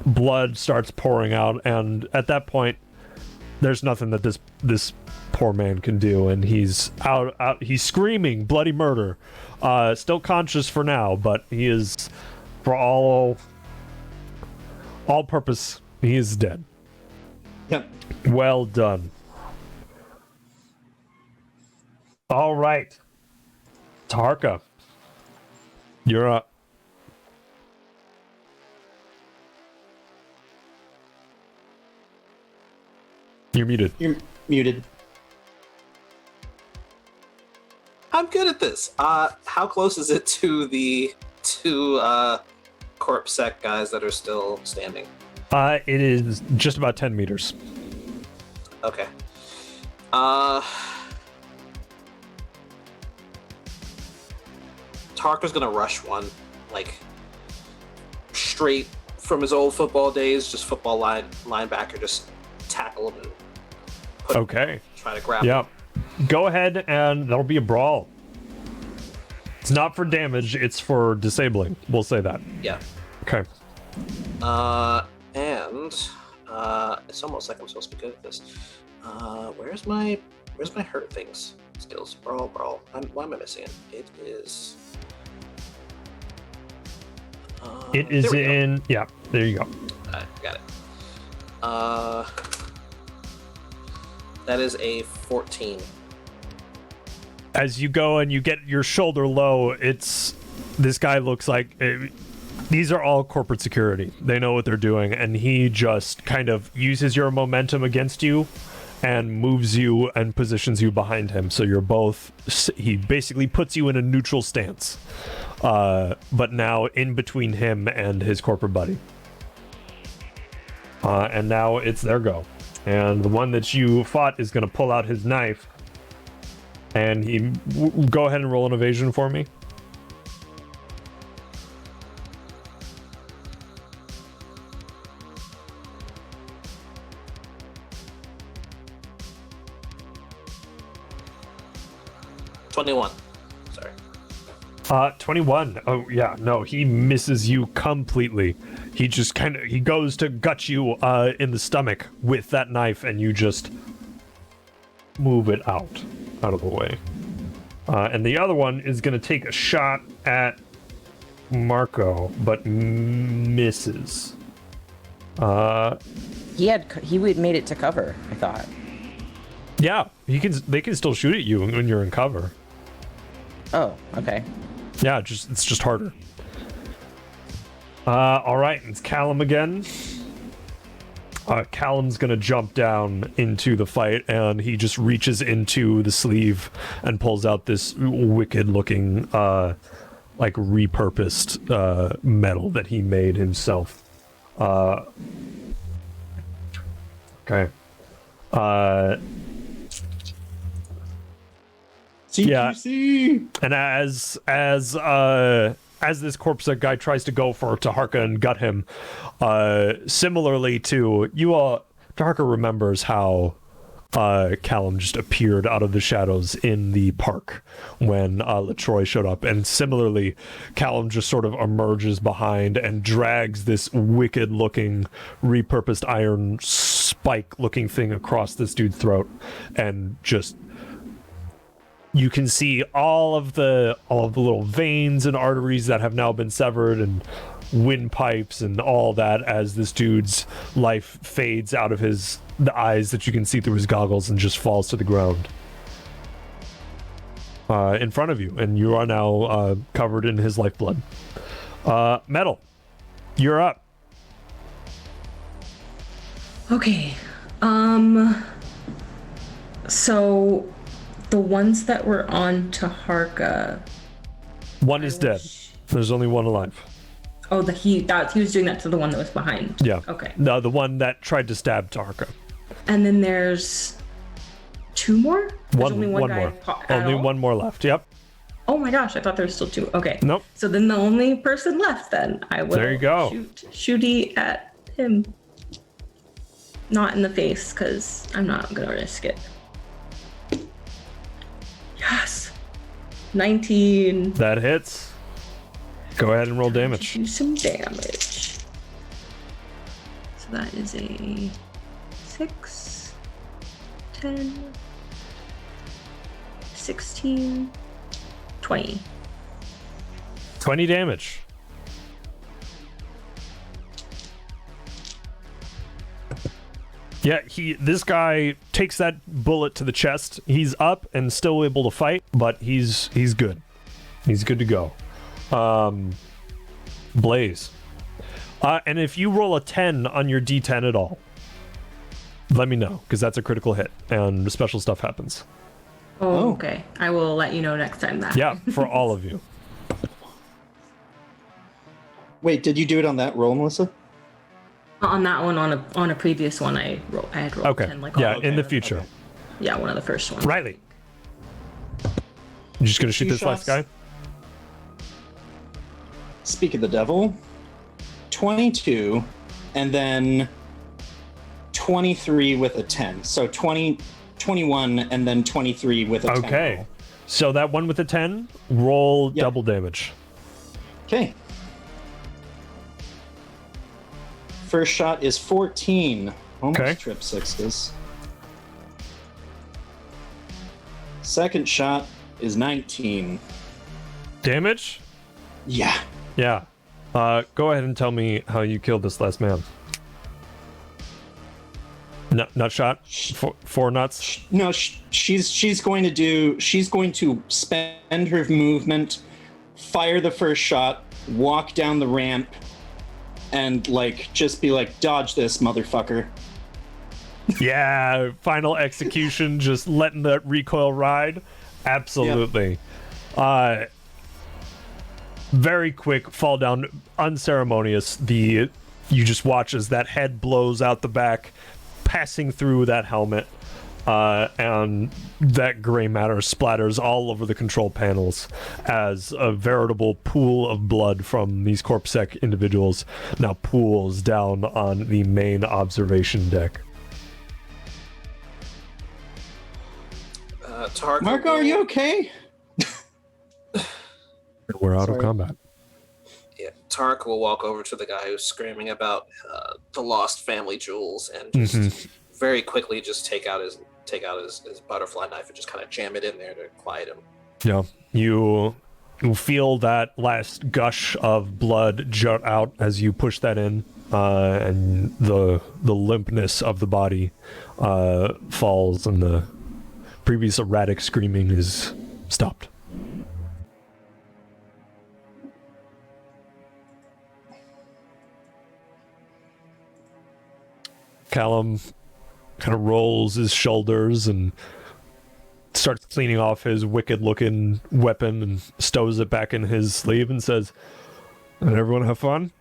blood starts pouring out. And at that point, there's nothing that this poor man can do, and he's out. He's screaming bloody murder. Still conscious for now, but he is, for all purpose, he is dead. Yep. Well done. All right, Tarka, you're up. You're muted. You're muted. I'm good at this. How close is it to the two corpse sec guys that are still standing? It is just about 10 meters. Okay. Tarka's gonna rush one, like straight from his old football days, just football linebacker, just tackle him and try to grab him. Yep. Go ahead, and that'll be a brawl. It's not for damage, it's for disabling. We'll say that. Yeah. Okay. And it's almost like I'm supposed to be good at this. Where's my hurt things skills? Brawl. Why am I missing it? It is. It is in. Yeah, there you go. Got it. That is a 14. As you go and you get your shoulder low, this guy looks like these are all corporate security. They know what they're doing, and he just kind of uses your momentum against you and moves you and positions you behind him. So you're both. He basically puts you in a neutral stance, but now in between him and his corporate buddy. And now it's their go. And the one that you fought is going to pull out his knife. And go ahead and roll an evasion for me. $21. Sorry. 21. Oh, yeah. No, he misses you completely. He just he goes to gut you in the stomach with that knife, and you just move it out of the way. And the other one is going to take a shot at Marco, but misses. He made it to cover, I thought. Yeah, they can still shoot at you when you're in cover. Oh, okay. Yeah, it's just harder. All right, it's Callum again. Callum's gonna jump down into the fight, and he just reaches into the sleeve and pulls out this wicked-looking, like repurposed metal that he made himself. Okay. CQC! Yeah. And as this corpse guy tries to go for Taharka and gut him, similarly to you all, Taharka remembers how Callum just appeared out of the shadows in the park when LaTroy showed up, and similarly, Callum just sort of emerges behind and drags this wicked-looking, repurposed iron spike-looking thing across this dude's throat, and just. You can see all of the little veins and arteries that have now been severed, and windpipes and all that, as this dude's life fades out of the eyes that you can see through his goggles and just falls to the ground in front of you, and you are now covered in his lifeblood. Metal, you're up. Okay. So the ones that were on Taharka. One is dead. There's only one alive. Oh, he was doing that to the one that was behind. Yeah. Okay. No, the one that tried to stab Taharka. And then there's two more? There's only one more. Only one more left. Yep. Oh my gosh, I thought there was still two. Okay. Nope. So then the only person left then, I will there you go. shooty at him. Not in the face, because I'm not going to risk it. Yes. 19. That hits. Go ahead and roll damage. Do some damage. So that is a 6 10, 16, 20. 20 damage. Yeah, this guy takes that bullet to the chest. He's up and still able to fight, but he's good. He's good to go. Blaze. And if you roll a 10 on your D10 at all, let me know, because that's a critical hit, and special stuff happens. Oh, okay. I will let you know next time that. Yeah, for all of you. Wait, did you do it on that roll, Melissa? On that one, on a previous one, I had rolled Okay. 10. Like, Yeah, all- in the future. Okay. Yeah, one of the first ones. Riley. You just gonna shoot Two this last shots. guy? Speak of the devil. 22, and then 23 with a 10. So 20, 21, and then 23 with a 10. Okay. roll. So that one with the 10, roll Yep. double damage. Okay. First shot is 14. Almost Okay. trip sixes. Second shot is 19. Damage? Yeah. Yeah. Go ahead and tell me how you killed this last man. Nut shot? Four nuts? No, she's going to spend her movement, fire the first shot, walk down the ramp, and just be like, dodge this, motherfucker. Yeah, final execution, just letting that recoil ride. Absolutely. Very quick fall down, unceremonious. You just watch as that head blows out the back, passing through that helmet, and that gray matter splatters all over the control panels as a veritable pool of blood from these corpsec individuals now pools down on the main observation deck. Tark Marco, are you okay? We're out of Sorry. combat. Yeah, Tark will walk over to the guy who's screaming about the lost family jewels and just very quickly just take out his butterfly knife and just kind of jam it in there to quiet him. Yeah, you feel that last gush of blood jut out as you push that in, and the limpness of the body falls, and the previous erratic screaming is stopped. Callum kind of rolls his shoulders and starts cleaning off his wicked-looking weapon and stows it back in his sleeve and says, "Did everyone have fun?"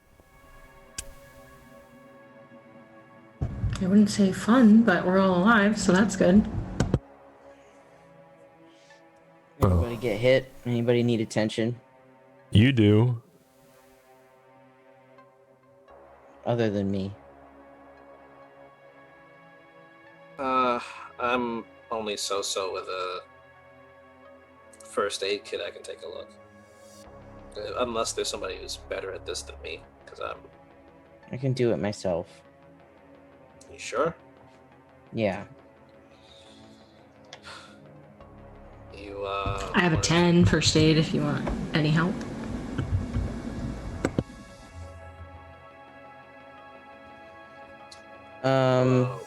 I wouldn't say fun, but we're all alive, so that's good. Anybody get hit? Anybody need attention? You do. Other than me. I'm only so-so with a first aid kit. I can take a look. Unless there's somebody who's better at this than me, because I can do it myself. You sure? Yeah. You, I have a 10 first aid if you want any help.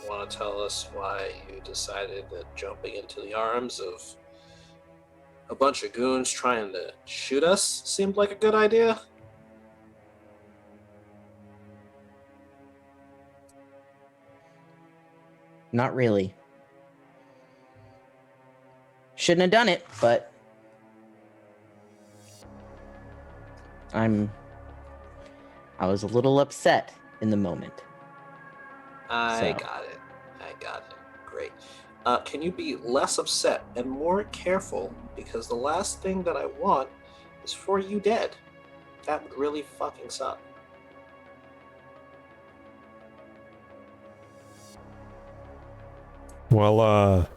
Want to tell us why you decided that jumping into the arms of a bunch of goons trying to shoot us seemed like a good idea? Not really. Shouldn't have done it, but I was a little upset in the moment. I So. got it. Great. Can you be less upset and more careful? Because the last thing that I want is for you dead. That would really fucking suck. Well,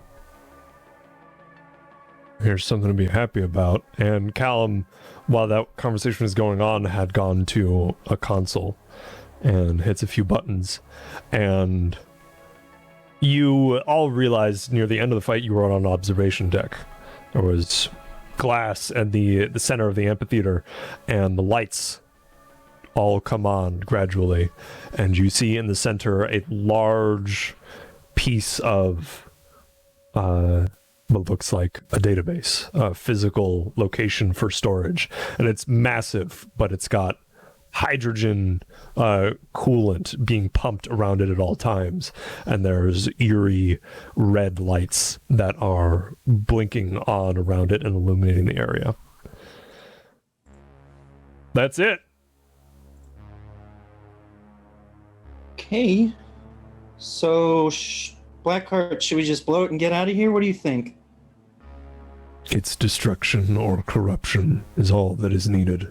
here's something to be happy about. And Callum, while that conversation was going on, had gone to a console and hits a few buttons. And You all realized near the end of the fight you were on an observation deck. There was glass at the center of the amphitheater, and the lights all come on gradually, and you see in the center a large piece of what looks like a database, a physical location for storage, and it's massive, but it's got hydrogen coolant being pumped around it at all times, and there's eerie red lights that are blinking on around it and illuminating the area. That's it. Okay. So, Blackheart, should we just blow it and get out of here? What do you think? Its destruction or corruption is all that is needed.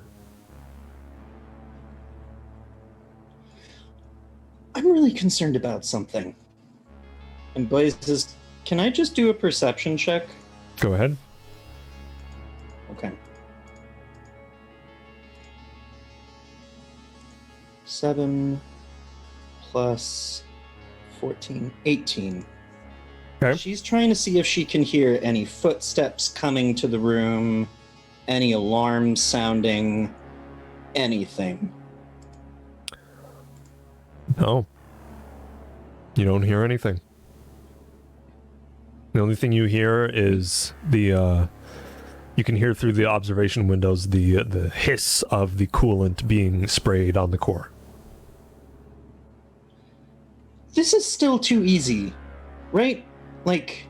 I'm really concerned about something. And Blaze says, can I just do a perception check? Go ahead. Okay. 7 plus 14, 18. Okay. She's trying to see if she can hear any footsteps coming to the room, any alarms sounding, anything. No. You don't hear anything. The only thing you hear is you can hear through the observation windows the hiss of the coolant being sprayed on the core. This is still too easy, right? Like,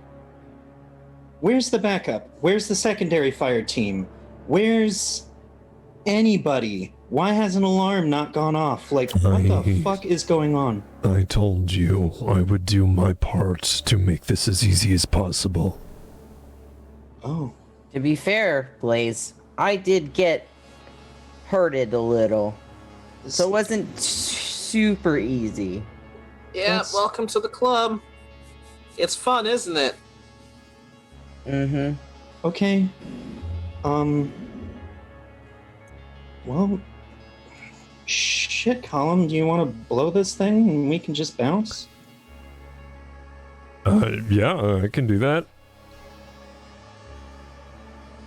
where's the backup? Where's the secondary fire team? Where's anybody? Why has an alarm not gone off? Like, what the fuck is going on? I told you I would do my part to make this as easy as possible. Oh. To be fair, Blaze, I did get hurted a little. So it wasn't super easy. Yeah, welcome to the club. It's fun, isn't it? Mm-hmm. Okay. Well, shit, Colin, do you want to blow this thing and we can just bounce? Yeah, I can do that.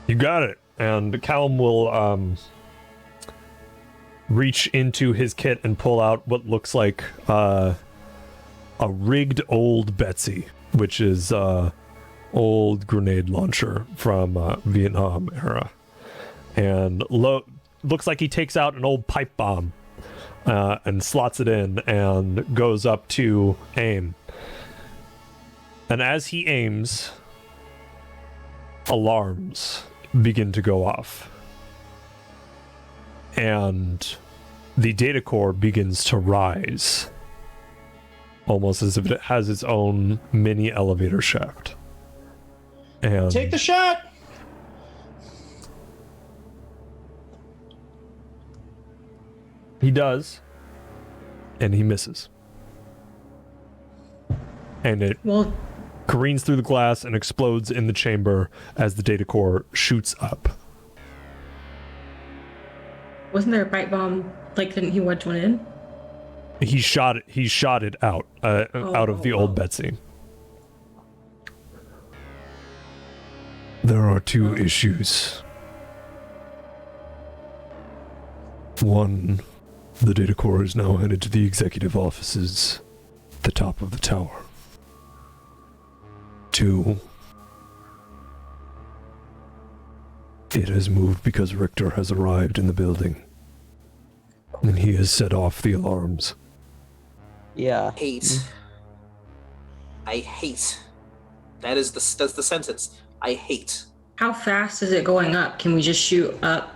You got it. And Callum will reach into his kit and pull out what looks like a rigged old Betsy, which is old grenade launcher from Vietnam era. And looks like he takes out an old pipe bomb and slots it in and goes up to aim. And as he aims, alarms begin to go off. And the data core begins to rise, almost as if it has its own mini elevator shaft. And Take the shot! he does, and he misses. And it careens through the glass and explodes in the chamber as the data core shoots up. Wasn't there a pipe bomb? Like, didn't he wedge one in? He shot it out out of the old Betsy. There are two issues. One, the data core is now headed to the executive offices at the top of the tower. Two, it has moved because Richter has arrived in the building. And he has set off the alarms. Yeah. I hate. That's the sentence. I hate. How fast is it going up? Can we just shoot up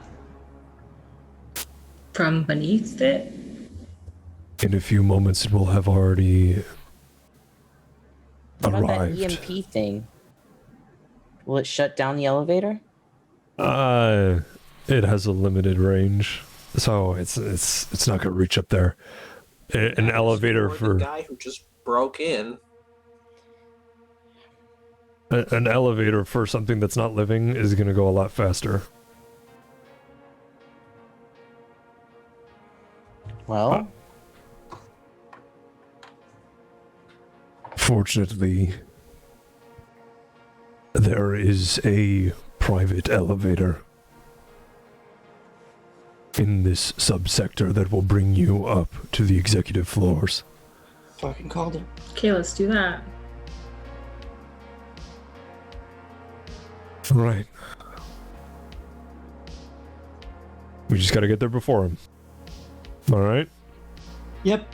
from beneath it? In a few moments, it will have already What about that arrived. EMP thing? Will it shut down the elevator? It has a limited range, so it's not gonna reach up there. An elevator Or for the guy who just broke in. an elevator for something that's not living is gonna go a lot faster. Well, Fortunately, there is a private elevator in this subsector that will bring you up to the executive floors. Fucking called it. Okay, let's do that. All right. We just gotta get there before him. All right? Yep.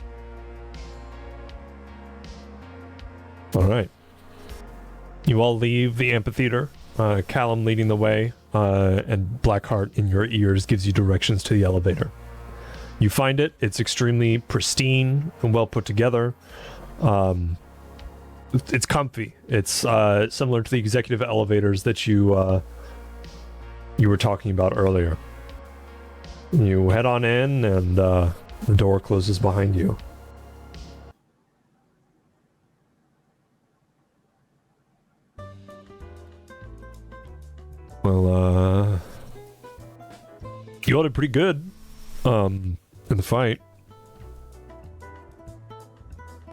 All right. You all leave the amphitheater. Callum leading the way, and Blackheart in your ears gives you directions to the elevator. You find it. It's extremely pristine and well put together. It's comfy. It's similar to the executive elevators that you were talking about earlier. You head on in, and the door closes behind you. Well, you all did pretty good in the fight.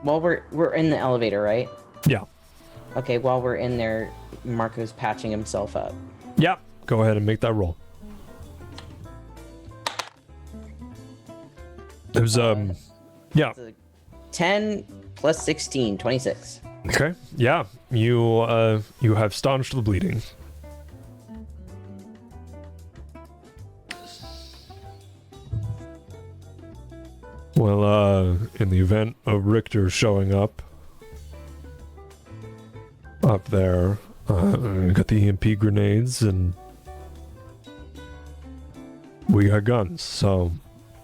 While we're in the elevator, right? Yeah. Okay, while we're in there, Marco's patching himself up. Yeah. Go ahead and make that roll. There's yeah. 10 plus 16, 26. Okay. Yeah. You have staunched the bleeding. Well, in the event of Richter showing up there, we got the EMP grenades and we got guns, so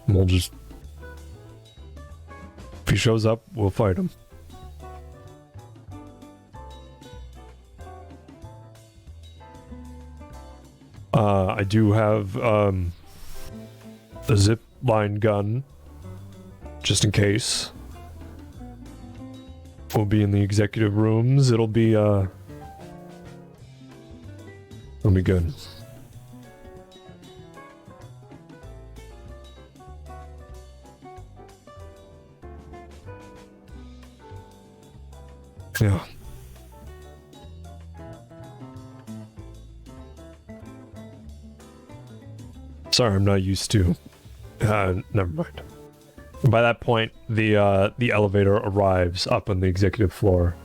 we'll just... If he shows up, we'll fight him. I do have a zip line gun, just in case. We'll be in the executive rooms. It'll be good. Yeah. Sorry, I'm not used to. Never mind. By that point, the elevator arrives up on the executive floor.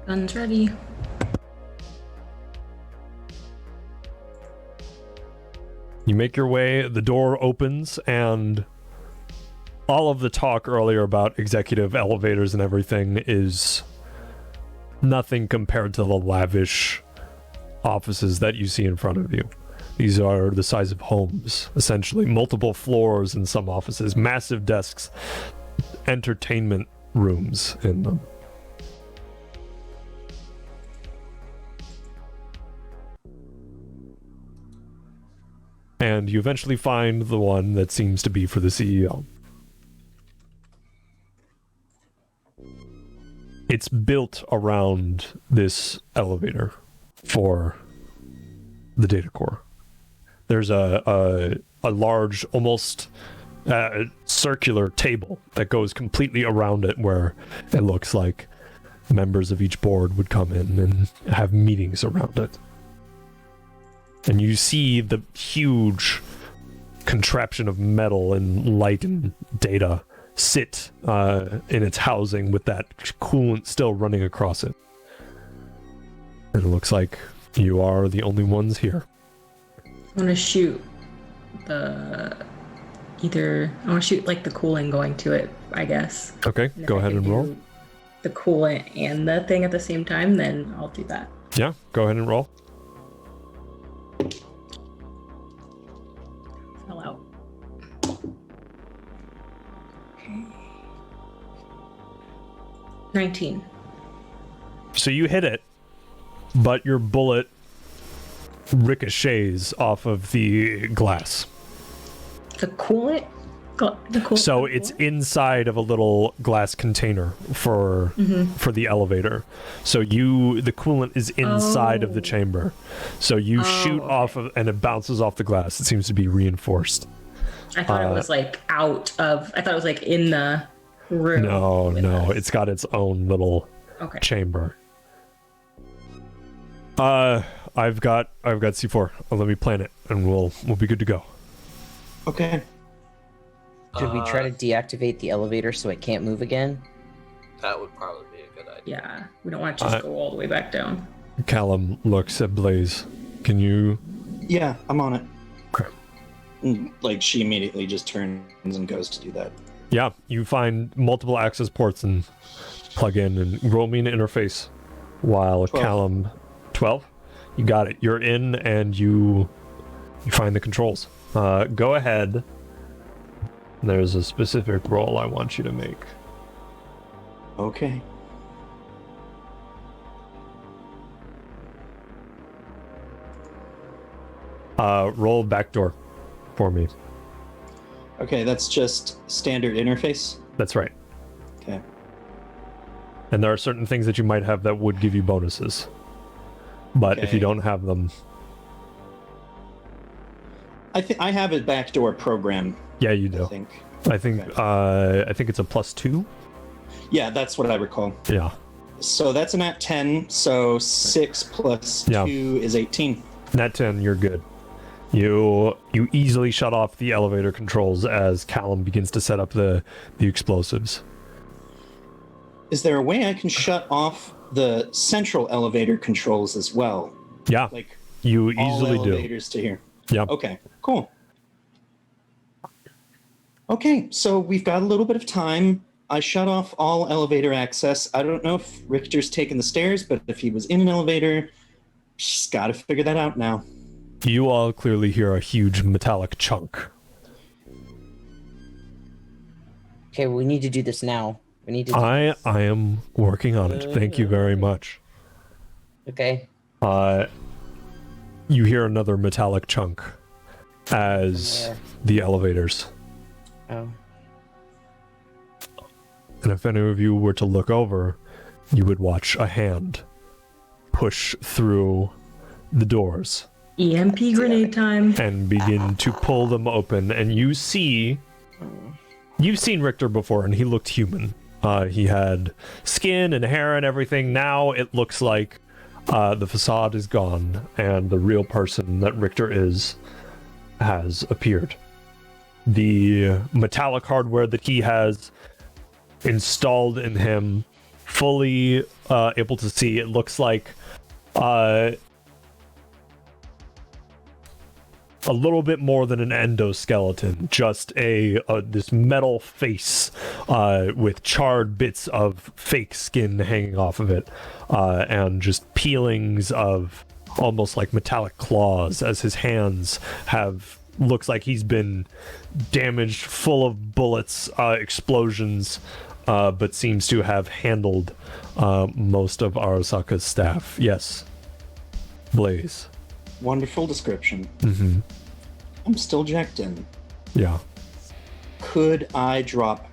Guns ready. You make your way, the door opens, and all of the talk earlier about executive elevators and everything is nothing compared to the lavish offices that you see in front of you. These are the size of homes, essentially. Multiple floors in some offices, massive desks, entertainment rooms in them. And you eventually find the one that seems to be for the CEO. It's built around this elevator for the data core. There's a large, almost circular table that goes completely around it, where it looks like members of each board would come in and have meetings around it. And you see the huge contraption of metal and light and data sit in its housing with that coolant still running across it. And it looks like you are the only ones here. I want to shoot like the cooling going to it, I guess. Okay, And go if I ahead can and roll. do the coolant and the thing at the same time, then I'll do that. Yeah, go ahead and roll. Fell out. Okay. 19. So you hit it, but your bullet ricochets off of the glass. The coolant? So it's inside of a little glass container for the elevator. So the coolant is inside of the chamber. So you shoot off of, and it bounces off the glass. It seems to be reinforced. I thought it was like I thought it was like in the room. No, with no, us. it's got its own little Okay. chamber. I've got C4. Let me plant it, and we'll be good to go. Okay. Should we try to deactivate the elevator so it can't move again? That would probably be a good idea. Yeah, we don't want to just go all the way back down. Callum looks at Blaze. Can you? Yeah, I'm on it. Okay. Like, she immediately just turns and goes to do that. Yeah, you find multiple access ports and plug in and roll me an interface. While 12. Callum, 12, you got it. You're in and you find the controls. Go ahead. There's a specific roll I want you to make. Okay. Roll backdoor for me. Okay, that's just standard interface. That's right. Okay. And there are certain things that you might have that would give you bonuses. But if you Okay. don't have them, I have a backdoor program. yeah, you I do. think. I think it's a +2. Yeah, that's what I recall. Yeah. So that's a nat 10. So 6 plus Yeah. 2 is 18. Nat 10, you're good. You easily shut off the elevator controls as Callum begins to set up the explosives. Is there a way I can shut off the central elevator controls as well? Yeah, Like you all easily do. elevators to here. Yeah. Okay, cool. Okay, so we've got a little bit of time. I shut off all elevator access. I don't know if Richter's taken the stairs, but if he was in an elevator, she's got to figure that out now. You all clearly hear a huge metallic chunk. Okay, we need to do this now. We need to. I am working on it. Thank you very much. Okay. You hear another metallic chunk as Where? the elevators. Oh. And if any of you were to look over, you would watch a hand push through the doors EMP grenade time. and begin to pull them open. And you've seen Richter before, and he looked human. He had skin and hair and everything. Now it looks like the facade is gone, and the real person that Richter is has appeared. The metallic hardware that he has installed in him, fully able to see, it looks like a little bit more than an endoskeleton, just this metal face with charred bits of fake skin hanging off of it, and just peelings of almost like metallic claws as his hands looks like he's been damaged, full of bullets, explosions, but seems to have handled most of Arasaka's staff. Yes, Blaze. Wonderful description. Mm-hmm. I'm still jacked in. Yeah. Could I drop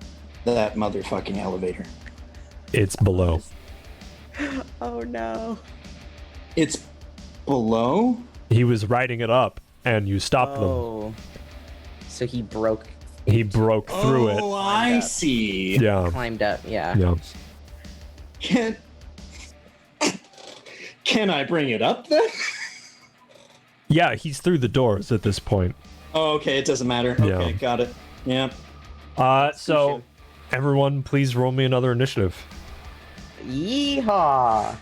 that motherfucking elevator? It's below. Oh no. It's below? He was riding it up, and you stopped them. Oh. So he broke. He broke through it. Oh, I see. Yeah. Climbed up. Yeah. Yeah. Can I bring it up then? Yeah, he's through the doors at this point. Oh, okay, it doesn't matter. Yeah. Okay, got it. Yeah. So everyone, please roll me another initiative. Yeehaw.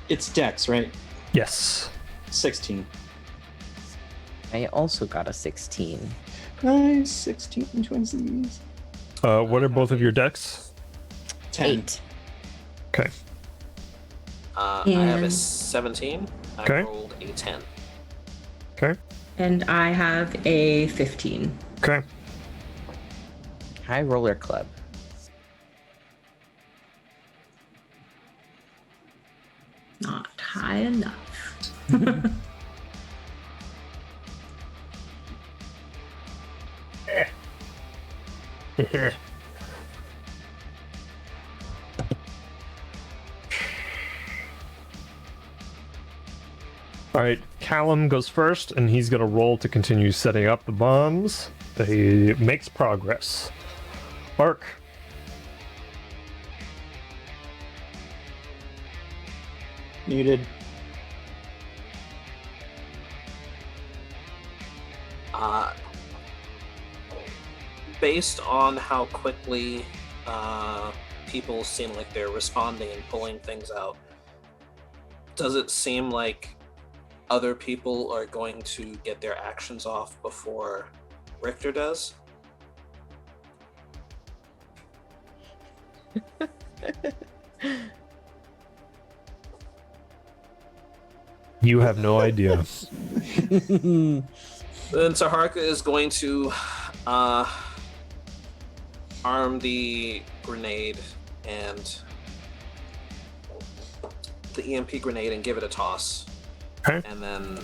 It's Dex, right? Yes. 16. I also got a 16. Nice, 16 twinsies. What are both of your decks? 10. 8. Okay. I have a And- 17. Okay. I rolled a 10. Okay. And I have a 15. Okay. High Roller Club. Not high enough. All right, Callum goes first, and he's going to roll to continue setting up the bombs. He makes progress. Ark. Muted. Based on how quickly people seem like they're responding and pulling things out, does it seem like other people are going to get their actions off before Richter does? You have no idea. Then Taharka is going to arm the grenade and the EMP grenade and give it a toss. Okay. And then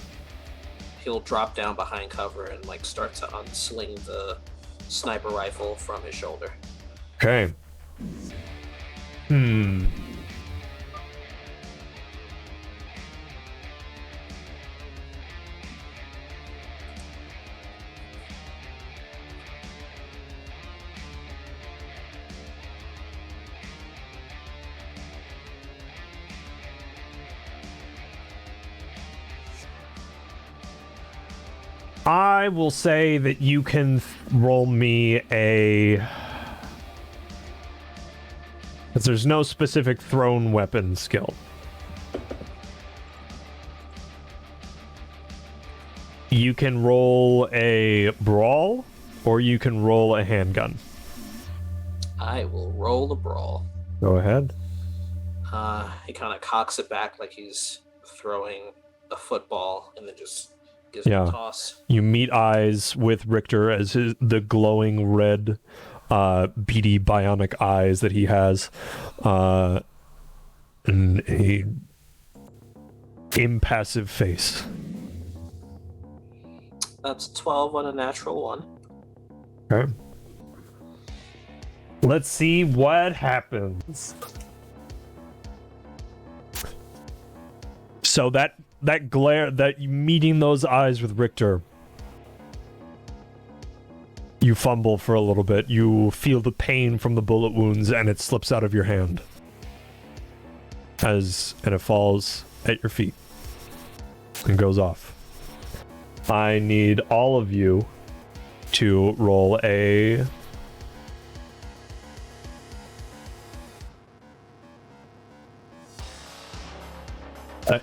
he'll drop down behind cover and start to unsling the sniper rifle from his shoulder. Okay. I will say that you can roll me a... Because there's no specific thrown weapon skill. You can roll a brawl, or you can roll a handgun. I will roll the brawl. Go ahead. He kind of cocks it back like he's throwing a football and then just gives it a toss. You meet eyes with Richter as the glowing red, beady bionic eyes that he has, and a impassive face. That's 12 on a natural one. Okay. Let's see what happens. So that glare, that meeting those eyes with Richter, you fumble for a little bit. You feel the pain from the bullet wounds, and it slips out of your hand. And it falls at your feet and goes off. I need all of you to roll a...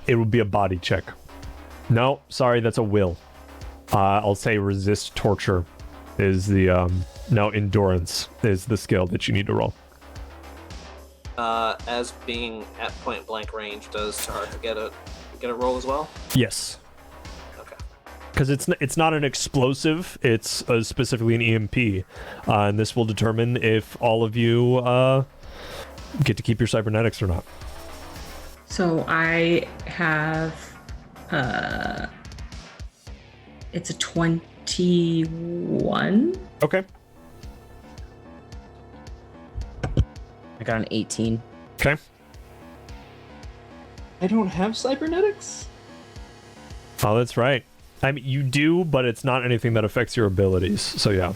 it would be a body check. No, sorry, that's a will. I'll say resist torture is the... no, endurance is the skill that you need to roll. As being at point blank range, does Taharka get a roll as well? Yes. Okay. Because it's not an explosive, it's specifically an EMP. And this will determine if all of you get to keep your cybernetics or not. So I have, it's a 21. Okay. I got an 18. Okay. I don't have cybernetics? Oh, that's right. I mean, you do, but it's not anything that affects your abilities. So yeah,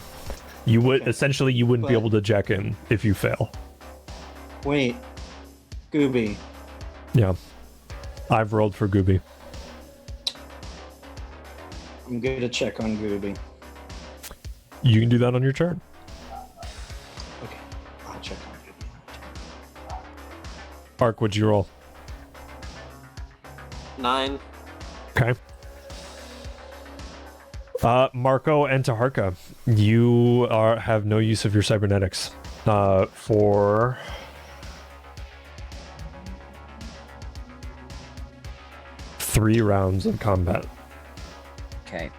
you would essentially you wouldn't be able to jack in if you fail. Wait, Gooby. Yeah, I've rolled for Gooby. I'm going to check on Gooby. You can do that on your turn. Okay, I'll check on Gooby. Ark, what'd you roll? 9. Okay. Marco and Taharka, you have no use of your cybernetics for 3 rounds of combat. Okay.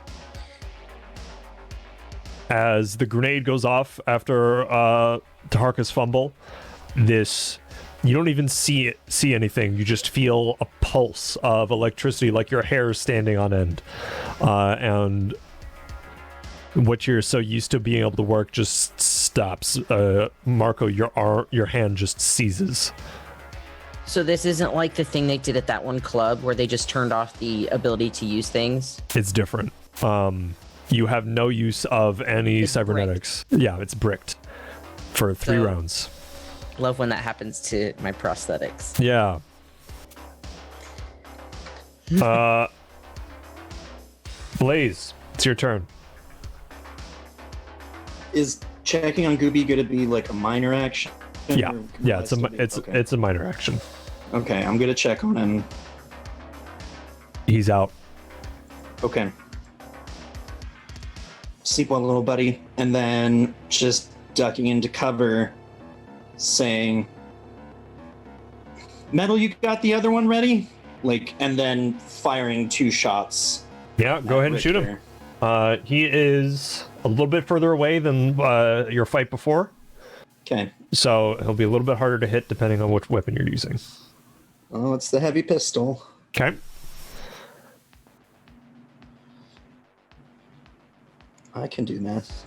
As the grenade goes off after Taharka's fumble, you don't even see anything. You just feel a pulse of electricity, like your hair is standing on end, and what you're so used to being able to work just stops. Marco, your hand just seizes. So this isn't like the thing they did at that one club where they just turned off the ability to use things? It's different. You have no use of any It's cybernetics. Yeah, it's bricked for 3 rounds. Love when that happens to my prosthetics. Yeah. Blaze, it's your turn. Is checking on Gooby going to be like a minor action? Yeah, Or yeah, has to be- okay. it's a minor action. Okay, I'm going to check on him. He's out. Okay. Sleep well, little buddy. And then just ducking into cover, saying, Metal, you got the other one ready? And then firing 2 shots. Yeah, go ahead and shoot him. He is a little bit further away than your fight before. Okay. So he'll be a little bit harder to hit depending on which weapon you're using. Oh, it's the heavy pistol. Okay. I can do math.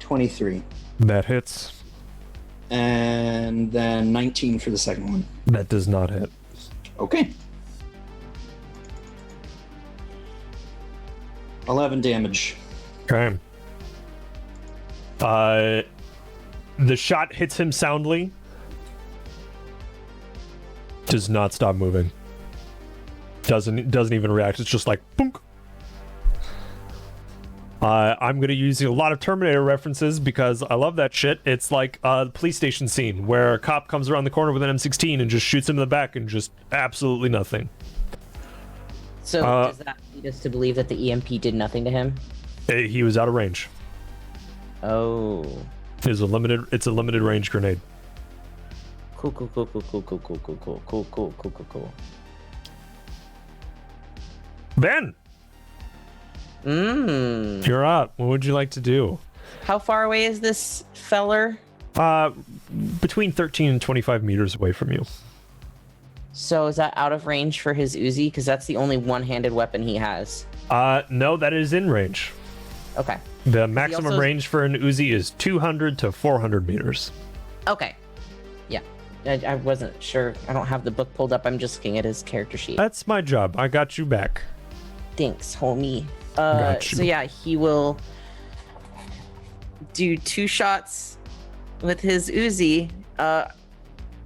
23. That hits. And then 19 for the second one. That does not hit. Okay. 11 damage. Okay. The shot hits him soundly. Does not stop moving. Doesn't even react. It's just like boonk. I'm gonna use a lot of Terminator references because I love that shit. It's like the police station scene where a cop comes around the corner with an M16 and just shoots him in the back and just absolutely nothing. So does that lead us to believe that the EMP did nothing to him? He was out of range. Oh. It's a limited range grenade. Cool. Ben, you're up. What would you like to do? How far away is this feller? Between 13 and 25 meters away from you. So is that out of range for his Uzi? Because that's the only one-handed weapon he has. No, that is in range. Okay. The maximum range for an Uzi is 200 to 400 meters. Okay. Yeah. I wasn't sure. I don't have the book pulled up. I'm just looking at his character sheet. That's my job. I got you back. Thanks, homie. Gotcha. So yeah, he will do 2 shots with his Uzi.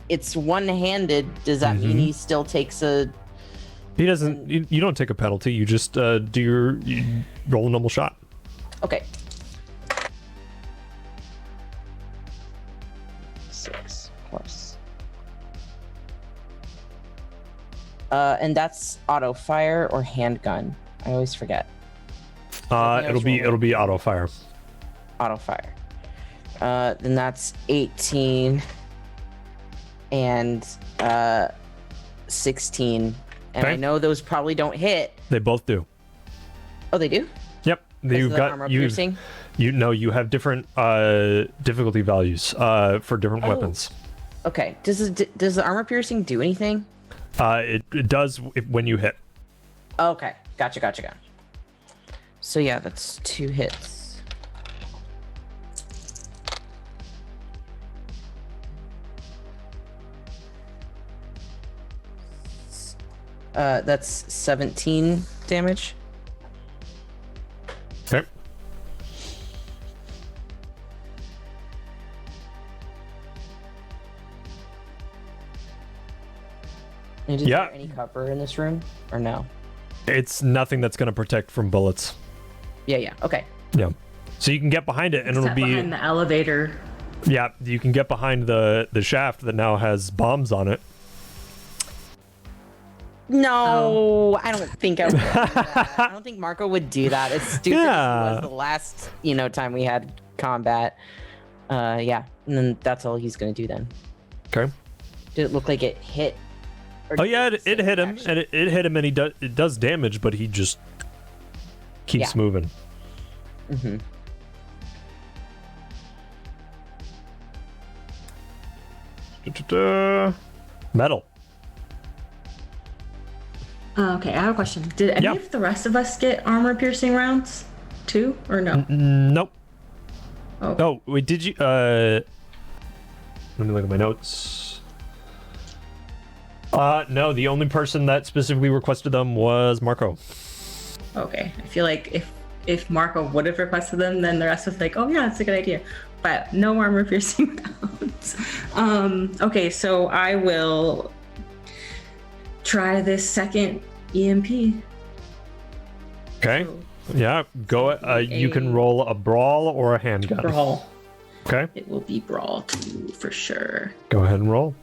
It's one-handed. Does that mean he still takes a... He doesn't... You don't take a penalty. You just you roll a normal shot. Okay. 6 plus. And that's auto fire or handgun. I always forget. It'll be auto fire. Auto fire. Then that's 18 and 16. And Okay. I know those probably don't hit. They both do. Oh, they do? Yep. You've got armor piercing? You have different difficulty values for different weapons. Okay. Does the armor piercing do anything? It does when you hit. Okay. Gotcha. So yeah, that's 2 hits. That's 17 damage. Okay. And is there any cover in this room or no? It's nothing that's going to protect from bullets. Yeah. Okay. Yeah. So you can get behind it and it'll be behind the elevator. Yeah, you can get behind the shaft that now has bombs on it. No, I don't think I would. Do that. I don't think Marco would do that. It's stupid. Yeah. It was the last, time we had combat. Yeah, and then that's all he's gonna do then. Okay. Did it look like it hit? Oh yeah, it hit him, and it hit him, and it does damage, but he just keeps moving. Mm-hmm. Metal. Okay, I have a question. Did any of the rest of us get armor piercing rounds too, or no? Nope. Oh. Oh, wait, did you? Let me look at my notes. No, the only person that specifically requested them was Marco. Okay, I feel like if Marco would have requested them, then the rest was like, oh yeah, that's a good idea. But no armor piercing rounds. Okay, so I will try this second EMP. Okay. Yeah, go. You can roll a brawl or a handgun. Brawl. Okay. It will be brawl too, for sure. Go ahead and roll.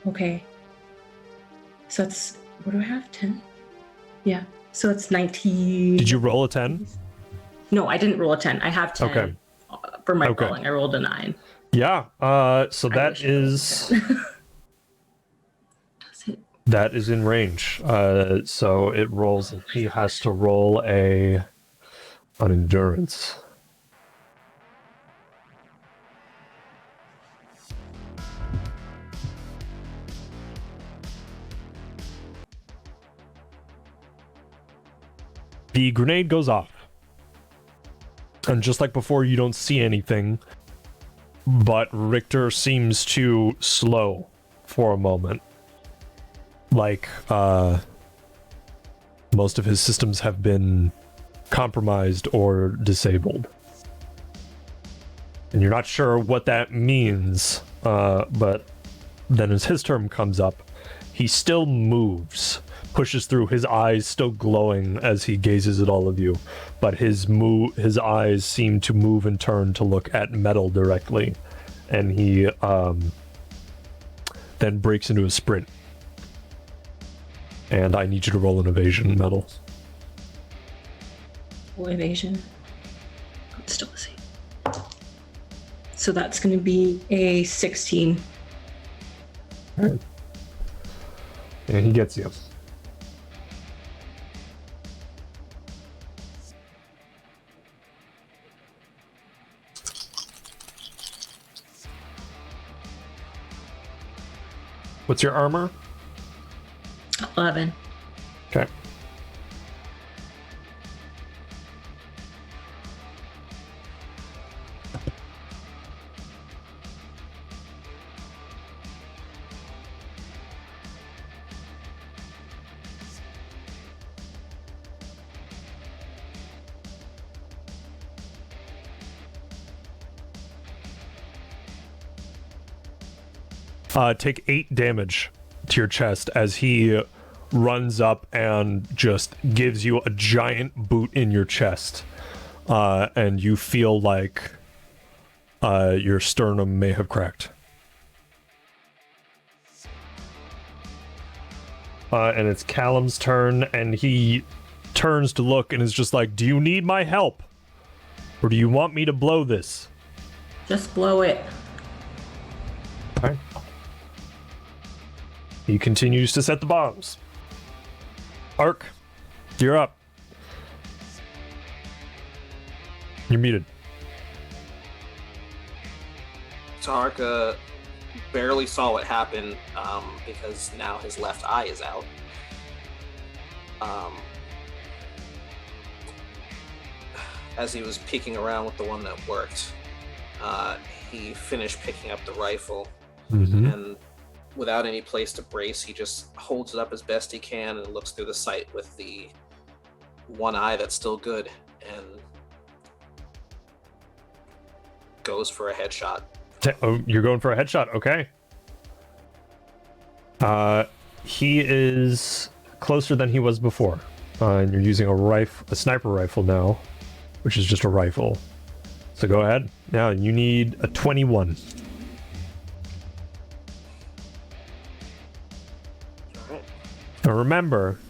Okay. So that's, what do I have? 10? Yeah. So it's 19. Did you roll a 10? No, I didn't roll a 10. I have 10 Okay. For my Okay. rolling. I rolled a 9. Yeah. So that is Does it? that is in range. So it rolls. He has to roll an endurance. The grenade goes off. And just like before, you don't see anything. But Richter seems to slow for a moment. Like, most of his systems have been compromised or disabled. And you're not sure what that means, but then as his turn comes up, he still moves. Pushes through, his eyes still glowing as he gazes at all of you, but his eyes seem to move and turn to look at metal directly, and he then breaks into a sprint. And I need you to roll an evasion, metal. Full evasion. It's still the same. So that's going to be a 16. All right. And he gets you. What's your armor? 11. Okay. Take 8 damage to your chest as he runs up and just gives you a giant boot in your chest. And you feel like your sternum may have cracked. And it's Callum's turn, and he turns to look and is just like, do you need my help? Or do you want me to blow this? Just blow it. Okay. He continues to set the bombs. Ark, you're up. You're muted. Tarka barely saw what happened because now his left eye is out. As he was peeking around with the one that worked, he finished picking up the rifle, and without any place to brace, he just holds it up as best he can and looks through the sight with the one eye that's still good and goes for a headshot. Oh, you're going for a headshot, okay. He is closer than he was before. And you're using a sniper rifle now, which is just a rifle. So go ahead. Now you need a 21. Now remember,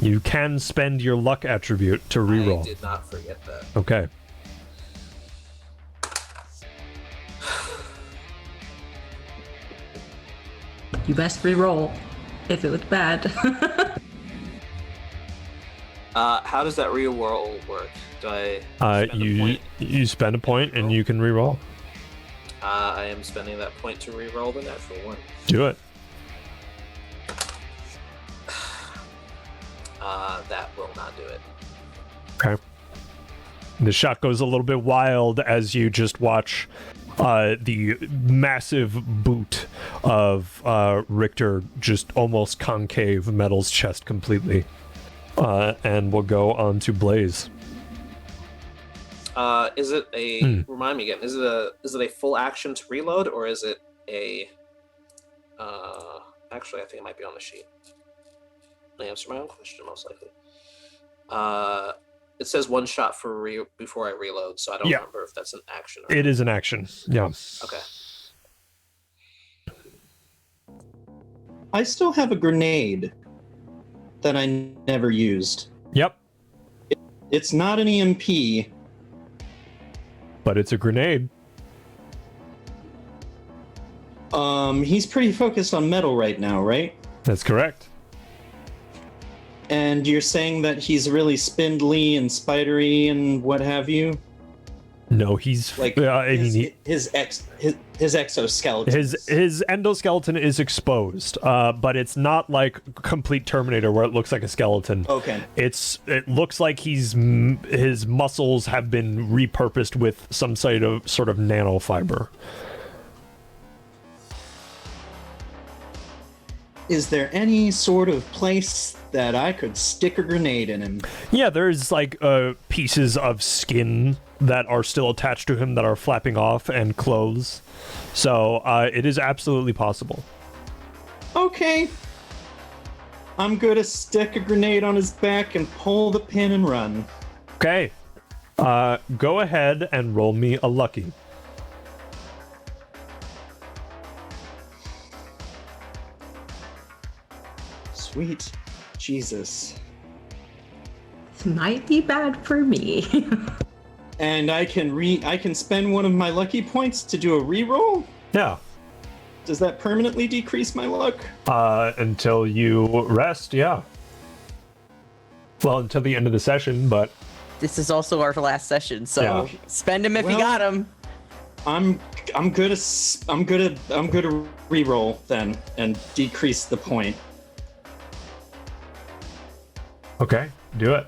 you can spend your luck attribute to reroll. I did not forget that. Okay. You best re-roll if it was bad. How does that reroll work? Do I spend a point? You spend a point and you can reroll. I am spending that point to reroll the natural one. Do it. That will not do it. Okay. The shot goes a little bit wild as you just watch the massive boot of Richter just almost concave Metal's chest completely. And we'll go on to Blaze. Is it a remind me again? Is it a full action to reload, or is it a? Actually, I think it might be on the sheet. I answer my own question most likely. It says one shot for before I reload, so I don't remember if that's an action. Or it is an action. Yeah. Okay. I still have a grenade that I never used. Yep. It's not an EMP. But it's a grenade. He's pretty focused on Metal right now, right? That's correct. And you're saying that he's really spindly and spidery and what have you? No, he's Like his exoskeleton. his endoskeleton is exposed, but it's not like complete Terminator where it looks like a skeleton. Okay. It looks like his muscles have been repurposed with some sort of nanofiber. Is there any sort of place that I could stick a grenade in him? Yeah, there's like pieces of skin that are still attached to him that are flapping off, and clothes. So it is absolutely possible. Okay. I'm gonna stick a grenade on his back and pull the pin and run. Okay. Go ahead and roll me a lucky. Sweet Jesus. Might be bad for me. And I can spend one of my lucky points to do a reroll? Yeah. Does that permanently decrease my luck? Until you rest, yeah. Well, until the end of the session, but This is also our last session, so spend him if you got him. I'm gonna reroll then and decrease the point. okay, do it.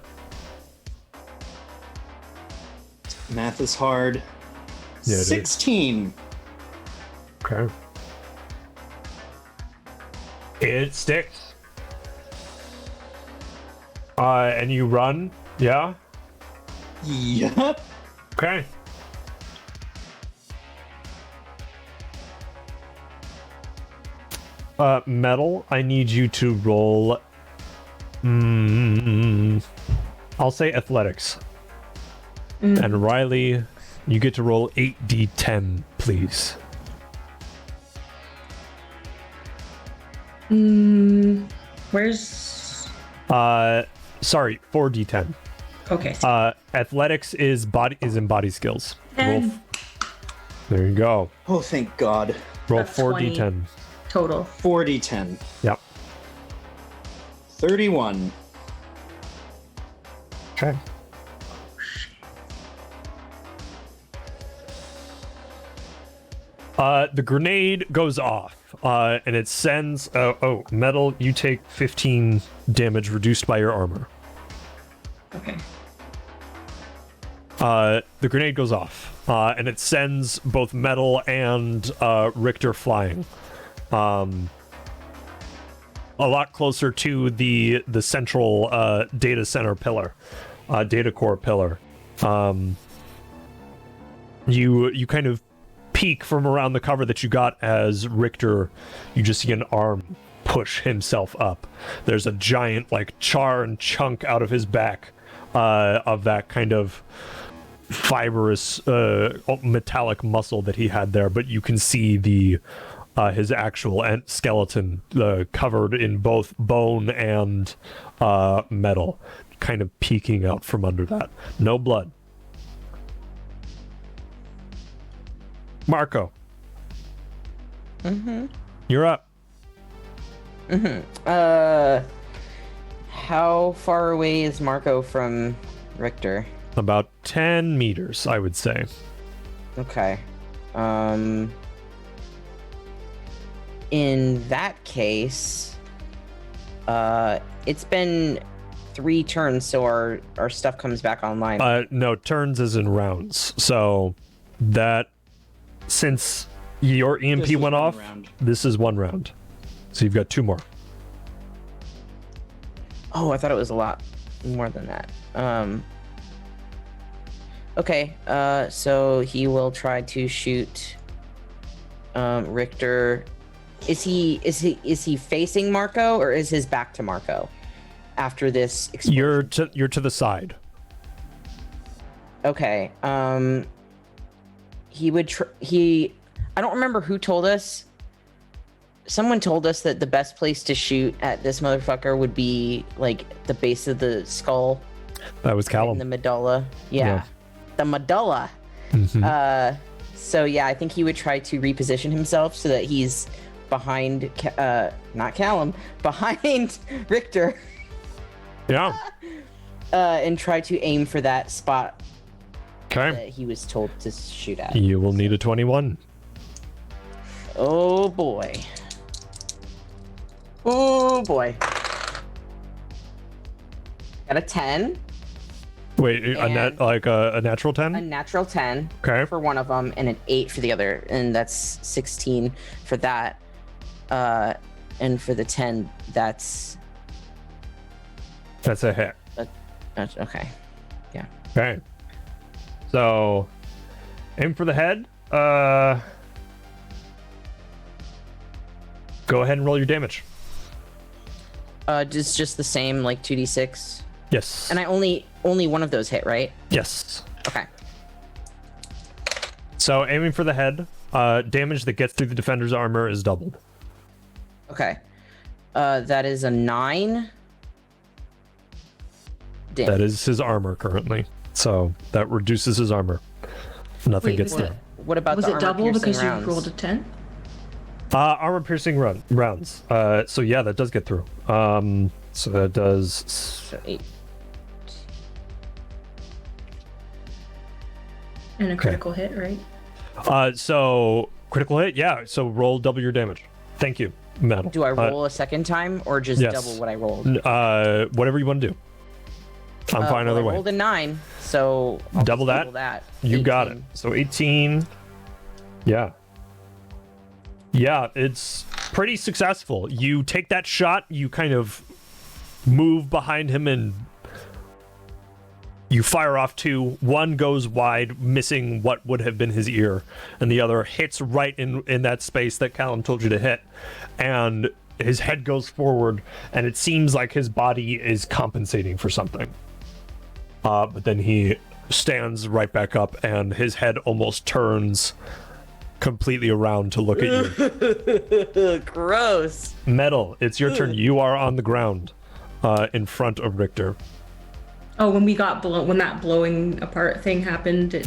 Math is hard. Yeah, it is. 16. Okay. It sticks. And you run, yeah? Yup. Okay. Metal, I need you to roll. I'll say athletics. And Riley, you get to roll 8d10, please. Where's... Sorry, 4d10. Okay. Athletics is in body skills. And There you go. Oh, thank God. Roll That's 4d10. total. 40-10. Yep. 31. Okay. The grenade goes off, and it sends... Metal, you take 15 damage reduced by your armor. Okay. The grenade goes off, and it sends both Metal and Richter flying. A lot closer to the central data center pillar, data core pillar. You kind of peek from around the cover that you got as Richter. You just see an arm push himself up. There's a giant char and chunk out of his back of that kind of fibrous metallic muscle that he had there, but you can see his actual skeleton covered in both bone and metal, kind of peeking out from under that. No blood. Marco. You're up. How far away is Marco from Richter? About 10 meters, I would say. Okay. In that case, it's been 3 turns, so our stuff comes back online. No, turns is in rounds. So that since your EMP This was went one off, round. this is 1 round. So you've got 2 more. Oh, I thought it was a lot more than that. Okay, so he will try to shoot Richter. Is he facing Marco, or is his back to Marco after this explosion? You're to the side. Okay. He would I don't remember who told us. Someone told us that the best place to shoot at this motherfucker would be like the base of the skull. That was Callum. In the medulla. Yeah. The medulla. Mhm. So yeah, I think he would try to reposition himself so that he's behind not Callum, behind Richter. Yeah. And try to aim for that spot Okay. that he was told to shoot at. You will need a 21. Oh boy. Oh boy. Got a 10, Wait, a natural 10? a natural 10 Okay. for one of them, and an 8 for the other, and that's 16 for that. And for the 10, that's That's a hit. okay. Okay. So, aim for the head. Go ahead and roll your damage. Just the same, like 2d6. Yes. And I only one of those hit, right? Yes. Okay. So, aiming for the head, damage that gets through the defender's armor is doubled. Okay. That is a 9. Damn. That is his armor currently. So, that reduces his armor. Nothing gets through. What about Was the it armor double piercing because rounds? you rolled a 10? Armor piercing rounds. So yeah, that does get through. So that does. So 8. And a critical hit, right? So critical hit, yeah. So roll double your damage. Thank you, Metal. Do I roll a second time, or just yes. double what I rolled? Whatever you want to do. I'm fine Well, either I way. rolled a 9, so I'll Double just that? double that. You got it. 18. So 18. Yeah. Yeah, it's pretty successful. You take that shot, you kind of move behind him, and you fire off 2. One goes wide, missing what would have been his ear, and the other hits right in that space that Callum told you to hit. And his head goes forward, and it seems like his body is compensating for something. But then he stands right back up, and his head almost turns completely around to look at you. Gross. Metal, it's your turn. You are on the ground in front of Richter. Oh, when we got when that blowing apart thing happened, it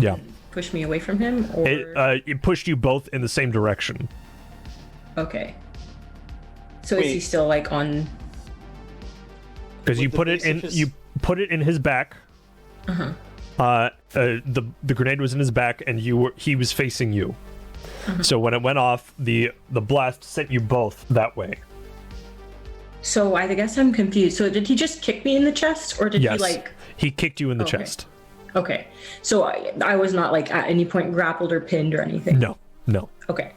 pushed me away from him, or It pushed you both in the same direction. okay. So is he Wait. still like on? Because you With the put it base of in his- you put it in his back. The grenade was in his back, and he was facing you. So when it went off, the blast sent you both that way. So I guess I'm confused. So did he just kick me in the chest, or did Yes. he like? He kicked you in the Okay. chest. Okay. So I was not like at any point grappled or pinned or anything. No. Okay.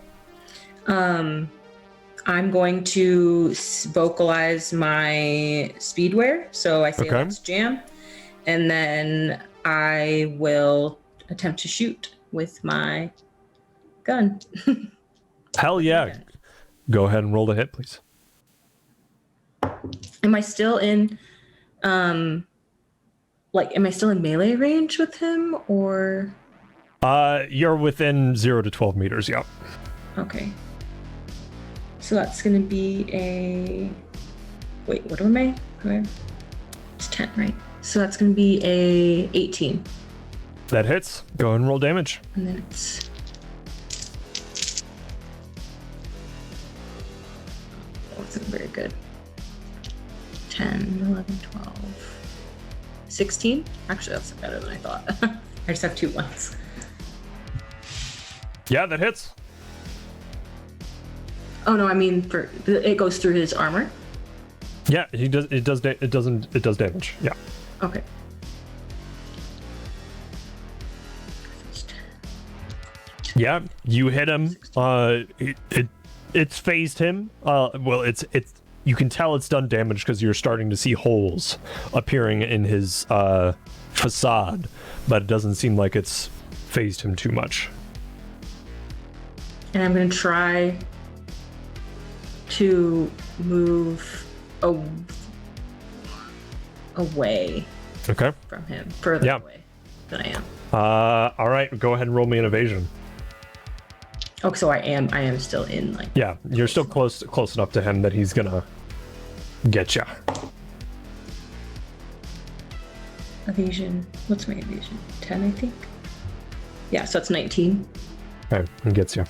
I'm going to vocalize my speedwear. So I say Okay. let's jam, and then I will attempt to shoot with my gun. Hell yeah. Go ahead and roll the hit, please. Am I still in am I still in melee range with him, or You're within 0 to 12 meters, yeah. okay. So that's gonna be a wait, what am I? Okay. It's 10, right? So that's gonna be a 18. That hits. Go ahead and roll damage. And then it's that wasn't very good. 10, 11, 12, 16? Actually, that's better than I thought. I just have 2 ones. Yeah, that hits. Oh no, I mean it goes through his armor. Yeah, it does damage. Yeah. Okay. Yeah, you hit him. It's phased him. Well, it's you can tell it's done damage because you're starting to see holes appearing in his facade, but it doesn't seem like it's phased him too much. And I'm going to try to move away Okay. from him, further away than I am. All right, go ahead and roll me an evasion. Oh, so I am still in, like... Yeah, you're still close enough to him that he's gonna get ya. Evasion. What's my evasion? 10, I think? Yeah, so it's 19. Okay, he gets you.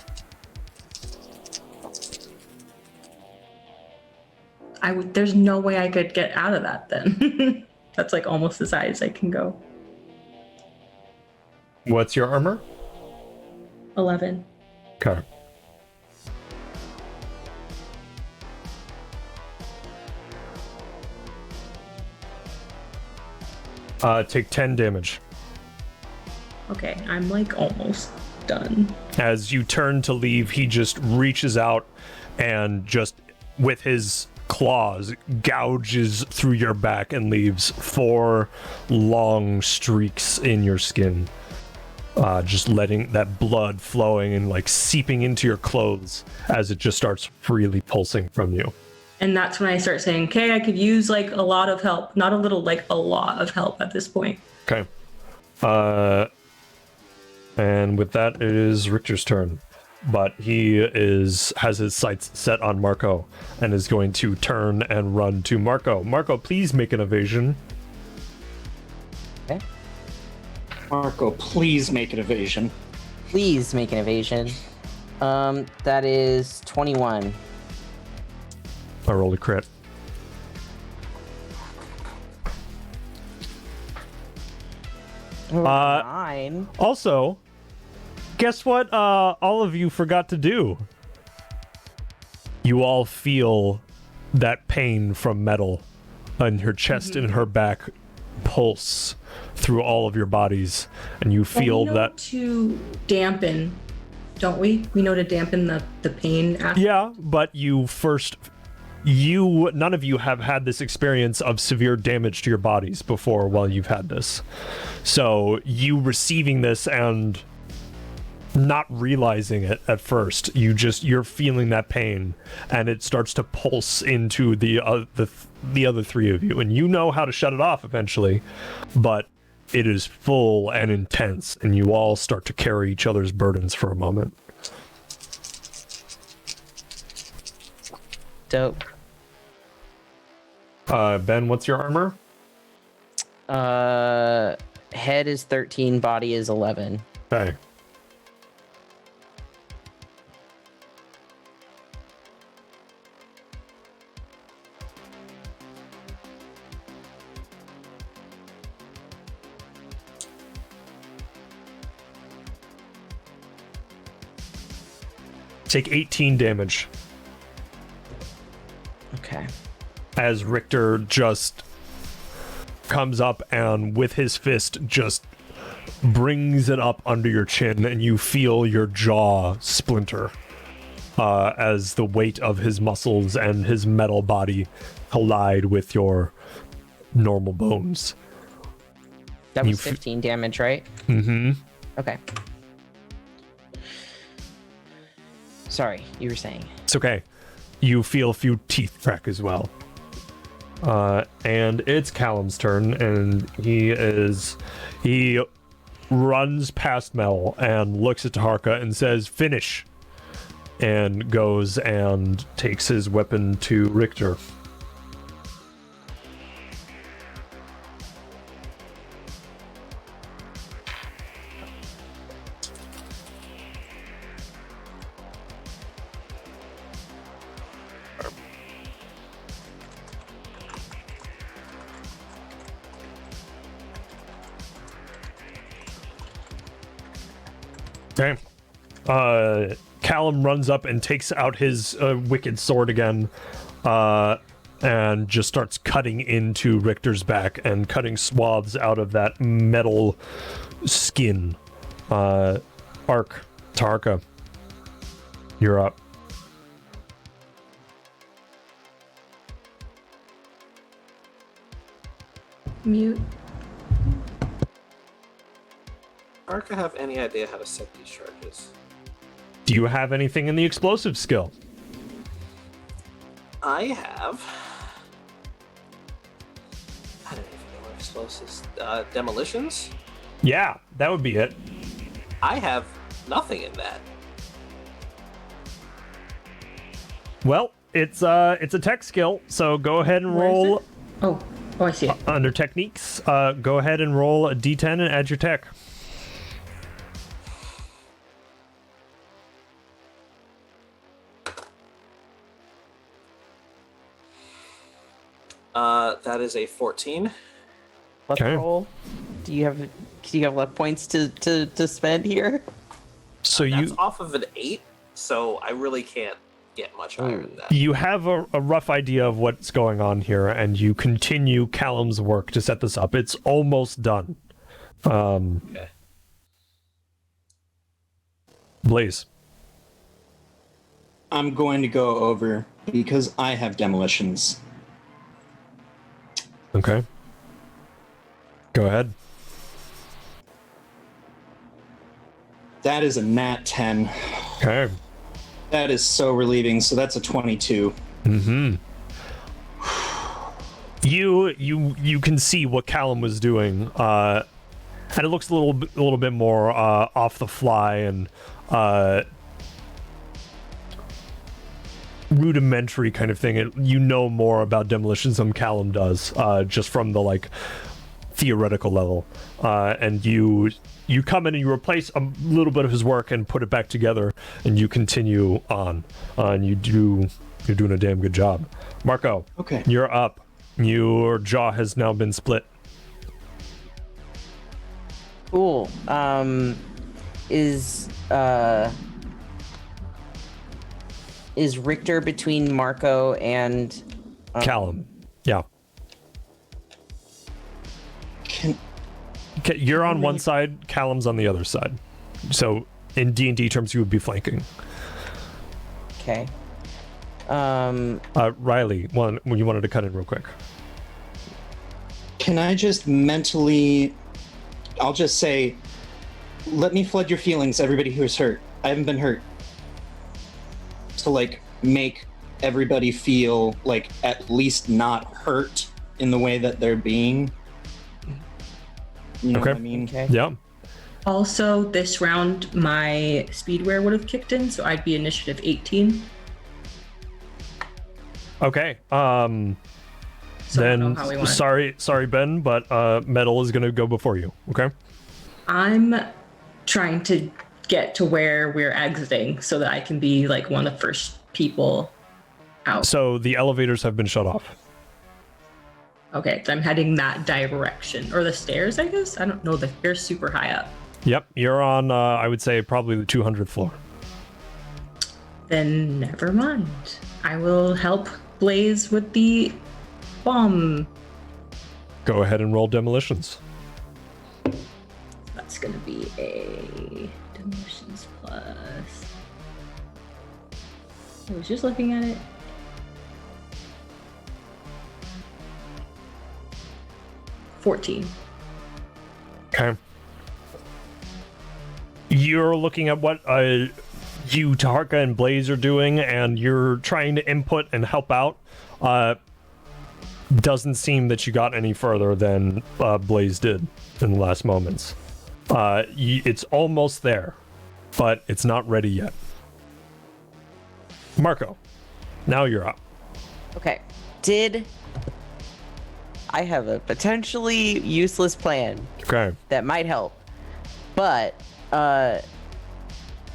There's no way I could get out of that then. That's like almost as high as I can go. What's your armor? 11. Okay. Take 10 damage. Okay, I'm like almost done. As you turn to leave, he just reaches out and just with his claws gouges through your back and leaves 4 long streaks in your skin. Just letting that blood flowing and like seeping into your clothes as it just starts freely pulsing from you. And that's when I start saying, okay, I could use like a lot of help. Not a little, like a lot of help at this point. Okay. And with that, it is Richter's turn. But he has his sights set on Marco and is going to turn and run to Marco. Marco, please make an evasion. Okay. Marco, please make an evasion. Please make an evasion. That is 21. I rolled a crit. Nine. Also, guess what all of you forgot to do? You all feel that pain from metal on her chest and her back pulse through all of your bodies, and you feel we know that to dampen, don't we? We know to dampen the pain after. Yeah, but none of you have had this experience of severe damage to your bodies before while you've had this. So you receiving this and not realizing it at first, you're feeling that pain and it starts to pulse into the other 3 of you, and you know how to shut it off eventually, but it is full and intense, and you all start to carry each other's burdens for a moment. Dope. Ben, what's your armor? Head is 13, body is 11. Okay. Take 18 damage. Okay. As Richter just comes up and with his fist just brings it up under your chin, and you feel your jaw splinter as the weight of his muscles and his metal body collide with your normal bones. That was 15 damage, right? Mm-hmm. Okay. Sorry, you were saying. It's okay. You feel a few teeth crack as well. And it's Callum's turn, and he runs past Mel and looks at Taharka and says, "Finish," and goes and takes his weapon to Richter. Okay. Callum runs up and takes out his wicked sword again, and just starts cutting into Richter's back and cutting swaths out of that metal skin. Ark, Tarka, you're up. Mute. Arca have any idea how to set these charges? Do you have anything in the explosive skill? I have. I don't even know what explosives. Demolitions? Yeah, that would be it. I have nothing in that. Well, it's a tech skill, so go ahead and Where is roll it? Oh, I see it. under techniques. Go ahead and roll a d10 and add your tech. That is a 14. Let's Okay. roll. Do you have enough points to spend here? So That's you off of an 8, so I really can't get much higher than that. you have a rough idea of what's going on here, and you continue Callum's work to set this up. It's almost done. Okay. Blaze. I'm going to go over because I have demolitions. Okay. Go ahead. That is a nat 10. Okay. That is so relieving. So that's a 22. Mm-hmm. You can see what Callum was doing, and it looks a little bit more off the fly and rudimentary kind of thing. You know more about demolitions than Callum does, just from the theoretical level, and you come in and you replace a little bit of his work and put it back together, and you continue on, and you're doing a damn good job. Marco, Okay. you're up. Your jaw has now been split. Cool. Is Richter between Marco and Callum, yeah. Can, Okay, you're on one side, Callum's on the other side. So in D&D terms, you would be flanking. Okay. Riley, you wanted to cut in real quick. can I just mentally... I'll just say, let me flood your feelings, everybody who's hurt. I haven't been hurt. To, make everybody feel, at least not hurt in the way that they're being. You know Okay. what I mean? Okay. Yeah. Also, this round, my speedwear would have kicked in, so I'd be initiative 18. Okay. So I don't Then know how we want sorry, Ben, but Metal is gonna go before you. Okay. I'm trying to get to where we're exiting so that I can be one of the first people out. So the elevators have been shut off. Okay, so I'm heading that direction. Or the stairs, I guess? I don't know. They're super high up. Yep, you're on. I would say probably the 200th floor. Then never mind. I will help Blaze with the bomb. Go ahead and roll demolitions. That's gonna be a demolitions plus. I was just looking at it. $14. Okay. You're looking at what you, Taharka, and Blaze are doing, and you're trying to input and help out. Doesn't seem that you got any further than Blaze did in the last moments. It's almost there, but it's not ready yet. Marco, now you're up. Okay. I have a potentially useless plan Okay. that might help, but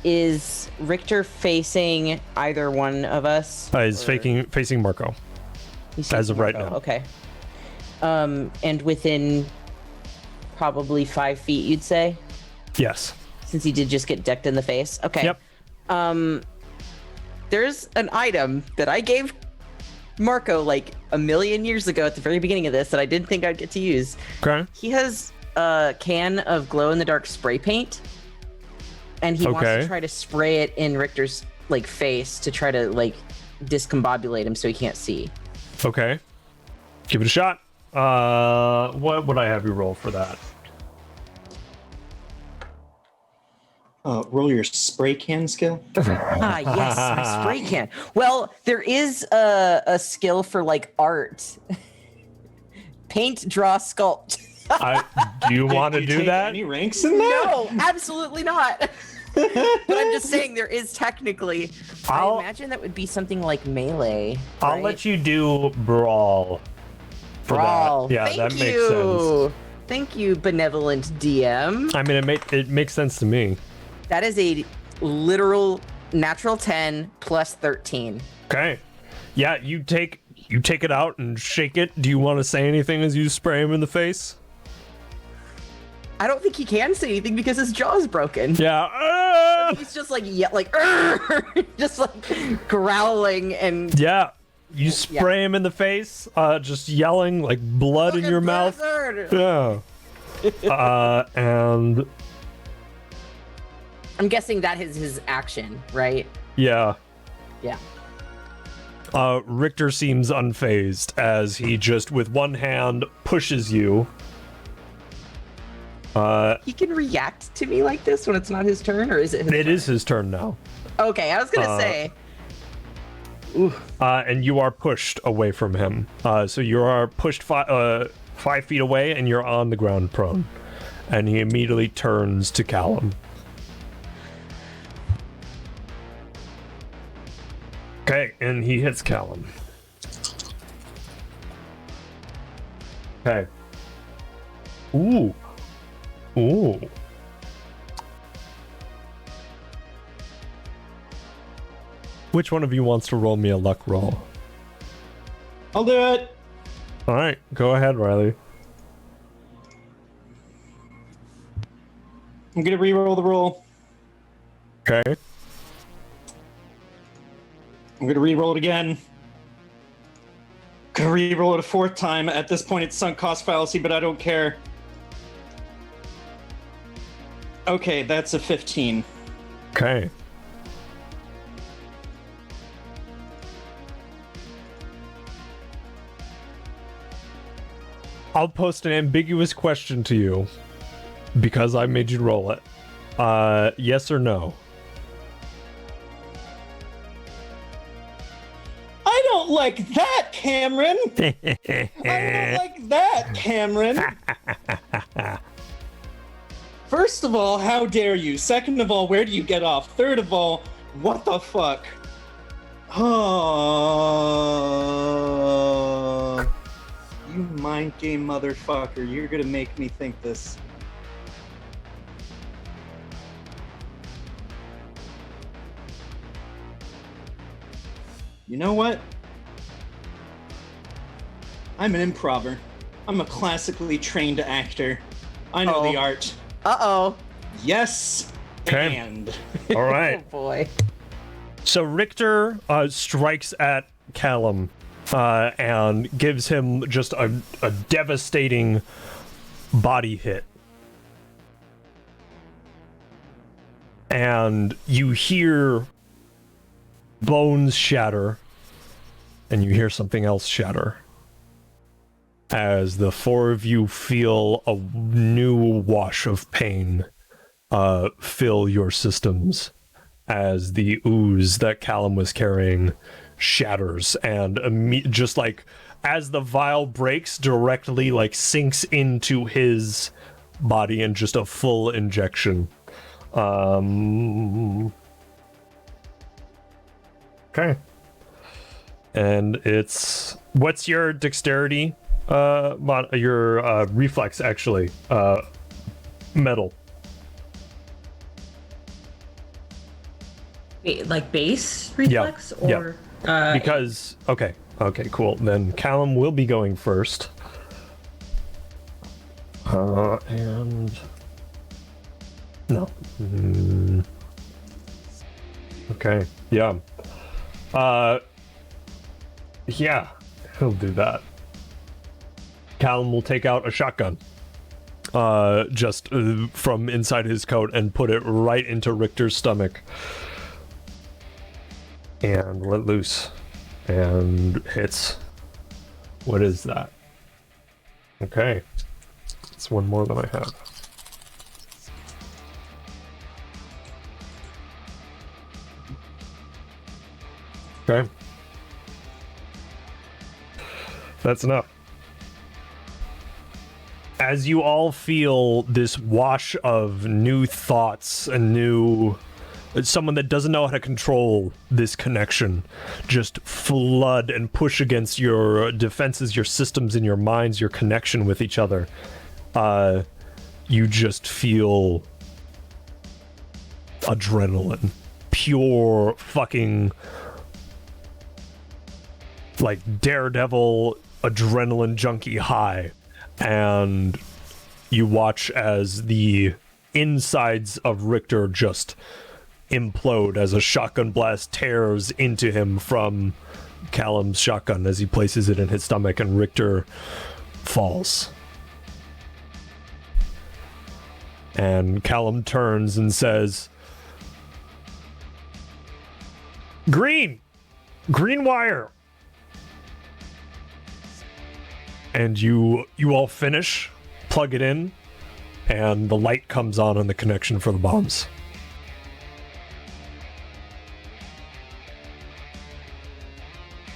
is Richter facing either one of us? He's Or- facing Marco. He's as of facing right Marco, now. Okay. And within probably 5 feet, you'd say, Yes. since he did just get decked in the face. Okay. Yep. There's an item that I gave Marco a million years ago at the very beginning of this that I didn't think I'd get to use. Okay. He has a can of glow-in-the-dark spray paint. and he wants Okay. to try to spray it in Richter's like face to try to like discombobulate him so he can't see. Okay. Give it a shot. What would I have you roll for that? Roll your spray can skill. Yes, my spray can. Well, there is a skill for like art. Paint, draw, sculpt. Do you want to you do take that? Any ranks in that? No, absolutely not. But I'm just saying there is technically. I imagine that would be something like melee. I'll right? let you do brawl. For Brawl. that. Yeah, Thank that you. makes sense. Thank you, benevolent DM. I mean, it makes sense to me. That is a literal natural 10 plus 13. Okay. Yeah, you take it out and shake it. Do you want to say anything as you spray him in the face? I don't think he can say anything because his jaw is broken. Yeah. He's just like just like growling and Yeah. You spray him in the face, just yelling like blood in your mouth. bastard! Yeah. And I'm guessing that is his action, right? yeah. Yeah. Richter seems unfazed as he just with one hand pushes you. He can react to me like this when it's not his turn, or is it his It turn? is his turn now. Okay, I was gonna say. And you are pushed away from him. So you are pushed 5 feet away, and you're on the ground prone. And he immediately turns to Callum. Okay, and he hits Callum. Okay. Ooh. Ooh. Which one of you wants to roll me a luck roll? I'll do it. All right, go ahead, Riley. I'm gonna re-roll the roll. Okay. I'm gonna re-roll it again. Gonna re-roll it a fourth time. At this point, it's sunk cost fallacy, but I don't care. Okay, that's a 15. Okay. I'll post an ambiguous question to you because I made you roll it. Yes or no? I don't like that, Cameron. I don't like that, Cameron. First of all, how dare you? Second of all, where do you get off? Third of all, what the fuck? Oh, you mind game motherfucker. You're gonna make me think this. You know what? I'm an improver. I'm a classically trained actor. I know the art. Uh-oh. Yes, Okay. and All Oh right. boy. So Richter strikes at Callum and gives him just a devastating body hit. And you hear bones shatter, and you hear something else shatter. As the four of you feel a new wash of pain fill your systems, as the ooze that Callum was carrying shatters, and just like as the vial breaks, directly like sinks into his body in just a full injection. Okay. And it's what's your dexterity? Your reflex actually. Metal. Wait, like base reflex or Because okay, cool. Then Callum will be going first. And no. Okay. Yeah. Yeah, he'll do that. Callum will take out a shotgun just from inside his coat and put it right into Richter's stomach. And let loose. And hits. What is that? Okay. It's one more than I have. Okay. That's enough. As you all feel this wash of new thoughts and new... someone that doesn't know how to control this connection just flood and push against your defenses, your systems, and your minds, your connection with each other, you just feel adrenaline. Pure fucking... like Daredevil adrenaline junkie high, and you watch as the insides of Richter just implode as a shotgun blast tears into him from Callum's shotgun as he places it in his stomach, and Richter falls. And Callum turns and says, Green wire. And you all finish, plug it in, and the light comes on the connection for the bombs.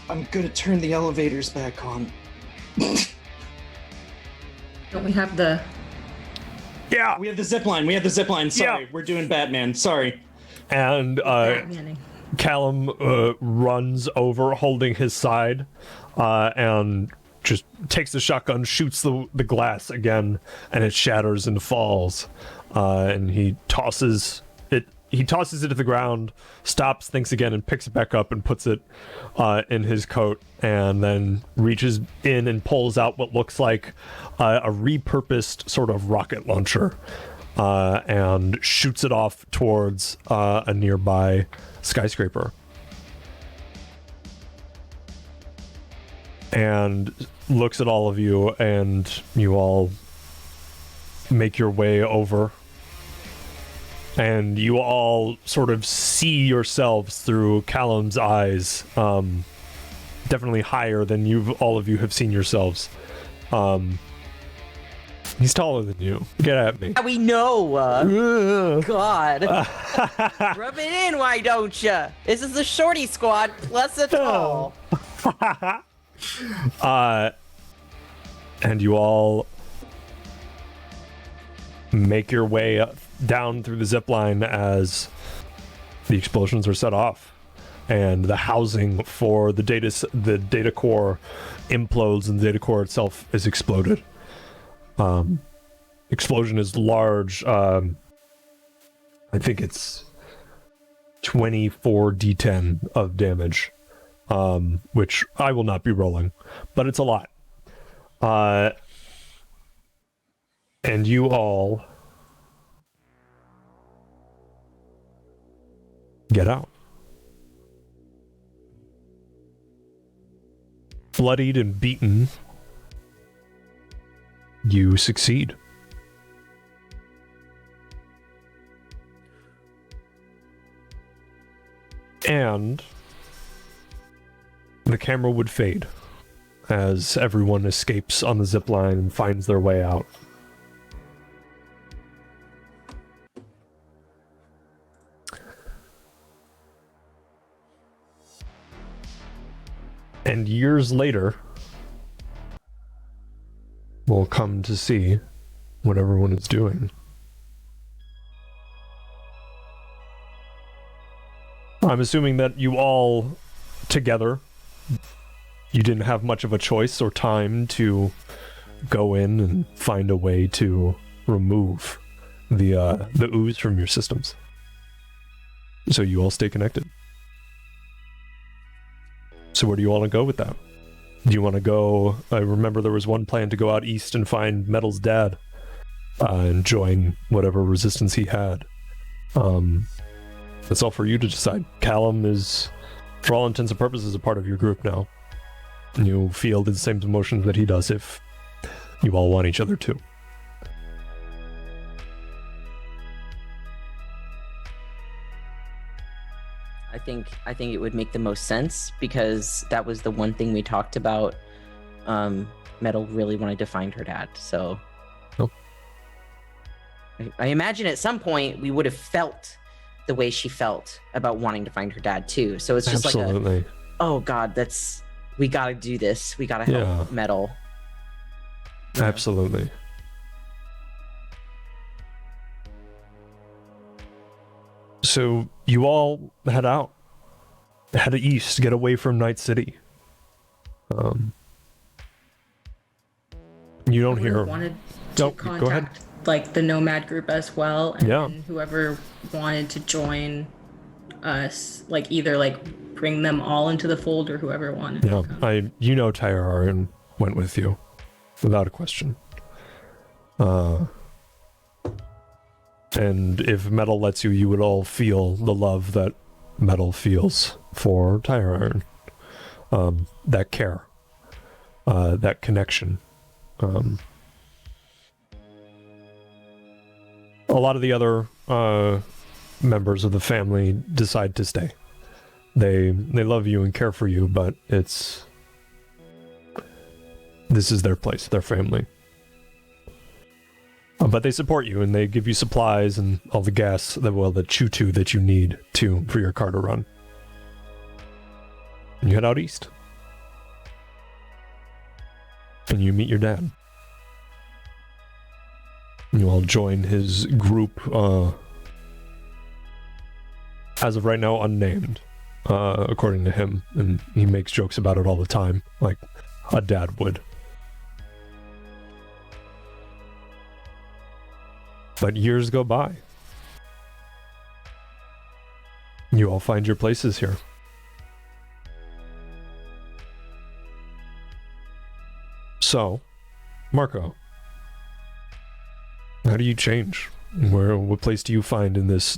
I'm gonna turn the elevators back on. Don't we have the... Yeah! We have the zip line. Sorry, Yeah. We're doing Batman. Sorry. And Batmaning. Callum runs over holding his side and just takes the shotgun, shoots the glass again, and it shatters and falls. And he tosses it to the ground, stops, thinks again, and picks it back up and puts it in his coat, and then reaches in and pulls out what looks like a repurposed sort of rocket launcher, and shoots it off towards a nearby skyscraper. And looks at all of you, and you all make your way over. And you all sort of see yourselves through Callum's eyes, definitely higher than all of you have seen yourselves. He's taller than you. Get at me. We know. God. Rub it in, why don't ya? This is the shorty squad plus a tall. And you all make your way down through the zip line as the explosions are set off, and the housing for the data core implodes, and the data core itself is exploded. Explosion is large. I think it's 24 D10 of damage, which I will not be rolling, but it's a lot. And you all get out. Bloodied and beaten, you succeed. And the camera would fade as everyone escapes on the zipline and finds their way out. And years later, we'll come to see what everyone is doing. I'm assuming that you all together, you didn't have much of a choice or time to go in and find a way to remove the ooze from your systems. So you all stay connected. So where do you want to go with that? Do you want to go... I remember there was one plan to go out east and find Metal's dad and join whatever resistance he had. That's all for you to decide. Callum is, for all intents and purposes, a part of your group now. And you feel the same emotions that he does if you all want each other to. I think it would make the most sense because that was the one thing we talked about. Metal really wanted to find her dad, so Nope. I imagine at some point we would have felt the way she felt about wanting to find her dad too. So it's just Absolutely. like oh god, we gotta do this. We gotta help Metal. Yeah. Absolutely. So you all head out. Head east, get away from Night City. You don't hear. Wanted No, to go ahead. contact like the Nomad group as well, and Yeah. then whoever wanted to join us, like either like bring them all into the fold or whoever wanted. Yeah, to come. Tyrarin went with you, without a question. And if Metal lets you, you would all feel the love that Metal feels for Tyrarin. That care, that connection. A lot of the other members of the family decide to stay. They love you and care for you, but this is their place, their family. But they support you and they give you supplies and all the gas, the choo-choo that you need for your car to run. And you head out east. And you meet your dad. You all join his group, as of right now, unnamed, according to him. And he makes jokes about it all the time, like a dad would. But years go by. You all find your places here. So, Marco, how do you change? What place do you find in this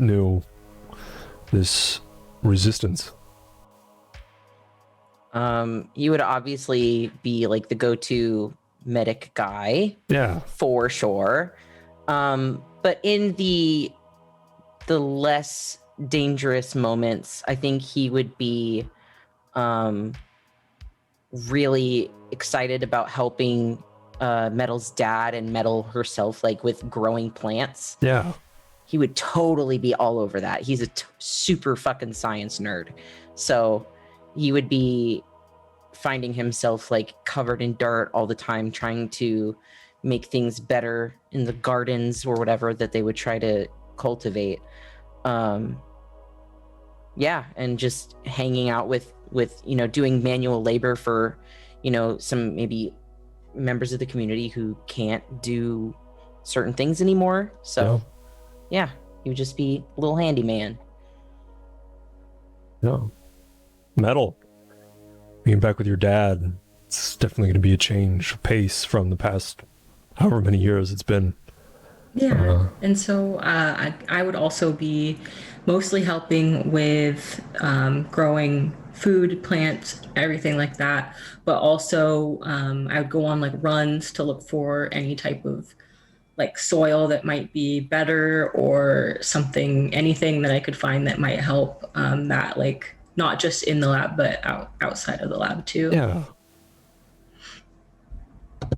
resistance? He would obviously be like the go-to medic guy. Yeah. For sure. But in the less dangerous moments, I think he would be really excited about helping Metal's dad and Metal herself, like with growing plants. Yeah. He would totally be all over that. He's a super fucking science nerd. So he would be finding himself like covered in dirt all the time, trying to make things better in the gardens or whatever that they would try to cultivate. Yeah, and just hanging out with doing manual labor for some maybe members of the community who can't do certain things anymore. So yeah, he would just be a little handyman. Yeah. Metal. Being back with your dad, it's definitely going to be a change of pace from the past however many years it's been. Yeah, and so I would also be mostly helping with growing food, plants, everything like that. But also I would go on like runs to look for any type of like soil that might be better or anything that I could find that might help that like not just in the lab, but outside of the lab too. Yeah.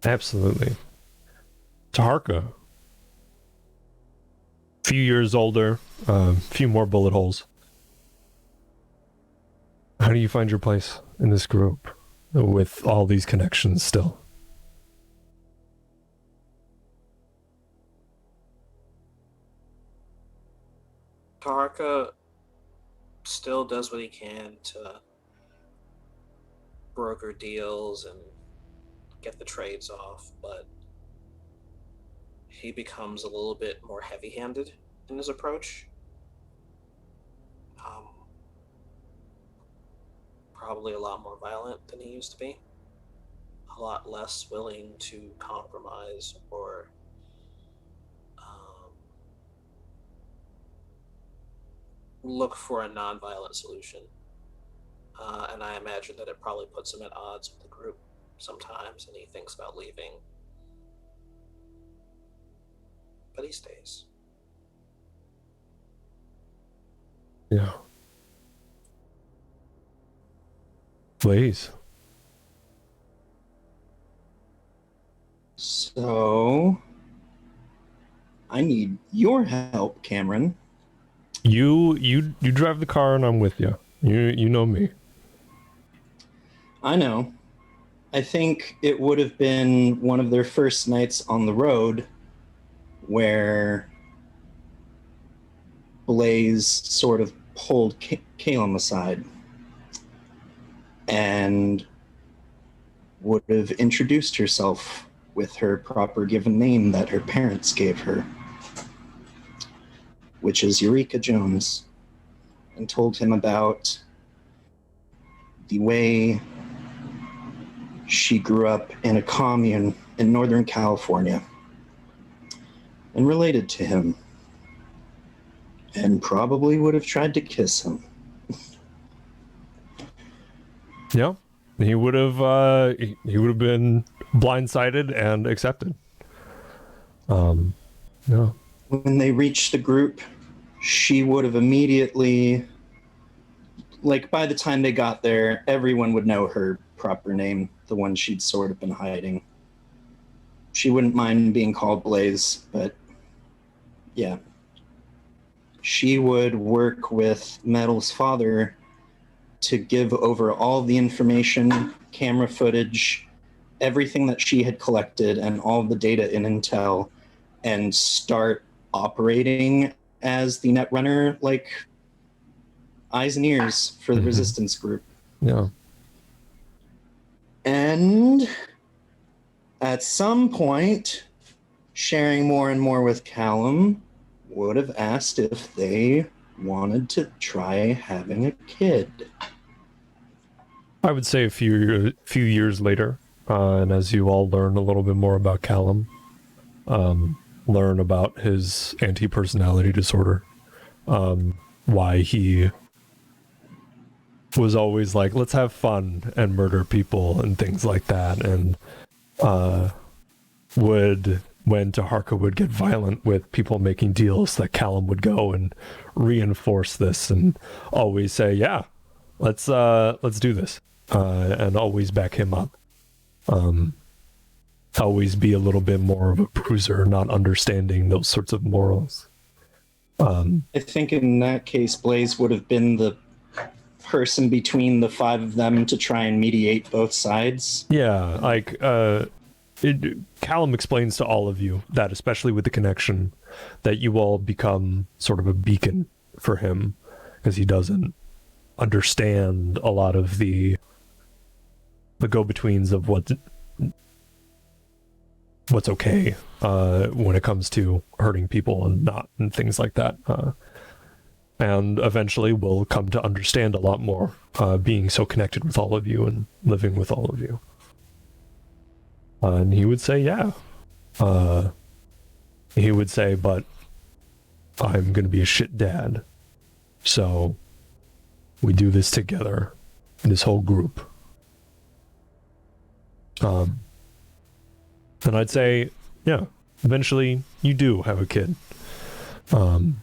Absolutely. Taharka. Few years older, few more bullet holes. How do you find your place in this group with all these connections still? Taharka still does what he can to broker deals and get the trades off, but he becomes a little bit more heavy-handed in his approach. Probably a lot more violent than he used to be. A lot less willing to compromise or look for a non-violent solution. And I imagine that it probably puts him at odds with the group sometimes, and he thinks about leaving. But he stays. Yeah. Blaze. So, I need your help, Cameron. You drive the car and I'm with you. You know me. I know. I think it would have been one of their first nights on the road where Blaze sort of pulled Calum aside and would have introduced herself with her proper given name that her parents gave her, which is Eureka Jones, and told him about the way she grew up in a commune in Northern California and related to him and probably would have tried to kiss him. Yeah. He would have been blindsided and accepted. Yeah. When they reached the group, she would have immediately, like by the time they got there, everyone would know her proper name, the one she'd sort of been hiding. She wouldn't mind being called Blaze, but yeah. She would work with Metal's father to give over all the information, camera footage, everything that she had collected, and all the data in Intel, and start operating as the Netrunner, like, eyes and ears for the Resistance group. Yeah. And at some point, sharing more and more with Callum, would have asked if they wanted to try having a kid. I would say a few years later, and as you all learn a little bit more about Callum, learn about his anti-personality disorder, why he was always like, let's have fun and murder people and things like that, and when Taharka would get violent with people making deals, that Callum would go and reinforce this and always say, yeah, let's do this, and always back him up. Always be a little bit more of a bruiser, not understanding those sorts of morals. I think in that case, Blaze would have been the person between the five of them to try and mediate both sides. Yeah, like, Callum explains to all of you that, especially with the connection, that you all become sort of a beacon for him, because he doesn't understand a lot of the go-betweens of what's okay when it comes to hurting people and not, and things like that. And eventually will come to understand a lot more, being so connected with all of you and living with all of you. And he would say, yeah. He would say, but I'm going to be a shit dad. So we do this together, this whole group. And I'd say, yeah, eventually you do have a kid. And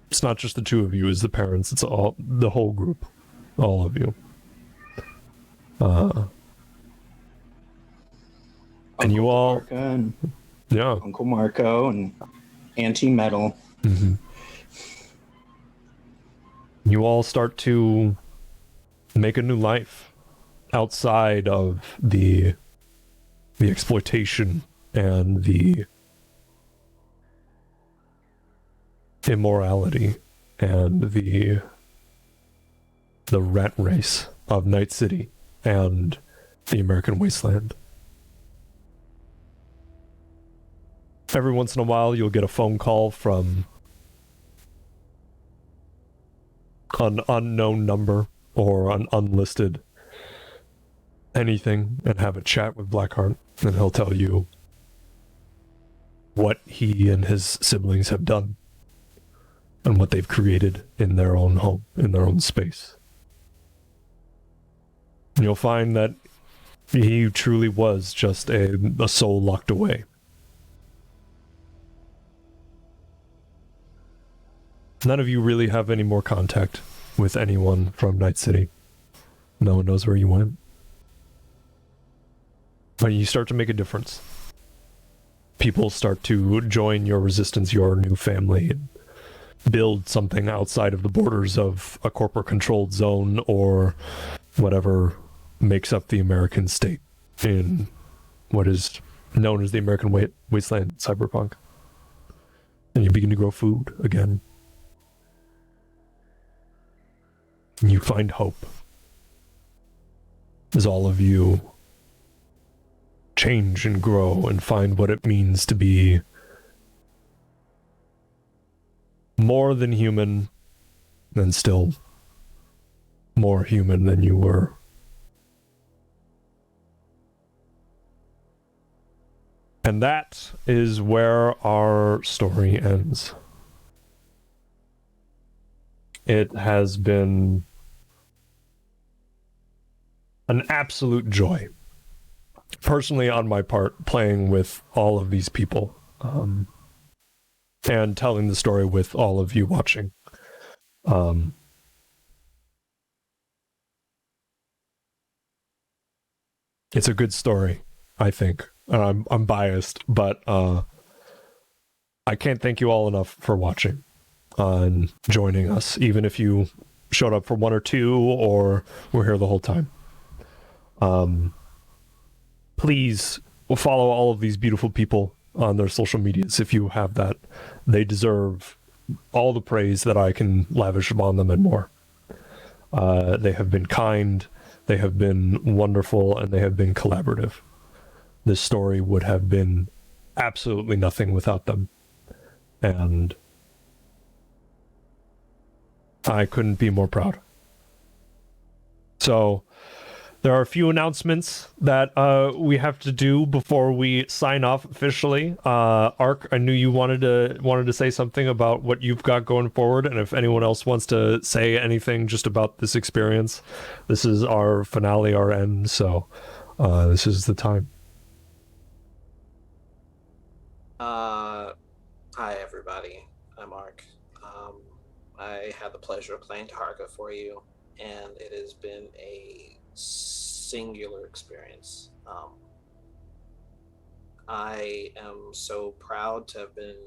it's not just the two of you as the parents, it's all the whole group, all of you. And you all, And yeah, Uncle Marco and Auntie Metal. you all start to make a new life outside of the exploitation and the immorality and the rat race of Night City and the American wasteland. Every once in a while, you'll get a phone call from an unknown number or an unlisted anything, and have a chat with Blackheart, and he'll tell you what he and his siblings have done and what they've created in their own home, in their own space. And you'll find that he truly was just a soul locked away. None of you really have any more contact with anyone from Night City. No one knows where you went. But you start to make a difference. People start to join your resistance, your new family, and build something outside of the borders of a corporate-controlled zone or whatever makes up the American state in what is known as the American wasteland, Cyberpunk. And you begin to grow food again. And you find hope as all of you change and grow and find what it means to be more than human and still more human than you were. And that is where our story ends. It has been an absolute joy, personally on my part, playing with all of these people and telling the story with all of you watching. It's a good story, I think. I'm biased, but I can't thank you all enough for watching and joining us, even if you showed up for one or two or were here the whole time. Please follow all of these beautiful people on their social medias if you have that. They deserve all the praise that I can lavish upon them and more. They have been kind, they have been wonderful, and they have been collaborative. This story would have been absolutely nothing without them. And I couldn't be more proud. So there are a few announcements that we have to do before we sign off officially. Ark, I knew you wanted to say something about what you've got going forward, and if anyone else wants to say anything just about this experience, this is our finale, our end, so this is the time. Hi everybody, I'm Ark. I had the pleasure of playing Taharka for you, and it has been a singular experience. I am so proud to have been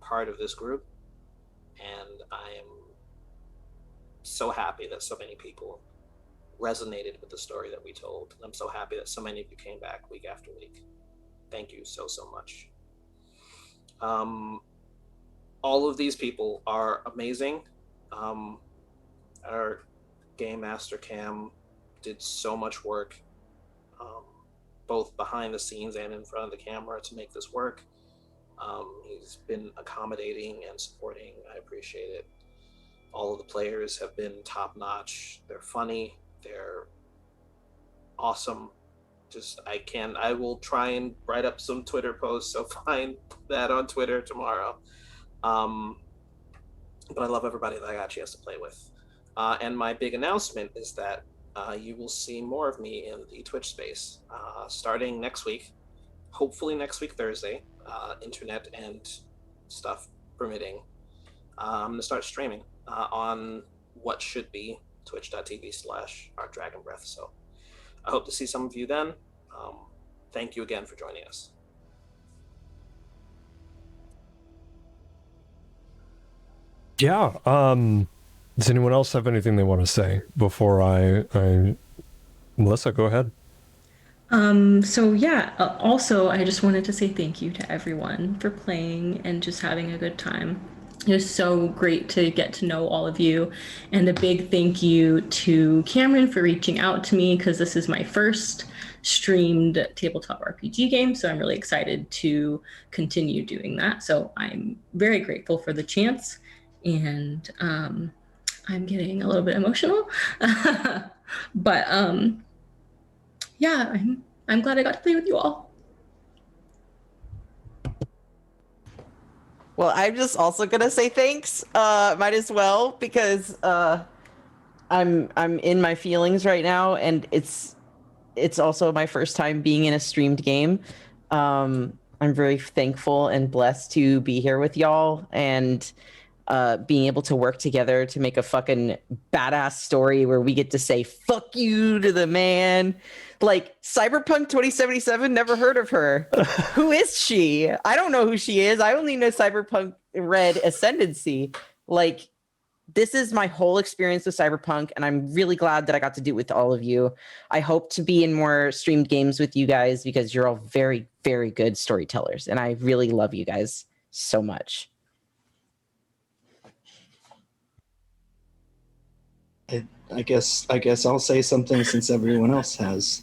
part of this group, and I am so happy that so many people resonated with the story that we told. I'm so happy that so many of you came back week after week. Thank you so much. All of these people are amazing. Our game master Cam did so much work, both behind the scenes and in front of the camera, to make this work. He's been accommodating and supporting. I appreciate it. All of the players have been top notch. They're funny. They're awesome. I will try and write up some Twitter posts, so find that on Twitter tomorrow. But I love everybody that I got a chance to play with. And my big announcement is that you will see more of me in the Twitch space starting next week, hopefully next week Thursday, internet and stuff permitting. I'm going to start streaming on what should be twitch.tv/OurDragonBreath. So I hope to see some of you then. Thank you again for joining us. Yeah. Does anyone else have anything they want to say before I Melissa, go ahead. Also, I just wanted to say thank you to everyone for playing and just having a good time. It was so great to get to know all of you, and a big thank you to Cameron for reaching out to me, because this is my first streamed tabletop RPG game, so I'm really excited to continue doing that. So I'm very grateful for the chance, and I'm getting a little bit emotional. But yeah, I'm glad I got to play with you all. Well, I'm just also gonna say thanks. Might as well, because I'm in my feelings right now, and it's also my first time being in a streamed game. I'm very thankful and blessed to be here with y'all, and being able to work together to make a fucking badass story where we get to say fuck you to the man. Like, Cyberpunk 2077, never heard of her. Who is she? I don't know who she is. I only know Cyberpunk read Ascendancy. Like, this is my whole experience with Cyberpunk, and I'm really glad that I got to do it with all of you. I hope to be in more streamed games with you guys because you're all very, very good storytellers, and I really love you guys so much. I guess I'll say something since everyone else has,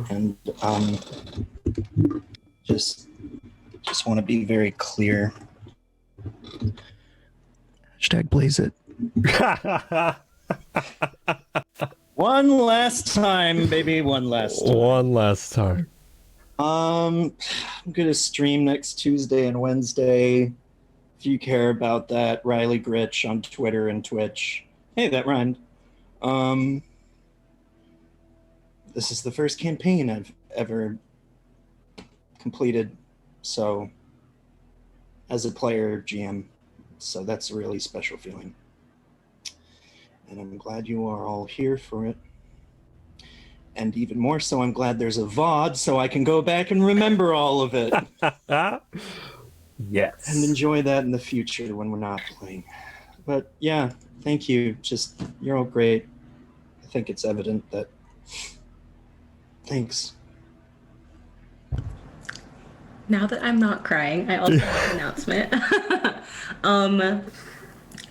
and just want to be very clear. Hashtag blaze it. One last time, baby. One last time. One last time. I'm gonna stream next Tuesday and Wednesday. If you care about that, Riley Gritch on Twitter and Twitch. Hey, that rhymed. This is the first campaign I've ever completed, so as a player GM, so that's a really special feeling. And I'm glad you are all here for it. And even more so, I'm glad there's a VOD so I can go back and remember all of it. Yes. And enjoy that in the future when we're not playing. But yeah, thank you. Just, you're all great. I think it's evident that. Thanks. Now that I'm not crying, I also have an announcement.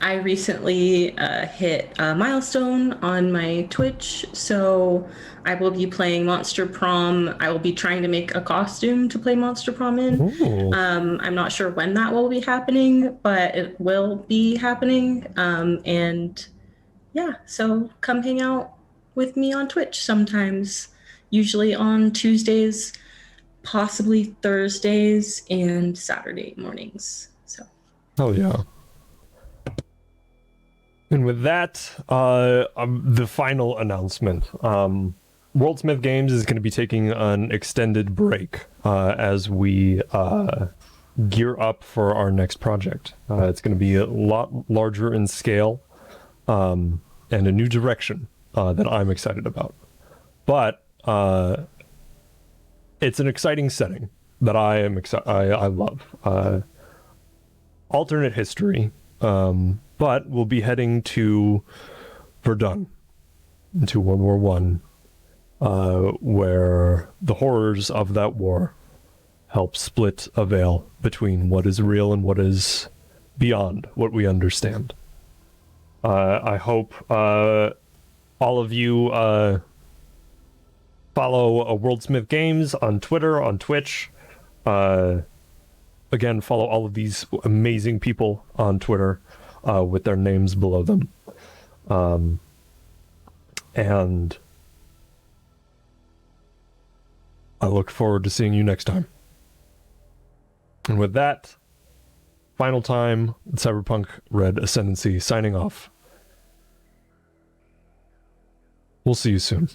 I recently hit a milestone on my Twitch, so I will be playing Monster Prom. I will be trying to make a costume to play Monster Prom in. I'm not sure when that will be happening, but it will be happening. And yeah, so come hang out with me on Twitch sometimes, usually on Tuesdays, possibly Thursdays, and Saturday mornings. So. Oh yeah. And with that, the final announcement. Worldsmith Games is going to be taking an extended break as we gear up for our next project. It's going to be a lot larger in scale and a new direction that I'm excited about. But it's an exciting setting that I love. Alternate history. But we'll be heading to Verdun, into World War One, where the horrors of that war help split a veil between what is real and what is beyond what we understand. I hope all of you follow Worldsmith Games on Twitter, on Twitch. Again, follow all of these amazing people on Twitter. With their names below them. And I look forward to seeing you next time. And with that, final time, Cyberpunk Red Ascendancy signing off. We'll see you soon.